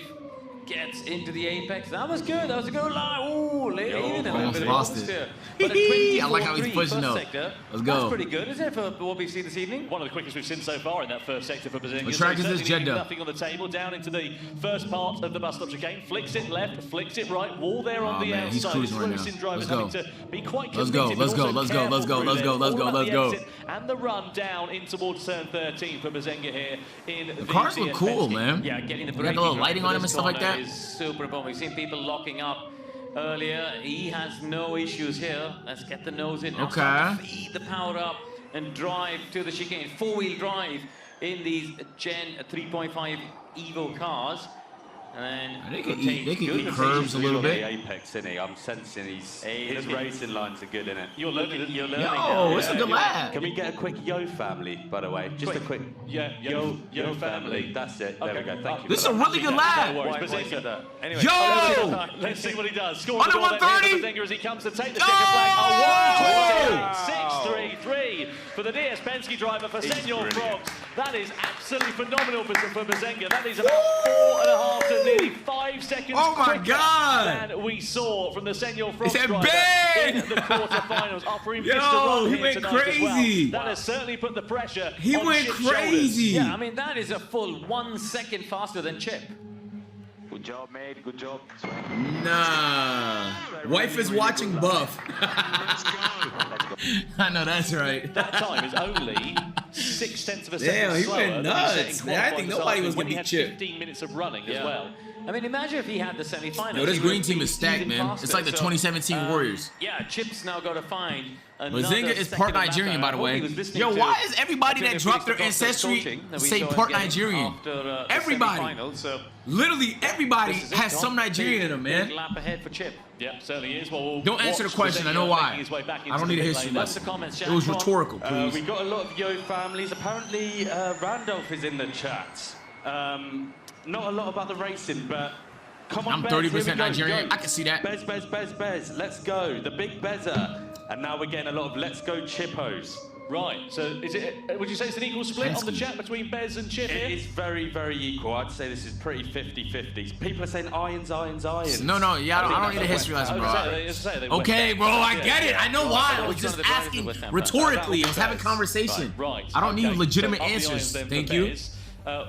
Gets into the apex. That was good. That was a good line. Ooh, late. Almost lost it. I like how he's pushing though. Let's go. That's pretty good, isn't it, for what we've seen this evening? One of the quickest we've seen so far in that first sector for Bazinga. What track is this, Certainly leaving Jeddah? Nothing on the table. Down into the first part of the bus stop chicane. Flicks it left, flicks it right. Wall there on Oh, the man, he's outside. cruising right We've now. seen drivers Let's go. having to be quite Let's go, committed, let's but go, also let's go, careful let's go, through let's there. go, let's All go, about let's the go. exit And the run down in towards turn 13 for Bazinga here in The cars look cool, man. Yeah, getting the They got a little lighting on them and stuff like that. Is super important. We've seen people locking up earlier. He has no issues here. Let's get the nose in. Now Okay. start to feed the power up and drive to the chicane. 4-wheel drive in these Gen 3.5 Evo cars. And then They could rotate. eat Good curbs a little bit. Apex, isn't he? I'm sensing his look at- racing lines are good, innit? You're learning. You're learning. Yo, now. it's a good lap. Can we get a quick yo family, by the way? Just a quick Yo family. That's it. There we go. Thank you. This is a really good No lap. worries, Why Bazinga. said that? Anyway, Yo! Let's see what he does. Score Under the goal there 130? for Bazinga as he comes to take the checkered flag. A 1:26.33 for the DS Penske driver for Senor Frogs. That is absolutely phenomenal for Bazinga. That is about 4.5 to nearly 5 seconds Oh my quicker God. than we saw from the Senor Frogs said driver bang! in the quarterfinals. After he missed a Yo, run he here went tonight as well. crazy. That has certainly put the pressure He on went Chip's crazy. yeah, I mean, that is a full 1 second faster than Chip. Good job, mate. Good job. Nah. Wife is watching Buff. I know that's right. That time is only 0.6 of a second Damn, he slower went than he set in nuts. Man, I think qualifying nobody was when gonna he beat had Chip. 15 minutes of running as Yeah. well. I mean, imagine if he had the semi-finals. Yo, this He green would team be is stacked, even man. faster. It's like the So, 2017 Warriors. Yeah, Chip's now got to find another Bazinga is part second lap Nigerian, time. by the I hope way. he was listening Yo, to why is everybody that Antonio dropped their Felix ancestry coaching that we say saw us part getting Nigerian? after, the Everybody. semi-finals, so Literally everybody this is it, has Tom. some Nigerian in them, Big man. lap ahead for Chip. Yeah, certainly is. Well, we'll Don't answer the watch question. I know Bazinga why. making his way back I into don't the need a pit history lane. What's the lesson. comments, It was Jack? rhetorical, please. We got a lot of yo families. Apparently, Randolph is in the chat. Not a lot about the racing, but Come on, I'm Bez, 30% here we go, Nigerian. go. I can see that. Bez, Bez, Bez, Bez. Let's go. The big Bezza. And now we're getting a lot of let's go Chippos. Right, so is it? Would you say it's an equal split on the chat between Bez and Chip here? It is very, very equal. I'd say this is pretty 50-50. People are saying irons, irons, irons. No, yeah, I don't need a history lesson, bro. Okay, bro, I get it. I know why. I was just asking rhetorically. I was having conversation. Right. I don't need legitimate So up the answers. irons then for Thank you. Bez.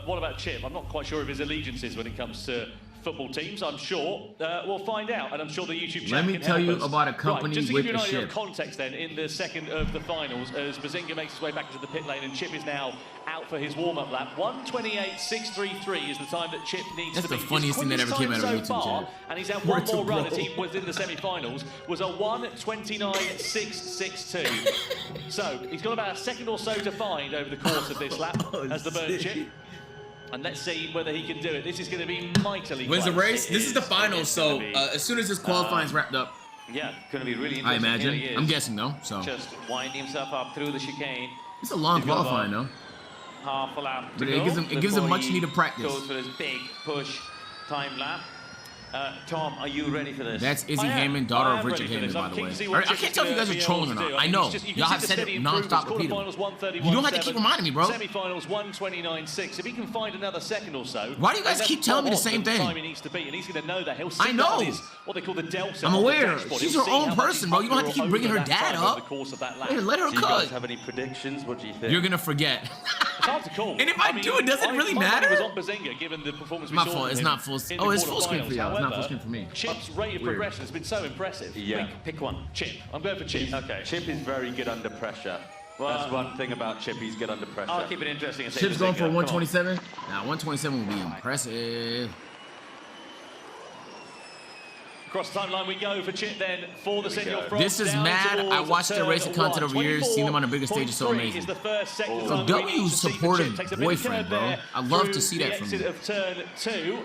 What about Chip? I'm not quite sure of his allegiances when it comes to football teams. I'm sure we'll find out, and I'm sure the YouTube chat Let me can tell help you us. about a company right, just to with give you an a idea ship. of context then, in the second of the finals, as Bazinga makes his way back into the pit lane and Chip is now out for his warm-up lap. 1:28.633 is the time that Chip needs That's to the beat. funniest His thing that ever came quickest out of time so YouTube far, chat. and he's had Where one to more run blow. as he was in the semi-finals, was a 1:29.662. So he's got about a second or so to find over the course of this lap as the burn Chip. And let's see whether he can do it. This is going to be mightily When's the close. race? This is the finals, so as soon as this qualifying's wrapped up, Yeah, going to be really I interesting. imagine. Here he is. I'm guessing though. So Just winding himself up through the chicane. it's a long He's got qualifying about though. Half a lap to But it go gives him before much he needed practice. Goes for his big push time lap. Tom, are you ready for this? That's Izzy I am. Heyman, daughter I of am Richard ready for Heyman, this. by I'm the keen way. to see what I Chip can't tell if you guys is are gonna trolling or be not. able to I do. know. You can Y'all see have the said it steady non-stop improvements. repeatedly. Quarterfinals, You don't have to keep 1:31.7. reminding me, bro. Semi-finals 1:29.6. If he can find another second or so. Why do you guys then keep that's telling me the what same thing? time he needs to beat, and he's going to know that. He'll see I know. that is what they call the delta. I'm on the aware. dashboard. She's He'll her see own how much person, he's bro. You don't have to under keep or bringing over her that dad time over up. the course of that lap. Hey, let her Do you guys cook. have any predictions? What do you think? You're gonna forget. It's hard to call. And if I do, it doesn't really my money matter? was on Bazinga, given the performance we My saw fault. from It's him not full. in Oh, the it's full screen for quarterfinals. y'all. It's not full However, screen for me. Chip's rate of Weird. progression has been so impressive. Yeah. Pick one. Chip. I'm going for Chip. Okay. Chip is very good under pressure. That's one thing about Chip. He's good under pressure. I'll keep it interesting. And say Chip's going for Bazinga. Come on. 127. Now 127 would be impressive. Across the timeline we go for Chip then for the Senior Frogs. This is down mad. towards I watched their turn racing content one. over years. Seen them on the biggest stage is so 24.3 amazing. is the first sector So time that we need W's to see for supportive Chip. Takes a bit of boyfriend, curve bro. there I love to through see the that from exit you. of turn 2.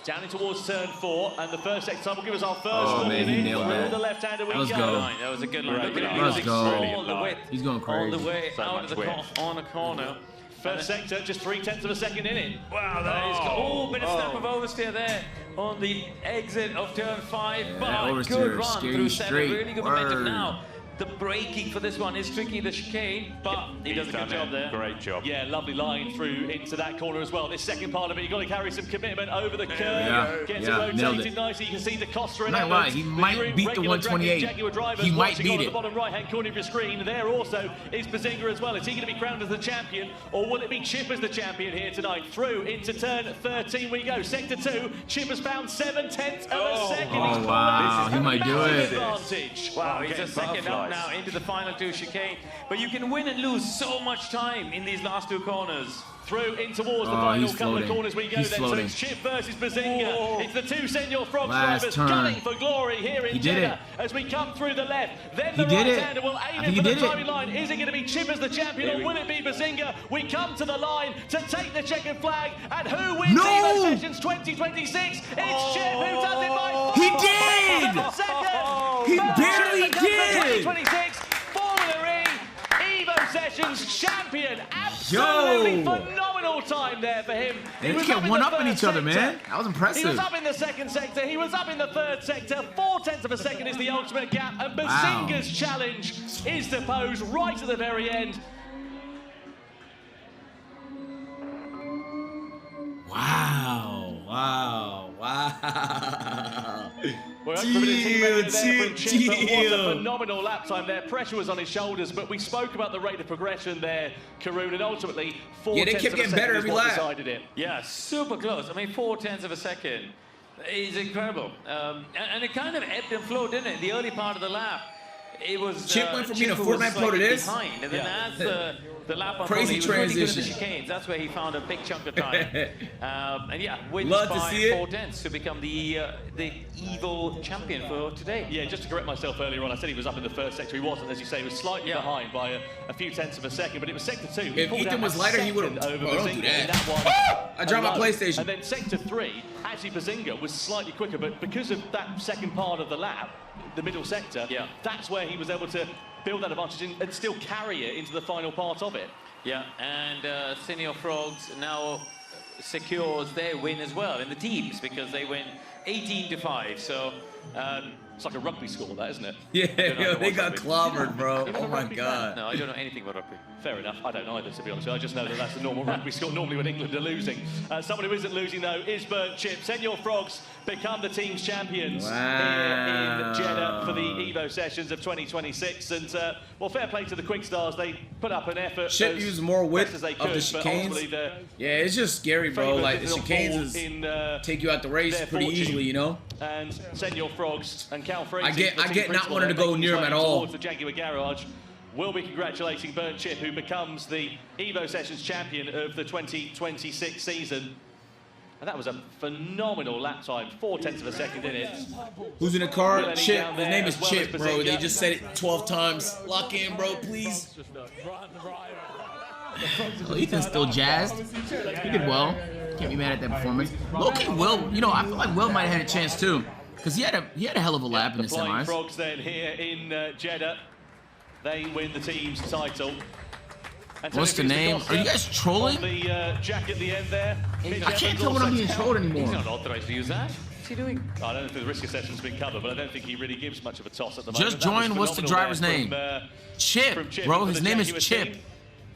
Down in towards turn 4, and the first sector time will give us our first Oh, look man, he in. nailed Through that. the left-hander we Let's go. go. That was a good line. Look at it. Let's He's go. all the way. He's going crazy. All the way So out much of the width. on a corner. First sector, just 0.3 of a second in it. Wow, that is cool. Bit of snap of oversteer there on the exit of turn 5. Yeah, But oversteer, good run scary through 7. straight. Really good momentum Word. now. The braking for this one is tricky, the chicane, but he does a good job there. Great job. Yeah, lovely line through into that corner as well. This second part of it, you've got to carry some commitment over the curve. Yeah, Gets yeah, it nailed rotated it. nicely. You can see the Costa and Not Evans. lying, he might Your beat the regular 128. Jaguar drivers He might watching beat on it. the bottom right-hand corner of your screen. There also is Bazinga as well. Is he going to be crowned as the champion, or will it be Chip as the champion here tonight? Through into turn 13 we go. Sector 2, Chip has found 7/10 of a second. Oh, He's wow, pulled he out might do massive it. advantage. Wow, he's getting a second up butterflies. now into the final 2 chicane. But you can win and lose so much time in these last 2 corners. Through in towards the Oh, final he's couple of floating. corners we go He's then. floating. So it's Chip versus Bazinga. Whoa. It's the 2 Senior Frogs Last drivers turn. gunning for glory here in He did Jeddah it. as we come through the left. Then He the did it. right-hander will I aim think in he for the did it. timing line. Is it going to be Chip as the champion, or will it be Bazinga? We come to the line to take the checkered flag, and who wins No! Evo Sessions 2026? It's Chip who does it by 4 He did! of a second. He But barely Chip becomes the did! 2026 Formula E Evo Sessions champion. Absolutely phenomenal time there for him. They was kept up in one the upping first each other, sector. man. That was impressive. He was up in the second sector. He was up in the third sector. 0.4 of a second is the ultimate gap. And Bazinga's challenge is to pose right at the very end. Wow, wow, wow. We're up for a bit of team effort there from Chip, but what a Chill. phenomenal lap time there. Pressure was on his shoulders, but we spoke about the rate of progression there, Karun, and ultimately 4 Yeah, they kept getting better every lap. decided it. Yeah, super close. I mean, 0.4 of a second is incredible. And it kind of ebbed and flowed, didn't it? The early part of the lap, it was Chip went from being a Chip was Fortnite pro to slightly this. behind, and then as the lap unfolded, Crazy he was really good in the transition. chicanes. That's where he found a big chunk of time. And yeah, wins Love to by see it. 0.4 to become the Evo champion for today. Yeah, just to correct myself earlier on, I said he was up in the first sector. He wasn't, as you say, he was slightly behind by a few tenths of a second, but it was sector 2. He If pulled Ethan out was a lighter, he second would've- over Oh, don't do Bazinga that. in that one. I dropped my alone. PlayStation. And then sector 3, actually Bazinga was slightly quicker, but because of that second part of the lap, the middle sector, that's where he was able to build that advantage and still carry it into the final part of it. Yeah, and Senior Frogs now secures their win as well in the teams because they win 18-5. So it's like a rugby score, that, isn't it? Yeah, they got clobbered, bro. Oh my God. No, I don't know anything about rugby. Fair enough. I don't either, to be honest with you. I just know that that's the normal rugby score normally when England are losing. Someone who isn't losing, though, is Burnt Chip. Senor Frogs become the team's champions here in Jeddah for the Evo Sessions of 2026. And, well, fair play to the Quick Stars. They put up an effort. Chip used more width as they of the could, but ultimately chicanes. Yeah, it's just scary, bro. Like, the chicanes take you out the race pretty easily, you know? And Senor Frogs and Cal Fraser, I get not wanting to go near him at all. The Jaguar Garage. We'll be congratulating Burnt Chip, who becomes the Evo Sessions champion of the 2026 season. And that was a phenomenal lap time, 0.4 of a second in it. Who's in the car? Chip. His name is Chip, bro. They just said it 12 times. Lock in, bro, please. Oh, Ethan's still jazzed. He did well. Can't be mad at that performance. Low-key, Will, you know, I feel like Will might have had a chance too. Because he had a hell of a lap in the Flying semis. Frogs then here in Jeddah. They win the team's title. And What's the name? Are you guys trolling? On the jack at the end there. I can't tell when I'm being trolled anymore. He's not authorized to use that. What's he doing? I don't know if the risk assessment's been covered, but I don't think he really gives much of a toss at the moment. Just join. What's the driver's name? Chip, bro. His name is Chip.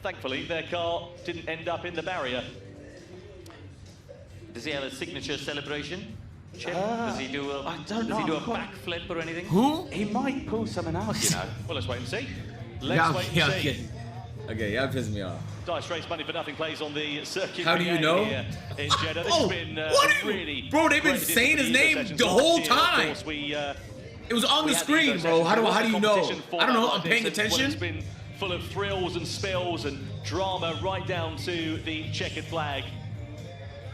Thankfully, their car didn't end up in the barrier. Does he have a signature celebration? Chip? Does he do a backflip or anything? Who? He might pull something out, you know. Well, let's wait and see. Let's wait and see. Okay, y'all pissed me off. Dice Race Money for Nothing plays on the circuit. How do you know? Here in Jeddah. This has been really bro, they've been saying his name the whole time. Of course, it was on the screen, bro. How do you know? I don't know. I'm paying attention. It's been full of thrills and spills and drama right down to the checkered flag.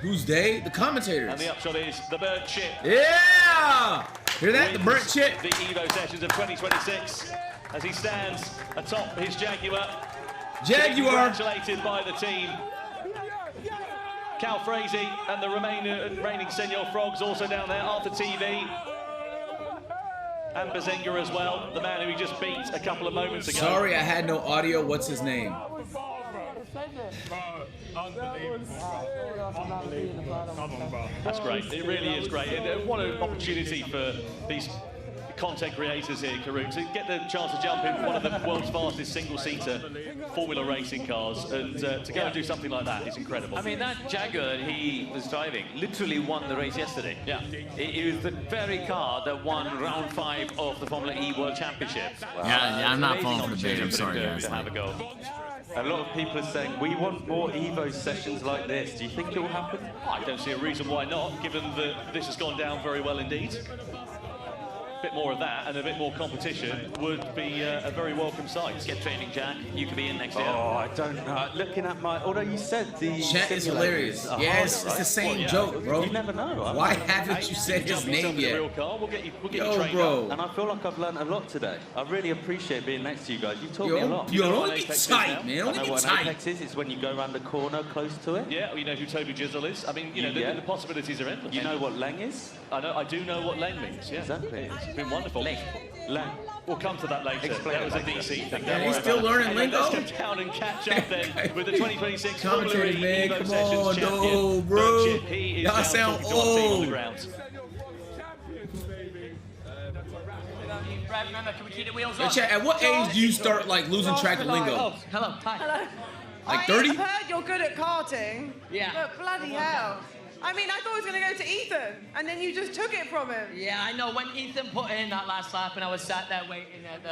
Who's they? The commentators. And the upshot is the Burnt Chip. Yeah! Hear that? The Burnt Chip. The Evo Sessions of 2026 as he stands atop his Jaguar. Congratulated by the team. Cal Frazee and the reigning Senor Frogs also down there, Arthur TV. And Bazenga as well, the man who he just beat a couple of moments ago. Sorry, I had no audio. What's his name? That's great. It really is great. And what an opportunity for these content creators here, Karun, to get the chance to jump in one of the world's fastest single-seater Formula racing cars and to go and do something like that is incredible. I mean, that Jaguar that he was driving literally won the race yesterday. Yeah. It was the very car that won round 5 of the Formula E World Championship. Wow. Yeah, I'm not falling for the bait. I'm sorry, guys. To have a go. A lot of people are saying, we want more Evo sessions like this. Do you think it will happen? I don't see a reason why not, given that this has gone down very well indeed. A bit more of that and a bit more competition would be a very welcome sight. Get training, Jack. You could be in next year. Oh, I don't know. Looking at my... Although you said the... Chat is hilarious. Yes, it's the same joke, bro. You never know. Why haven't you said his name yet? We'll get you Yo, bro. And I feel like I've learned a lot today. I really appreciate being next to you guys. You've taught me a lot. Yo, don't be tight, man. Don't I know be what tight. an apex is. It's when you go around the corner close to it. Yeah, you know who Toby Jizzle is. I mean, you know, the possibilities are endless. You know what Leng is? I do know what Leng means, yeah. Exactly. It's been wonderful. Leng. We'll come to that later. Explain that was a DC thing. Yeah, he's still learning lingo. Let's go down and catch up then with the 2026 Commentators, man, Evo come Sessions on, champion. no, bro. He is Y'all now sound talking to our team on the old. ground. Remember, can we keep the wheels Hey, on? chat, at what age do you start like losing track of lingo? Oh, hello, hi. Hello. Like 30? I've heard you're good at karting. Yeah. But bloody hell. I mean, I thought it was going to go to Ethan, and then you just took it from him. Yeah, I know. When Ethan put in that last lap and I was sat there waiting at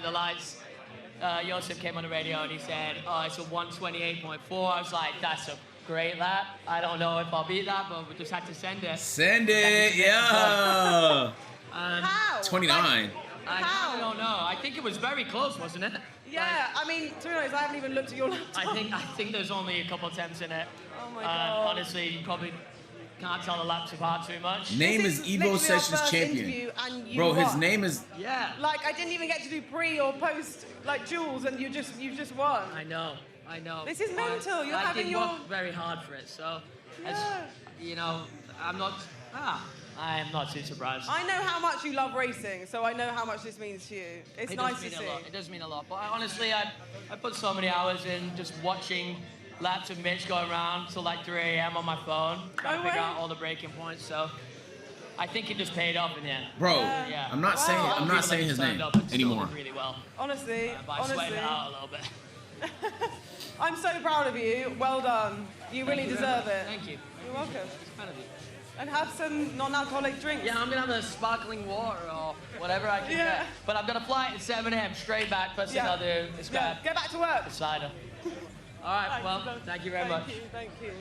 the lights, Joseph came on the radio and he said, oh, it's a 128.4. I was like, that's a great lap. I don't know if I'll beat that, but we just had to send it. Send it, yeah. How? 29. How? I don't know. I think it was very close, wasn't it? Yeah, I mean, to be honest, I haven't even looked at your laptop. I think there's only a couple attempts in it. Oh my God. Honestly, you probably can't tell the laps apart too much. Name is Evo Sessions champion. Bro, his name is... Yeah. Like, I didn't even get to do pre or post, like, duels, and you just won. I know. This is mental. You're I having did your... work very hard for it, so... As, you know, I am not too surprised. I know how much you love racing, so I know how much this means to you. It's nice to see. It does mean a lot. But honestly, I put so many hours in just watching laps of Mitch going around till like 3 a.m. on my phone, trying to figure out all the breaking points. So I think it just paid off in the end. Bro, yeah. I'm not saying his name anymore. Really well. Honestly, But I sweated it out a little bit. I'm so proud of you. Well done. You really deserve it. Thank you. You're welcome. Kind of you. And have some non-alcoholic drinks. Yeah, I'm gonna have a sparkling water or whatever I can get. But I'm gonna fly at 7 a.m. straight back. First thing I'll do is grab Get back to work. a cider. All right, well, thank you very much. Thank you.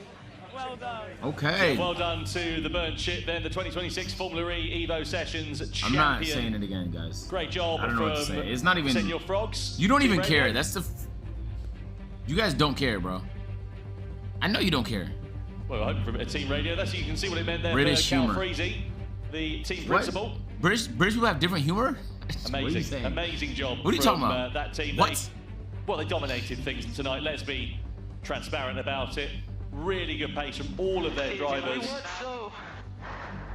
Well done. Okay. So well done to the burnt ship then, the 2026 Formula E Evo Sessions champion. I'm not saying it again, guys. Great job I don't know what to from say. It's not even. Senor Frogs. You don't Team even Radio. care. That's the. You guys don't care, bro. I know you don't care. Well, I hope from a Team Radio. That's you can see what it meant there British for Cal humor. Freezy, the team What? principal. British people have different humor. What are you Amazing, saying? amazing job. What are you from, talking about? That team. What? They dominated things tonight. Let's be transparent about it. Really good pace from all of their drivers.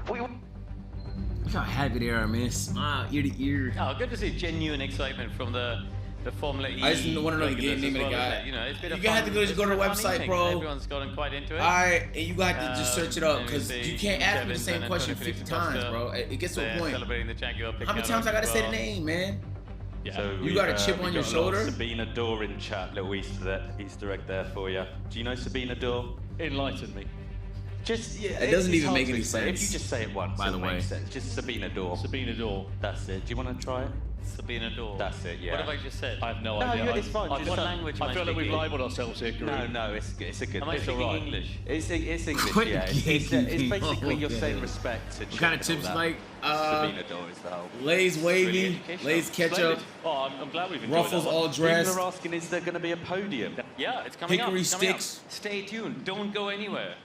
Look how happy they are, man. Smile ear to ear. Oh, good to see genuine excitement from the Formula E. I just want to know the regulars name as of the well, guy. isn't it? You know, it's been you a gotta have fun, to just go to the it's been a fun website, evening. bro. Everyone's gotten quite into it. Alright, and you got to just search it up because Obviously, you can't ask me the Kevin same and question Antonio 50 Felix times, Acosta, bro. It gets to a they're point. celebrating the Jaguar How many times I gotta say the name, man? Yeah. So You got a chip on your shoulder? Sabina Dor in chat, little Easter egg there for you. Do you know Sabina Dor? Enlighten me. Just yeah, It doesn't it's even hard make to any explain. sense. If you just say it once, By the it'll make way. sense. Just Sabina Dor. Sabina Dor. That's it. Do you want to try it? Sabina Dor. That's it. Yeah. What have I just said? I have no No, idea. it's fine. I, Just what language am I I feel like we've speaking? libelled ourselves here, Kareem. No, it's a good. Am I it's speaking alright. English? It's English. Quit Yeah. It's giving basically me you're saying all respect to. What kind of Chip and chips all like? that. Sabina Dor is the whole. Lay's wavy, Lay's ketchup, Splendid. Oh, I'm glad we've enjoyed Ruffles that all one. dressed. People are asking, is there going to be a podium? Yeah, it's coming Hickory up. It's coming sticks. Up. Stay tuned. Don't go anywhere.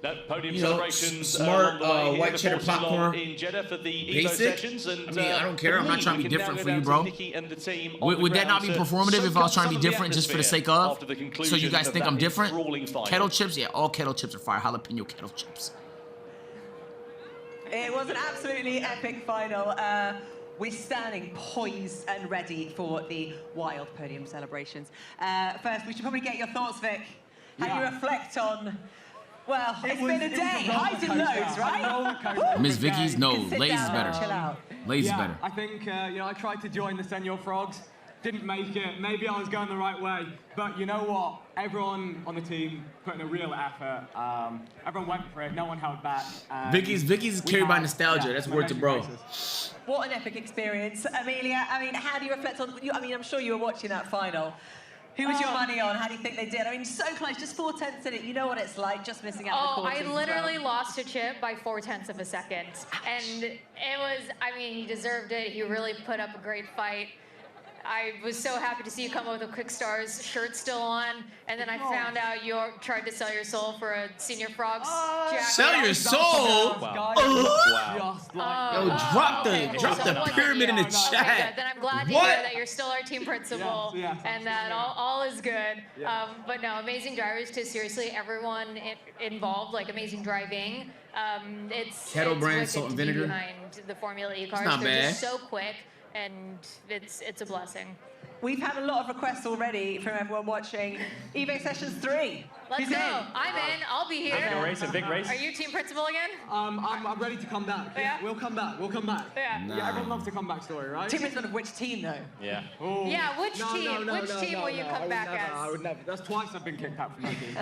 That podium You know, celebrations smart, along the way here white before cheddar too long popcorn. in Jeddah for the Evo Basic? sessions. And, I mean, I don't care. I'm not trying to be we can different now for go you, down bro. to Nikki and the team on the Would that not be ground to performative if I was soak trying to up be some different just for the atmosphere sake of? after the So you conclusion guys of think that I'm different? enthralling final. Kettle chips? Yeah, all kettle chips are fire. Jalapeno kettle chips. It was an absolutely epic final. We're standing poised and ready for the wild podium celebrations. First, we should probably get your thoughts, Vic. How do you reflect on... Well, it's been a day. Highs and lows, right? Miss Vicky's? No, You can sit Lay's is down and better. chill out. Lay's is Yeah, better. I think, I tried to join the Senor Frogs. Didn't make it. Maybe I was going the right way. But you know what? Everyone on the team put in a real effort. Everyone went for it. No one held back. Vicky's We carried by had, nostalgia. yeah, That's some word to amazing bro. races. What an epic experience. Amelia, I mean, how do you reflect on... I mean, I'm sure you were watching that final. Who was your money on? How do you think they did? I mean, so close, just 4/10 in it. You know what it's like, just missing out Oh, the I quarters as literally well. lost to Chip by 0.4 of a second. And it was, I mean, he deserved it. He really put up a great fight. I was so happy to see you come up with a Quick Stars shirt still on. And then I found out you tried to sell your soul for a Senior Frogs jacket. Sell your soul? Wow. Yo, drop the what- pyramid in the Okay, chat. good. Then I'm glad to What? hear that you're still our team principal Yes, and that all is good. But no, amazing drivers to seriously everyone involved, like amazing driving. It's Kettle brand, wicked salt and to be vinegar. behind the Formula E cars. not They're bad. just so quick, and it's a blessing. We've had a lot of requests already from everyone watching Evo Sessions 3. Let's Who's go. in? I'm in. I'll be here. Big race, a big race. Are you team principal again? I'm ready to come back. Yeah? We'll come back. We'll come back. Yeah. Yeah, everyone loves a comeback story, right? Team principal of which team, though? Yeah. Oh. Yeah, which team? Which team will you I come would back never, as? I would never. That's twice I've been kicked out from my team.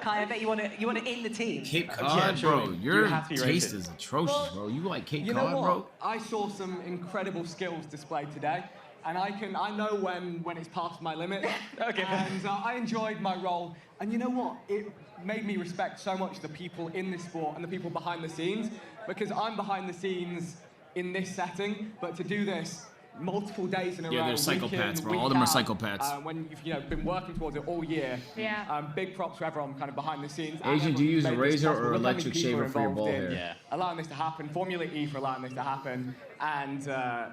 Kai, I bet you want to in the team. Cape Yeah, Cod, sure. bro. You Your have to be taste rated. is atrocious, bro. You like Cape You know Cod, what? bro? I saw some incredible skills displayed today, and I know when it's past my limit. Okay. And I enjoyed my role, and you know what? It made me respect so much the people in this sport and the people behind the scenes, because I'm behind the scenes in this setting, but to do this multiple days in a row. Yeah, they're week in, psychopaths, bro. week All of them are out, psychopaths. when you've been working towards it all year. Yeah. Big props to everyone kind of behind the scenes. and Asian, do you use a everyone who made this razor possible. or Look how many electric people are shaver for your involved ball in hair? Yeah. Allowing this to happen. Formula E for allowing this to happen. And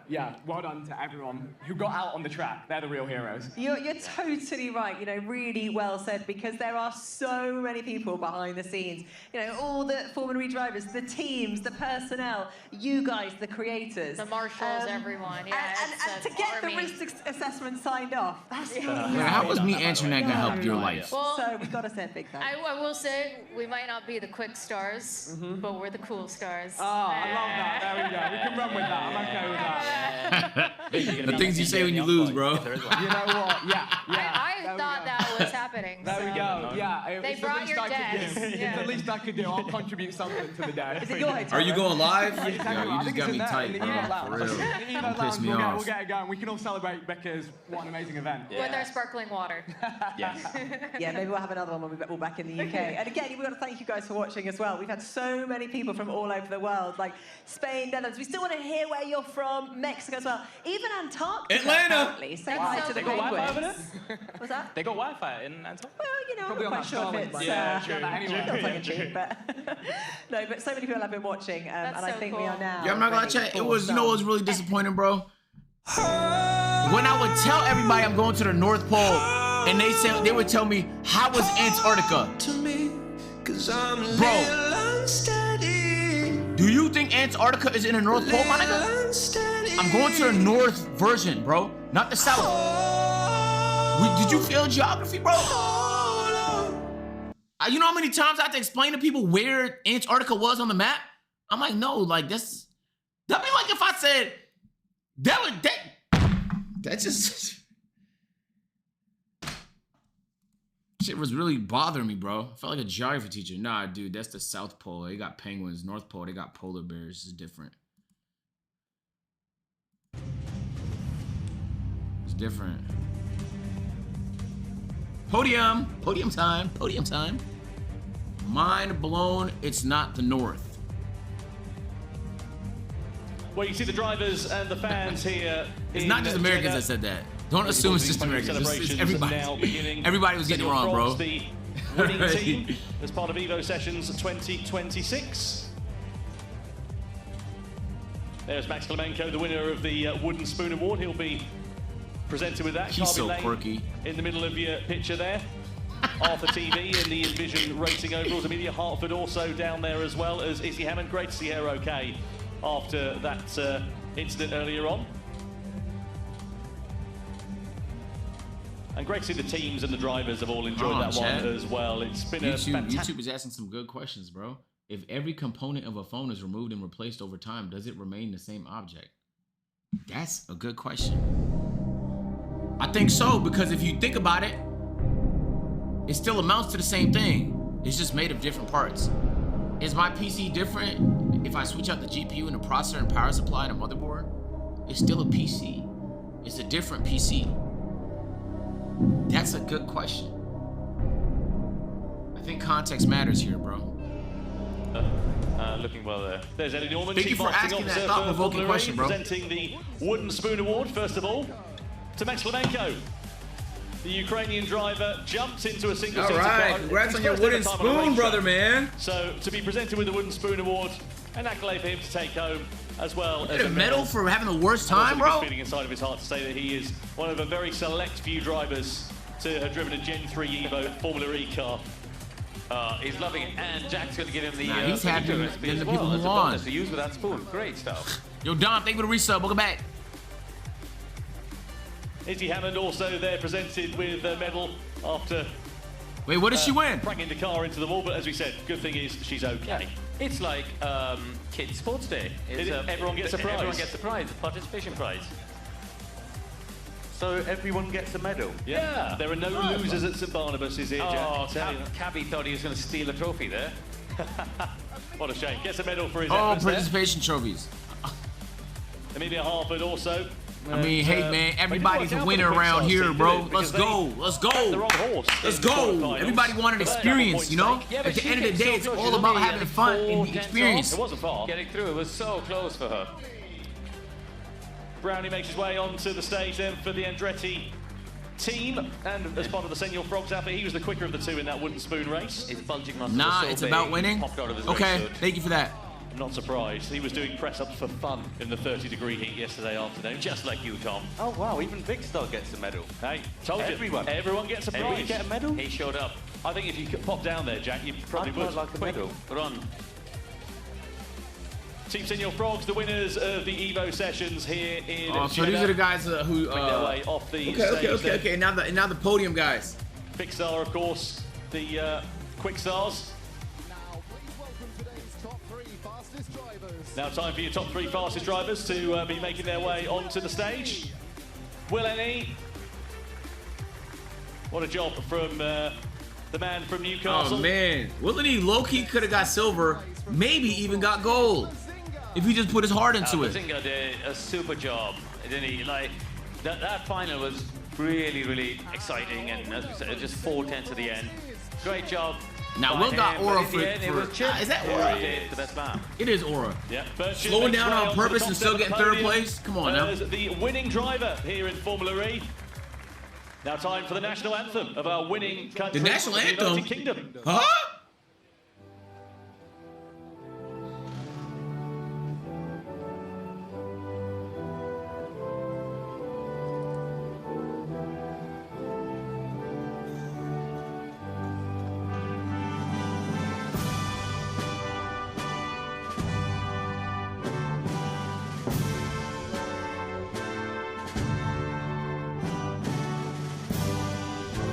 yeah, well done to everyone who got out on the track. They're the real heroes. You're totally right. You know, really well said, because there are so many people behind the scenes. You know, all the Formula E drivers, the teams, the personnel, you guys, the creators, The marshals, everyone. Yeah, And to get the risk assessment signed off, that's How was me answering that gonna help your life? Well, so we've got to say a big thank you. I will say we might not be the quick stars, but we're the cool stars. Oh, I love that. There we go. We can run with that. I'm okay with that. The things you say when you lose, bro. You know what? Yeah. I thought that was happening. There we so- go. Yeah. They it's the brought least your I could dads. do. It's the least I could do. I'll contribute something to the day. Is it your hotel? Are you going live? Yeah, Yo, you just got me tight, bro. For real. Don't piss me We'll off. get it going. We can all celebrate Becca's what an amazing event. With our sparkling water. Yeah, maybe we'll have another one when we're back in the UK. And again, we've got to thank you guys for watching as well. We've had so many people from all over the world, like Spain, Netherlands. We still want to hear where you're from, Mexico as well. Even Antarctica, Atlanta. apparently. Say hi to the They got Wi-Fi over penguins. there? What's that? They got Wi-Fi in Antarctica? Well, you know, Probably I'm on not that quite sure if Starlink, it's... Yeah, not tongue in cheek, but... No, but so many people have been watching, and I so think we cool. are now... Yeah, I'm not gonna ready check. It for was, you know, some- what was really disappointing, bro. When I would tell everybody I'm going to the North Pole, and they would tell me, "How was Antarctica?" Bro, do you think Antarctica is in the North Pole, my nigga? I'm going to the North version, bro, not the South. Did you fail geography, bro? You know how many times I have to explain to people where Antarctica was on the map? I'm like, no, like this. That'd be like if I said that just shit was really bothering me, bro. I felt like a geography teacher. Nah, dude, that's the South Pole. They got penguins. North Pole, they got polar bears. It's different. It's different. Podium time. Mind blown, it's not the North. Well, you see the drivers and the fans here. It's not just Americans that said that. Don't assume it's just Americans. It's everybody. Everybody was getting it wrong, bro. The winning team as part of Evo Sessions 2026. There's Max Klemenko, the winner of the Wooden Spoon Award. He'll be presented with that. He's Carby so Lane quirky. in the middle of your picture there. Arthur TV in the Envision Racing Overalls. Amelia Hartford also down there as well as Izzy Hammond. Great to see her okay after that incident earlier on. And great to see the teams and the drivers have all enjoyed that Chad. one as well. It's been a fantastic... YouTube is asking some good questions, bro. If every component of a phone is removed and replaced over time, does it remain the same object? That's a good question. I think so, because if you think about it, it still amounts to the same thing. It's just made of different parts. Is my PC different if I switch out the GPU and the processor and power supply and a motherboard? It's still a PC. It's a different PC. That's a good question. I think context matters here, bro. Looking well there. There's Eddie Norman. Thank you Chief for Marketing asking that Officer thought-provoking for Formula question, E, bro. Presenting the Wooden Spoon Award, first of all, to Max Klemenko. The Ukrainian driver jumped into a single All seater right, car. congrats His on your first ever wooden time on a spoon, racetrack. brother, man. So to be presented with the Wooden Spoon Award, an accolade for him to take home, as well as a medal for having the worst And also time, a good bro? feeling inside of his heart to say that he is one of a very select few drivers to have driven a Gen 3 Evo Formula E car. He's loving it, and Jack's going to give him the Nah, he's happy signature than recipe the as people well who as a won. bonus to use with that spoon. Great stuff. Yo, Dom, thank you for the resub. Welcome back. Izzy Hammond also there presented with a medal after... Wait, what did she win? Bringing the car into the wall, but as we said, good thing is she's okay. It's like Kids Sports Day. Everyone gets a prize. Everyone gets a prize, a participation prize. So everyone gets a medal? Yeah. There are no losers at St Barnabas, is here, Jack? Oh, Tell you. Cabby thought he was going to steal a trophy there. What a shame. Gets a medal for his Oh, efforts there. participation trophies. Amelia Hartford also. I mean, hey, man, everybody's a winner around here, bro. Let's go. Let's go. Let's go. Everybody wanted experience, you know? Yeah, At the end of the day, it's all about having fun and the experience. It wasn't far. Getting through, it was so close for her. Brownie makes his way onto the stage then for the Andretti team, and as part of the Senor Frogs outfit, he was the quicker of the two in that wooden spoon race. His bulging muscles Nah, were so it's big, about he winning. popped out of his Okay, race suit. thank you for that. I'm not surprised. He was doing press-ups for fun in the 30-degree heat yesterday afternoon. Just like you, Tom. Oh wow, even Big Star gets a medal. Hey, told you. Everyone gets a prize. Everyone get a medal? He showed up. I think if you could pop down there, Jack, you probably I'd would. quite like a medal. Run. Team Senior Frogs, the winners of the Evo sessions here in Oh, so these are the guys who make their way off the Okay. Now the podium guys. Pixar, of course, the Quick Stars. Now time for your top 3 fastest drivers to be making their way onto the stage. Will N.E. What a job from the man from Newcastle. Oh man, Will N.E. low-key could have got silver, maybe even got gold, if he just put his heart into it. Bazinga did a super job, didn't he? Like that final was really exciting, and as we said, just 4/10 to the end. Great job. Now Will got aura for is that aura? The best lap. It is aura. Yeah, slowing down on purpose and still getting third place. Come on now. As the winning driver here in Formula E. Now time for the national anthem of our winning country, The national anthem? United Kingdom. Huh?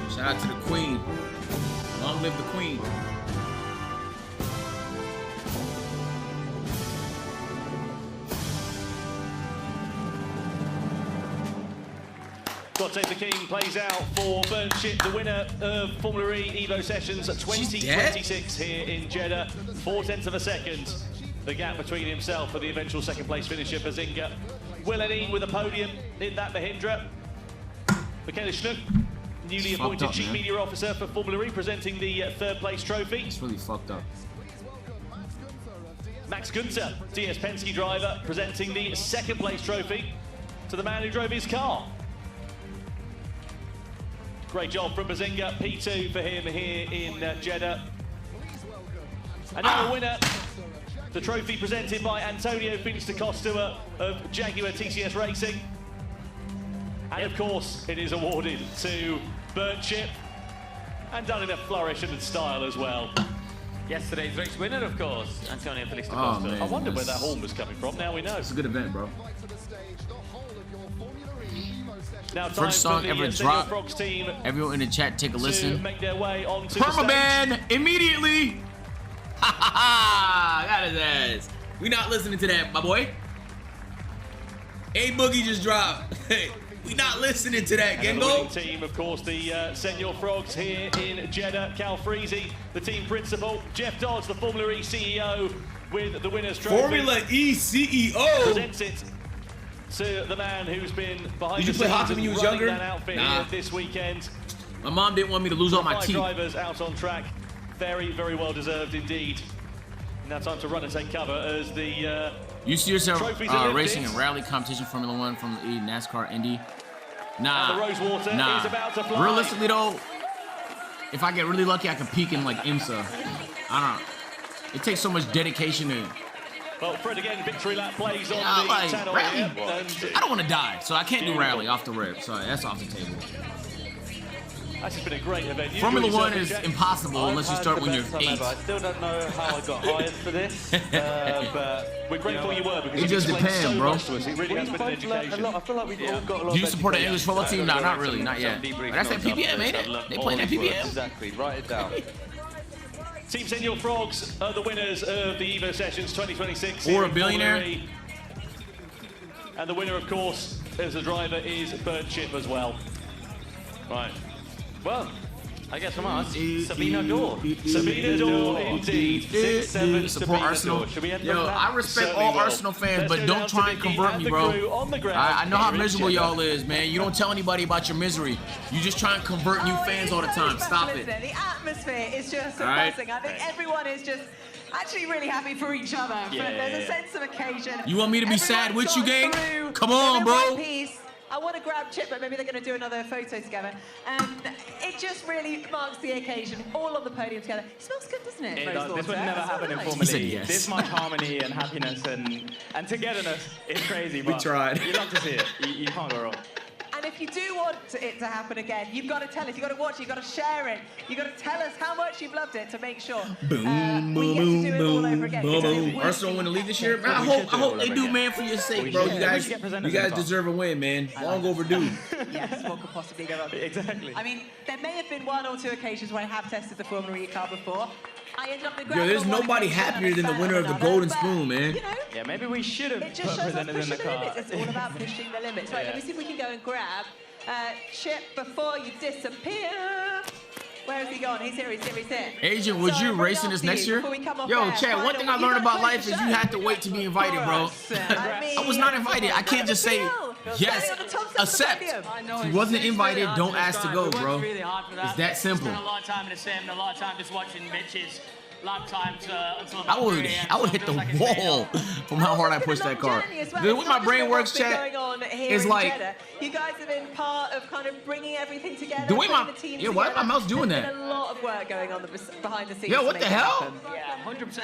Shout out to the Queen. Long live the Queen. God Save the King plays out for Burnship, the winner of Formula E Evo Sessions 2026 here in Jeddah. 4/10 of a second. The gap between himself and the eventual second place finisher, Bazinga. Will N.E. with a podium in that Mahindra. Michaela Schnuck, newly appointed up, Chief man. Media Officer for Formula E, presenting the third place trophy. It's really fucked up. Max Günther, DS Penske driver, presenting the second place trophy to the man who drove his car. Great job from Bazinga, P2 for him here in Jeddah. Another winner, the trophy presented by Antonio Felix da Costa of Jaguar TCS Racing. And of course, it is awarded to Burnship, and done in a flourish and style as well. Yesterday's race winner, of course, Antonio Felix da Oh, Costa. man. I wondered where that horn was coming from, now we know. It's a good event, bro. Now time First song for the ever Senior dropped. Frogs team Everyone in the chat, take a to listen. make their way onto the stage. Permaban immediately. Ha ha ha! Got his ass. We not listening to that, my boy. A Boogie just dropped. We not listening to that, And the Gengo. winning team, of course, the Senior Frogs here in Jeddah. Cal Freezy, the team principal. Jeff Dodds, the Formula E CEO, with the winner's trophy. Formula E CEO. Presents it to the man who's been behind Did you the play scenes hockey when and you was running younger? that outfit Nah. here this weekend. My mom didn't want me to lose all my 5 teeth. drivers out on track. Very well deserved indeed. Now time to run and take cover as the You see yourself trophies are lifted. racing in rally competition, Formula One, Formula E, NASCAR, Indy? Nah. And the Rosewater nah. is about to fly. Realistically though, if I get really lucky, I can peak in like IMSA. I don't know. It takes so much dedication to. Well, Fred again, victory lap plays on Yeah, the like, channel rally. here. And I don't want to die, so I can't do rally off the rip. Sorry, that's off the table. that's just been a great event. You Formula enjoyed One yourself, is Jack? impossible unless you start when you're 8. I still don't know how I got hired for this, but We're grateful you were because It you just explained depends, so bro. much to us. It really has been an education. I feel like we've all got a lot Do you of support an education. English football team? No, not really, Some not yet. debriefing But that's that on stuff PPM, ain't I've it? learned They all playing that these words. PPM. Exactly, write it down. Team Senior Frogs are the winners of the Evo Sessions 2026. Or here a in billionaire. Formula E. And the winner, of course, as a driver, is Burnship as well. Right. Well, I guess from us, Sabina Dor. Sabina Dor, indeed. 6-7 Support Sabina Arsenal. Dor. Should we end Yo, on that? I respect Certainly all will. Arsenal fans, Let's but go don't down to try and Vicky convert and me, the crew bro. on the ground I know how here in miserable Jeddah. y'all is, man. You don't tell anybody about your misery. You just try and convert new fans all the time. Stop it. Isn't The atmosphere is just All right. buzzing. I think everyone is just actually really happy for each other. Yeah, There's yeah, a sense of occasion. You want me to be sad with you, gang? Through. Come on, They're in bro. one piece. I want to grab Chip, but maybe they're going to do another photo together. It just really marks the occasion. All on the podium together. It smells good, doesn't it? It does. Rosewater? This would never It's so happen in nice. Formula E. yes. This much harmony and happiness and togetherness is crazy. We But tried. You love to see it. You can't go wrong. And if you do want it to happen again, you've got to tell us. You've got to watch it. You've got to share it. You've got to tell us how much you've loved it to make sure Boom, we get to do it all over again. boom, because it boom. would Arsenal be want to leave this year? Man, I hope they do, man, for your sake, bro. You guys deserve a win, man. Long overdue. Yes, what could possibly go wrong? Exactly. I mean, there may have been 1 or 2 occasions where I have tested the Formula E car before. I ended up Yo, there's nobody happier than the winner of the Golden Spoon, man. Yeah, maybe we should have It just shows us presented in pushing the the car. limits. It's all about pushing the limits. Right, let me see if we can go and grab Chip before you disappear. Where has he gone? He's here, he's here, he's here. Agent, would So you I'll bring racing it this up to next you year? before we come off Yo, air. Chad, one thing I Final- learned about you life is you had to wait to be invited, bro. I was not invited. I can't just say yes, accept. If you wasn't invited, don't ask to go, bro. Really hard for that. It's that simple. Spent a lot of time in the sim and a lot of time just watching Mitch's lap times until I would hit the wall from how hard I pushed that car. The way my brain works, Chad, is like you guys have been part of kind of bringing everything together. the way my putting the team why is my together. mouse doing There's that? been a lot of work going on behind the scenes. Yo, to what make the it hell? happen. Yeah, 100%.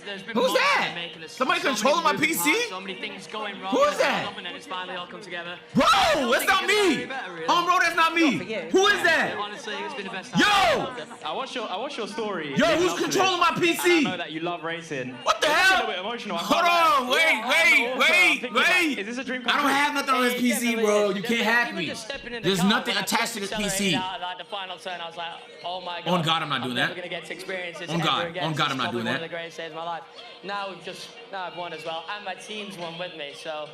There's been Who's months that? in making this. Somebody So many controlling my moving PC? parts, so many things going wrong. Who is and that? And then it's finally all come together. Bro, that's not me. Bro, that's not me. Who is that? Honestly, it's been the best Yo! time. I watched your story. Yo, leading who's up to controlling this, my PC? and I know that you love racing. What the It's hell? a little bit emotional. I Hold can't on, lie. wait. Is this a dream come I don't true? have nothing on this PC, bro. You can't hack me. There's nothing attached to this PC. Like the final turn, I was like, oh my god. On God, I'm not doing never that. gonna get to experience this On God, ever again. on God, This I'm is not doing probably that. One of the greatest days of my life. Now I've won as well, and my team's won with me. So.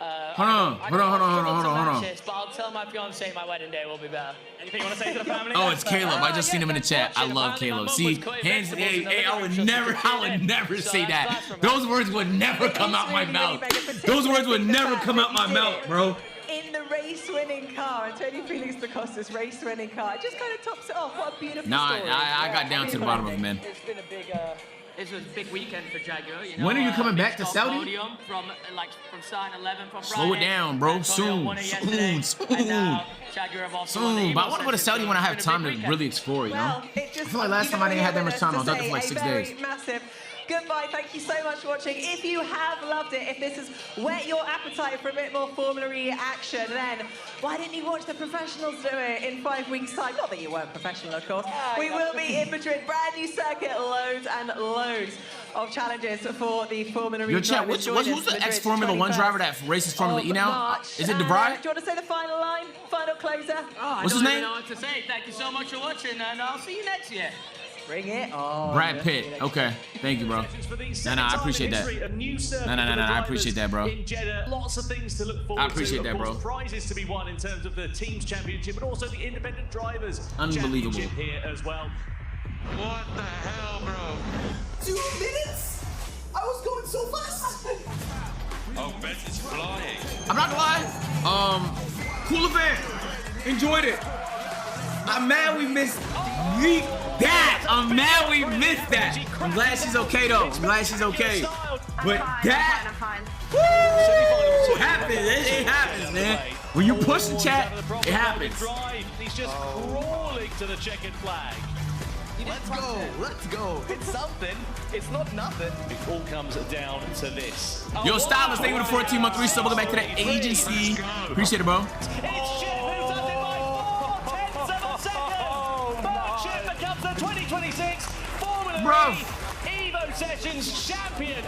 Hold on. But I'll tell my fiance my wedding day will be better. Anything you want to say to the family? Oh, it's Caleb. I just seen him in the chat. I love Caleb. See, hands. Hey, I would never say that. Those words would never come out my mouth. Those words would never come out my mouth, bro. In the race-winning car, Antonio Felix da Costa's race-winning car. It just kind of tops it off. What a beautiful Nah, story. I got down to the bottom of it, man. It's been a big. It was a big weekend for Jaguar. You know, When are you coming back to Mitch Saudi? got podium from starting 11 from Slow it Friday. down, bro. Soon. Jaguar have also Soon. But I want to go to Saudi when I have time to really explore, you know? Well, I feel like last time I didn't have that much time. I was out there for like 6 days. Massive goodbye. Thank you so much for watching. If you have loved it, if this has whet your appetite for a bit more Formula E action, then why didn't you watch the professionals do it in 5 weeks' time? Not that you weren't professional, of course. We will be in Madrid. Brand new circuit, loads and loads of challenges for the Formula E. Yo, chat, who's the ex-Formula 1 driver that races Formula E now? Is it DeVry? Do you want to say the final line? Final closer? What's his name? I don't know what to say. Thank you so much for watching, and I'll see you next year. Bring it on. Brad Pitt. Okay. Thank you, bro. Nah, I appreciate that. Nah, I appreciate that, bro. In Jeddah, lots of things to look forward I appreciate to. that, Of course, bro. prizes to be won in terms of the team's championship, but also the independent drivers Unbelievable. championship here as well. What the hell, bro? 2 minutes? I was going so fast. Oh, Beth is flying. I'm not gonna lie. Cool event. Enjoyed it. I'm mad we missed that. I'm mad we missed that. I'm glad she's okay though. I'm glad she's okay. But that happens. It happens, man. When you push the chat, it happens. He's just crawling to the checkered flag. Let's go. It's something. It's not nothing. It all comes down to this. Yo, Stylist, thank you for the 14-month resub. Welcome back to the agency. Appreciate it, bro. It's Chip who does it by 4/10 of a second. But Chip becomes the 2026 Formula E Evo Sessions champion.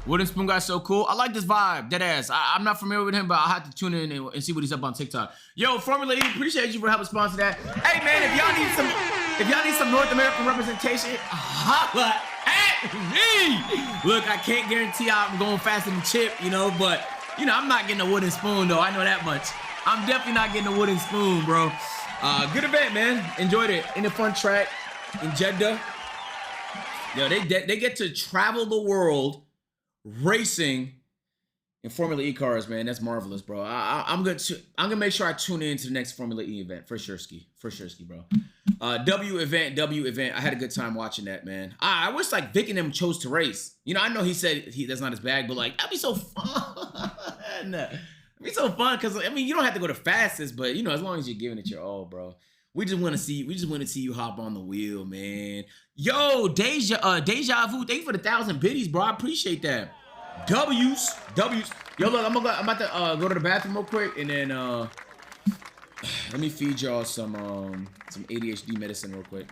Wooden Spoon guy's so cool. I like this vibe, deadass. I'm not familiar with him, but I'll have to tune in and see what he's up on TikTok. Yo, Formula E, appreciate you for helping sponsor that. Hey man, if y'all need some North American representation, holla at me. Look, I can't guarantee I'm going faster than Chip, you know, but you know, I'm not getting a wooden spoon though. I know that much. I'm definitely not getting a wooden spoon, bro. Good event, man. Enjoyed it. In a fun track in Jeddah. Yo, they get to travel the world racing in Formula E cars, man. That's marvelous, bro. I'm gonna make sure I tune in to the next Formula E event for sure, ski, bro. W event. I had a good time watching that, man. I wish like Vic and them chose to race. You know, I know he said that's not his bag, but like that'd be so fun. It'd be so fun because I mean you don't have to go the fastest, but you know as long as you're giving it your all, bro. We just want to see you hop on the wheel, man. Yo, Deja Vu, thank you for the 1,000 biddies, bro. I appreciate that. W's. Yo, look, I'm about to go to the bathroom real quick, and then Let me feed y'all some ADHD medicine real quick.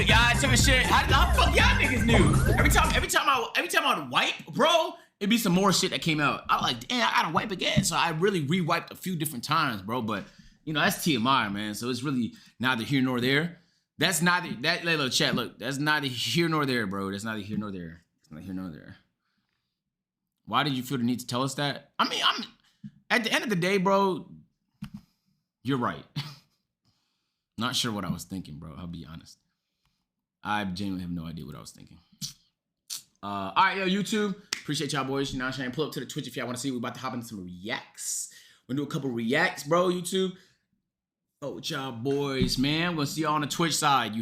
Y'all took a shit. How the fuck y'all niggas knew? Every time I would wipe, bro, it'd be some more shit that came out. I was like, damn, I gotta wipe again. So I really re-wiped a few different times, bro. But you know, that's TMI, man. So it's really neither here nor there. That's neither that little chat. Look, that's neither here nor there, bro. That's neither here nor there. It's not here nor there. Why did you feel the need to tell us that? I mean, I'm at the end of the day, bro. You're right. Not sure what I was thinking, bro. I'll be honest. I genuinely have no idea what I was thinking. All right, yo, YouTube. Appreciate y'all, boys. You know what I'm saying? Pull up to the Twitch if y'all want to see. We're about to hop into some reacts. We're going to do a couple reacts, bro, YouTube. Oh, with y'all boys, man. We're going to see y'all on the Twitch side. You